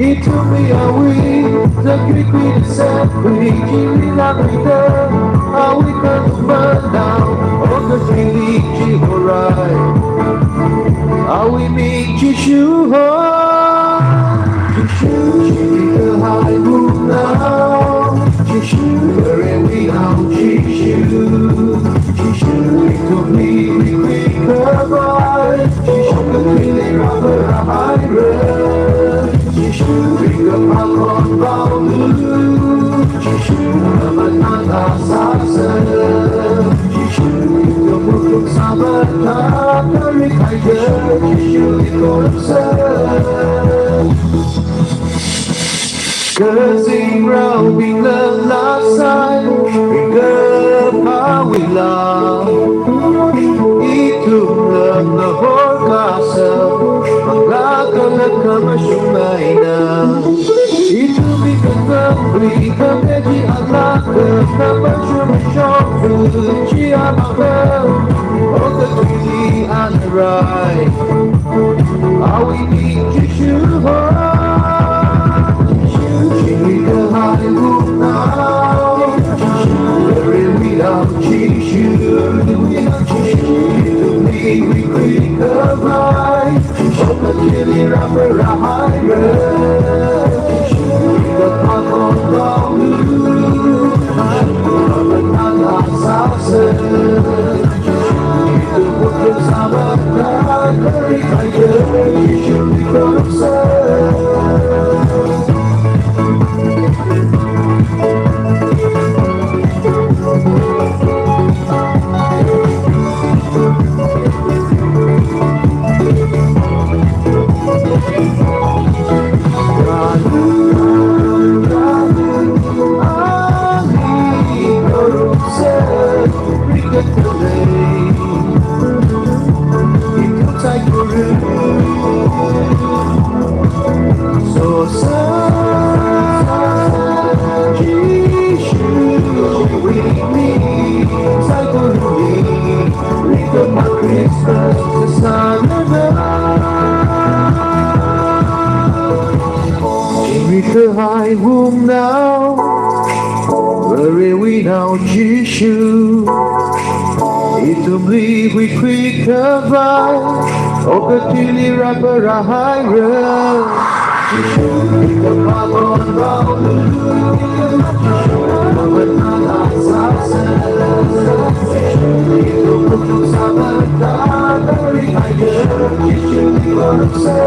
He took me away, the Greek we said, we keep up with her. How we can burn down, on the tree, right. How we meet Yeshua, Yeshua, the high moon now. Yeshua, where we are, Yeshua, Yeshua, it took me, we Goodbye, Yeshua, really rather a high road. Yeshua, bring up my con baulu. Yeshua, banana salsa. Yeshua, the book of Sabbath, very kind. Yeshua, korupsa. Gazing round being the last side, bring up how we love. Itumlang na horkasa Magkakalag ka masyumay na Itubig ang gambri Kameji alaka Na masyumasyong Fuji amaka O katili anaray Awi ni Yeshua Shiri kahay now Where we are Yeshua we quick arrive, the chilly rapper a high the pop on blue, the Nana salsa, the book of Sabbath, very high, you should be we the high room now, where we now Jishu. Itumli we quick by, Okatili rapper a high road. Jishu, the Pabon Baulu, Banana Sasa, Itumli Sabata, very high girl, Jishu, the Gorsa,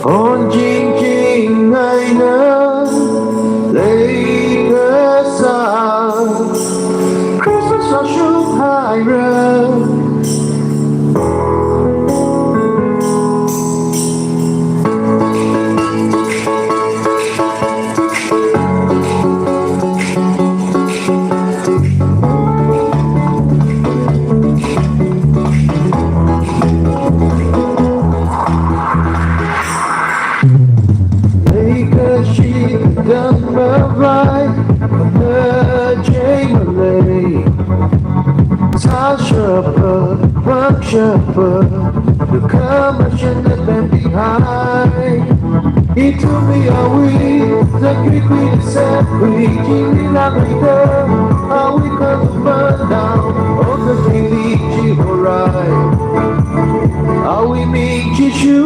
On Jing Jing Aina, Lake Sun, Christmas on Shanghai Road. Shepherd, the commotion that left behind. He told me, are we the Greek we said we Jimmy Lavender, how we come to burn down on the daily Jiborai. How we make Jishu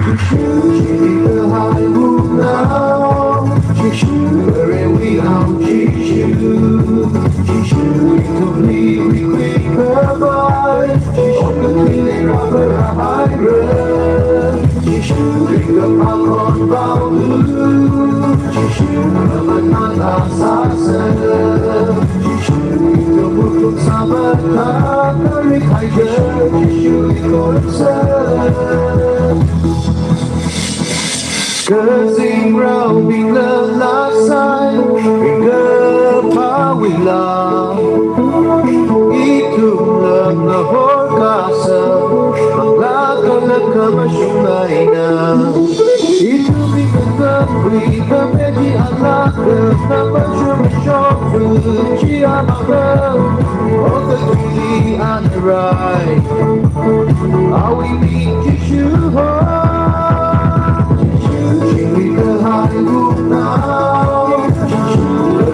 Jishu, Jimmy the high room now. Jishu, where we now Jishu, Jishu, to leave we quick by. Jishu, the feeling of a high road. Jishu, bring up our corn bound. Jishu, Banana Sasa. Jishu, the book of Sabata, very high girl. Jishu, the Gorsa. Cursing round in the last side, bring up how we love. Itu lang na horkasa, maglaga na kamashunayna. Itu bigatan wika medji alaka, na masyumasyoku, chiyamaka, o the kili anaray. Awi mi Jishu we the high room now.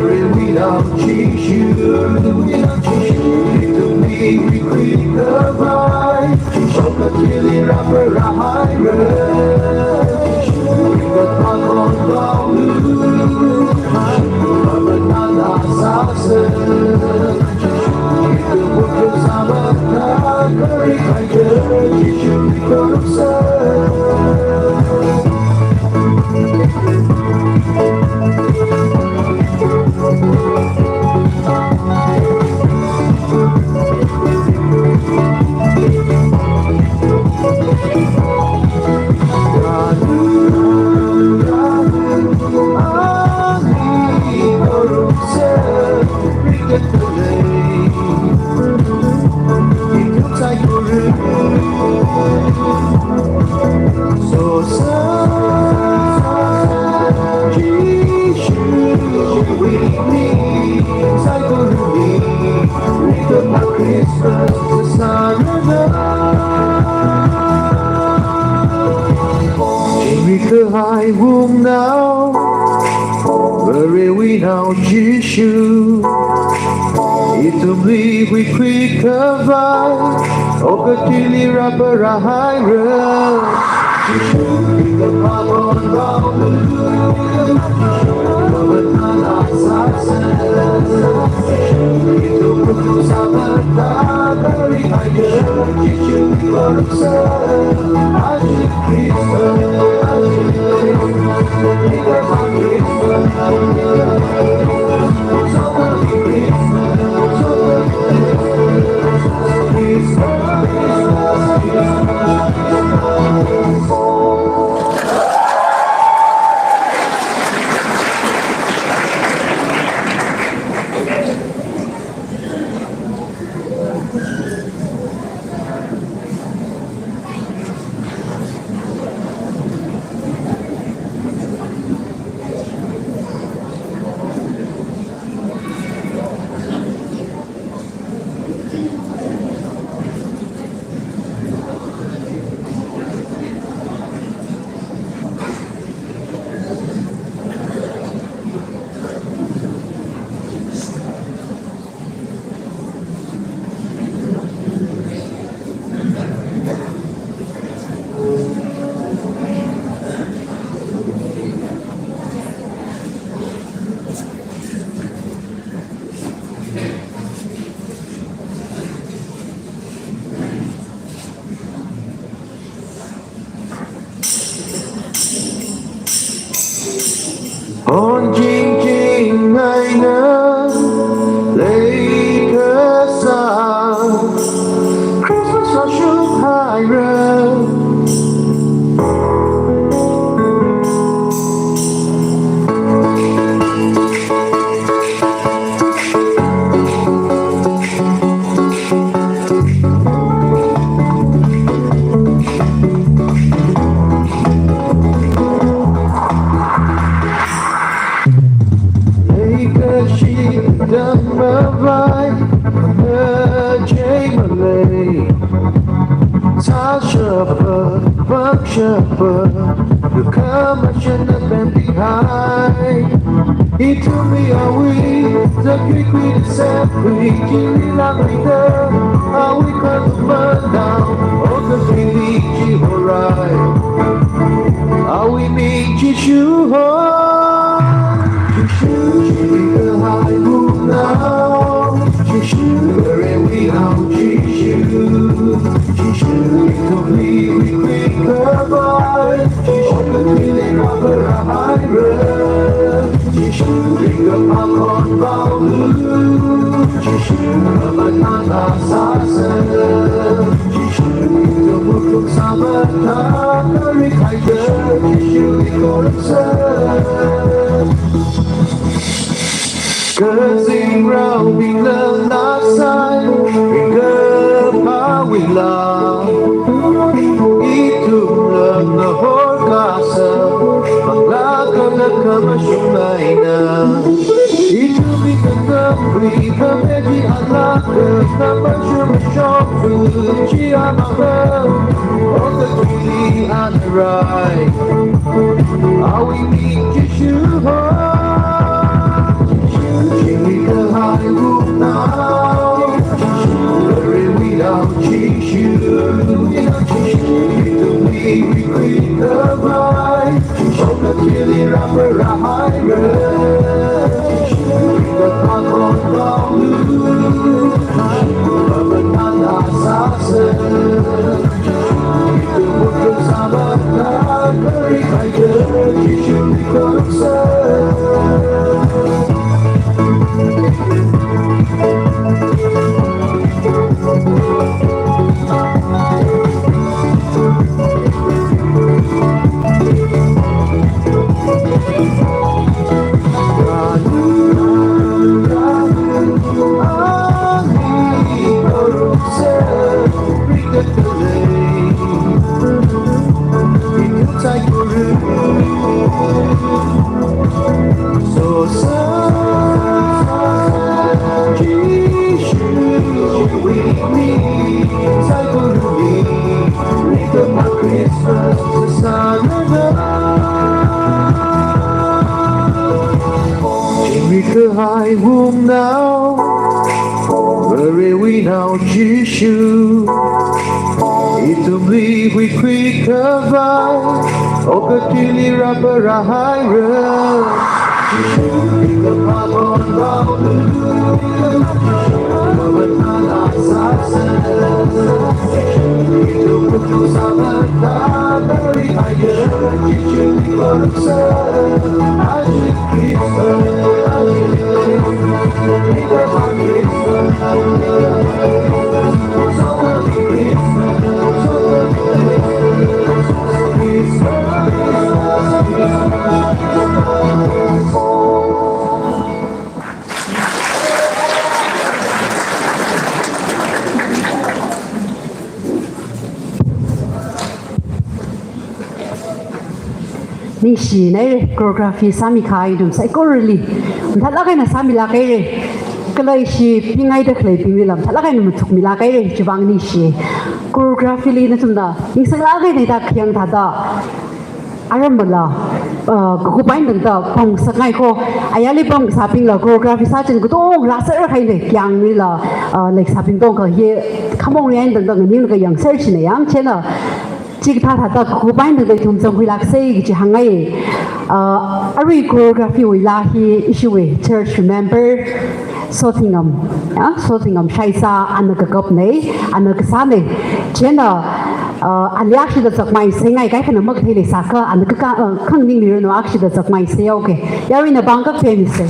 Where we now Jishu, to me we quick the ride. Shoka chili rapper a high road. We got one on Baulu, Banana Sasa. The book of Sabata, very high girl. Jishu we Gorsa. The high room now, where we now Jishu. Itumli we quick avai, okatili rabarahira. The Pabon Baulu, Babatana Itu Ukhrul Sabata, Dari Haya, Jishu Korsa, Aji Krishna, Aji On Jing Jing Niner, Lake Sun, Christmas on Shanghai Road. Shepherd, you come and shut up and behind. He told me, are we the Greek we descend? We kill like leader, are we cut the burn down? Oh, the Fiji, alright. Are we need Jishu, Jishu, the high moon now. Jishu, where we now, Jishu, Jishu, told me we quick goodbye. Jishu, the feeling of a high road. Jishu, bring up my con Baulu. Jishu, Babatana Sasa. Jishu, the Ukhrul Sabata, Dari Haya, Jishu, Korsa. Gazing round we love last side, bring up how we love. Itu love the whole castle, Maglakam na kamashumay Itu bigatan free, Kamedi alaka, Kamashumashok, Chiamaka, on the tree and the right. How we meet Yeshua. Jimmy the high roof now. Where we down Chishu. We quit the ride. Show the killing rapper a high road. The punk on Baulu. But not assassin. The Ukhrul Sabata. Very high girl. Chishu becomes nhau chỉ sưu itu beli hui kui kavai o katili rapa rahai re kita pabon bau betana sasa itu butuh sabar dari air cucu bangsa ajik kita ni shi nei choreography sami khai dum sai ko really thala kai na sami la kai re kalai shi pingai da khlai pingi lam thala kai na thuk mi la kai re chwang ni shi choreography li na chunda ni sang la kai nei da khyang tha da aram bala ko pain dang da pong sakai ko ayali pong saping la choreography sa chen ko to la sa khai ne kyang ni la like saping dong ka ye khamong ren dang dang ni ga yang search ne yang chen na 지금 다 고바인들 좀 회락세 이제 한가에 아리 choreography 위라히 이슈에 church member 소팅엄 소팅엄 샤이사 안나가겁네 안나가사네 제나 알약시다 적마이 생아이 가이파는 먹테리 사카 안나가 캉닝리르노 악시다 적마이 세오게 야리나 방각 페미세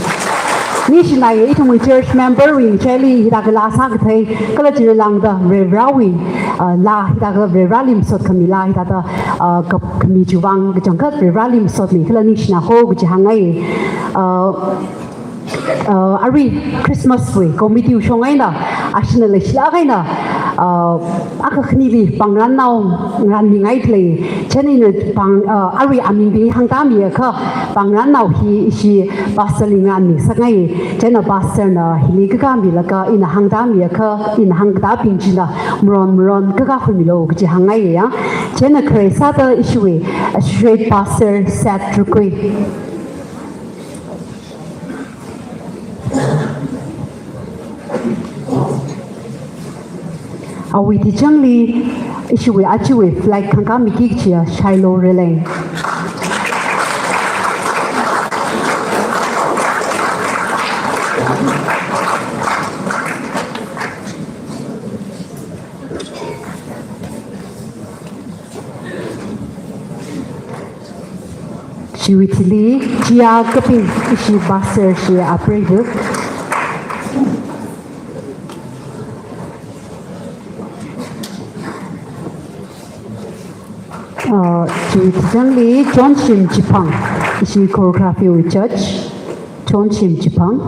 니시나이 이통의 church member 위 첼리 히다글라 사그테 클라지르랑다 레브라위 la hita ka veralim sot kami la hita ta kami juwang jangkat veralim sot ni kala ni shna ho gu hangai ari Christmas we committee shongai na ashna le shla gai na aka khni li pangran naw ngan mi ngai thle chani ne pang ari amin bi hang ta mi kha pangran naw hi shi pasali ngan mi sakai chana pastor na hili ka mi la ka in hang ta mi kha in hang ta ping chi na mron ka khu mi lo gu hangai ya chana kresa ta issue straight pastor sat trukui awi ti changli issue achiwe flag khanga mi ki chia shailo relay Shiwitili chia kaping ishi baser shi appraisal Chiwitili John Shim Jipang ishi choreography with judge John Shim Jipang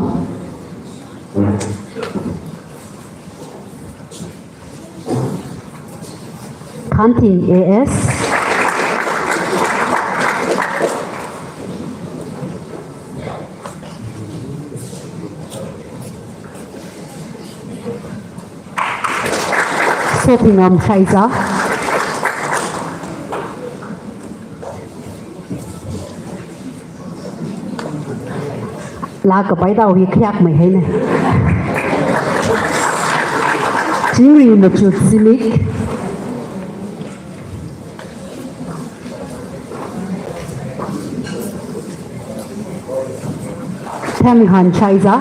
Kanting AS Sotingham Shaiza La ka bai dau hi khyak mai he ne Jingri no chu simik Tamhan Shaiza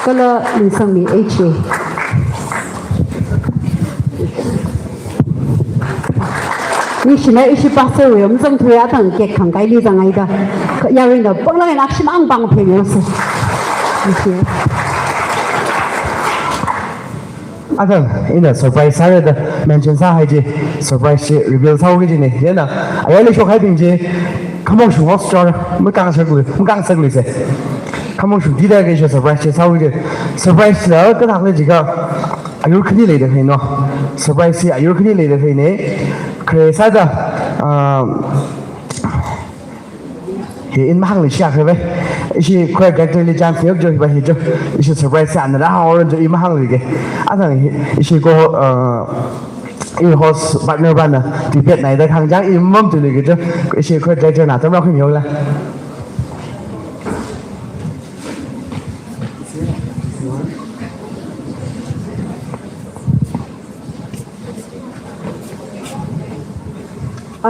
Kala insang mi HA ni shina ishi pastor we umzang thuya thang ke khangai li jangai da yarin da pangla na akshim ang bang phe yos Akan ina surprise sa da mention sa hai je surprise reveal sa ge ne yana ayali shok hai bing je kamong shu host jar mo kang sa gu mo kang sa gu se kamong shu di da ge surprise sa ge surprise la ka thang le ji ga ayur khni le de hai no surprise ayur khni le de hai ne Kresa da he in mahang li sha khe bai ishi khoi ga de li jang fiok jo ba he jo ishi surprise an da ha or jo i mahang li ge a thang ishi ko in host partner ban na ti bet nàyได้khang jang im mom tu ni ge ko shi ko je na tam ra khinh yo la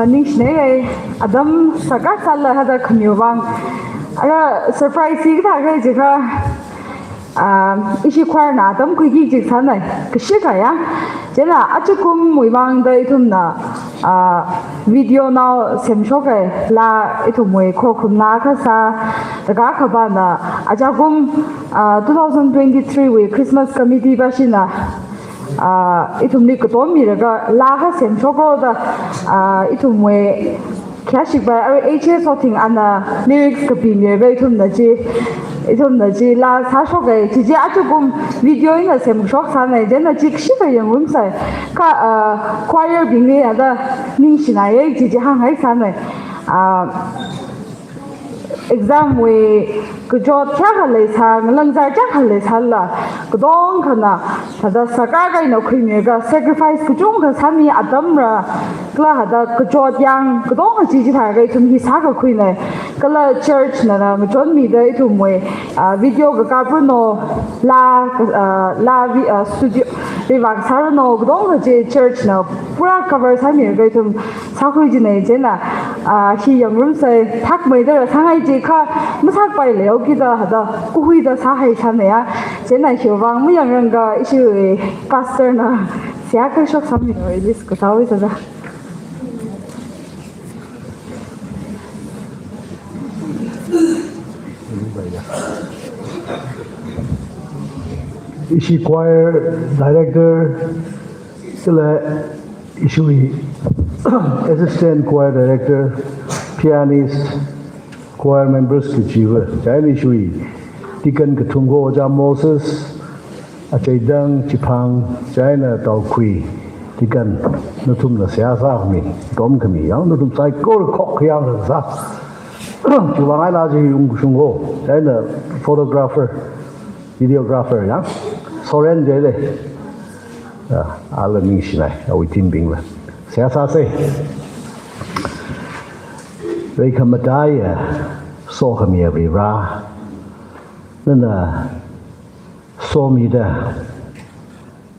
nish ne adam sakar sal hada khmyowang ara surprise si ta ga je ka ishi kwar na adam ku gi ji san nai ka shi ka ya je na achukum muibang da itum na video now sem sho ka la itum moi kho khum na ka sa da ga kha ba na ajagum 2023 we Christmas committee ba shi na itum ni ko to mi ga la ha sem sho ko da itum we kya shi ba HS sorting ana lyrics ka pi me ba itum na ji la sa sho ga ji ji ajugum video ina sem sho sa na je na ji shi ga yang wum sai ka choir bing ni da ning shi na ye ji hang hai sa na exam we ku jo cha ha le sa lang za cha ha le sa la ku dong khana da saka ga no khri me ga sacrifice ku jong ga sa mi adam ra kla ha da ku jo yang ku dong ji ji tha ga tum hi sa ga khri ne kala church na na mi jon mi da itu mo video ga ka pro no la studio ri wa sa no ku dong ga je church na pura cover sa mi ga tum sa khri ji ne je na hi yang rum sai thak mai da sa hai ji kha masak pai leo ki da hada ku hui da sa hai sa ne ya je na hiu wang mu yang rang ga isu pastor na sia ka shok sam ni this ko sa wi sa da Ishi choir director sila ishui assistant choir director pianist choir members ki jiwa jai ishui tikan ka Phungyo ja Moses achaidang chipang jai na tau kui tikan nutum na siasa mi tom kami yang nutum sai kor khok yang sa chuang ai la ji yung Phungyo jai na photographer videographer ya soren je le ala ning shi lai awi tin bing la siasa se Ray Kamadaya saw him every ra. Then saw me there.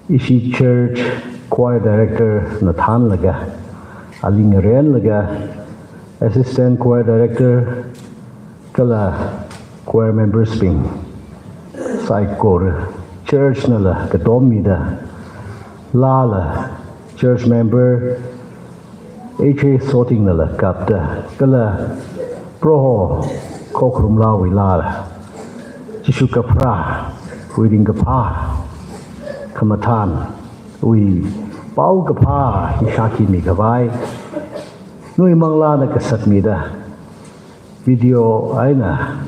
Ishi church choir director Nathan Laga, Aling Ren Laga, assistant choir director Kala choir members bing. Saikor church nala katomida Lala church member HA sorting nala kapta kala proho kokrum lawi lala Jishu kapra reading kapa kamatan ui pau kapa hishaki mi kawai nui mangla na kasat mida video aina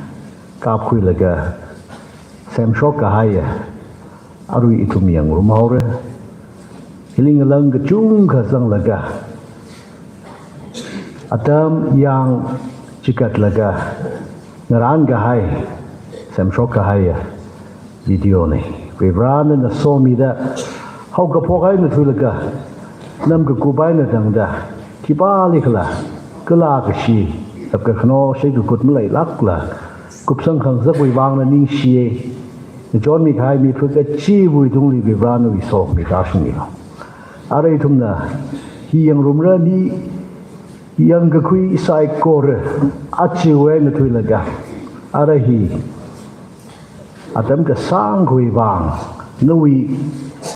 kap kui laga sem shok kahaya arui itu miang rumahore hiling lang kacung kasang laga atam yang cikat laga ngaran kahai sem shok kahaya video ni vibran na somi da hau ka pokai na thulaga nam ka kubai na dangda kibali kala kala ka shi ap ka khno shei ka kut mlai lakla kupsang khang zakoi wang na ning shi John mi khai mi phuka chi bui tung li vibran wi sok mi ta shni are thum na hi yang rum ra ni yang ka khui sai kor achi we na thulaga are hi atam ka sang khui wang nui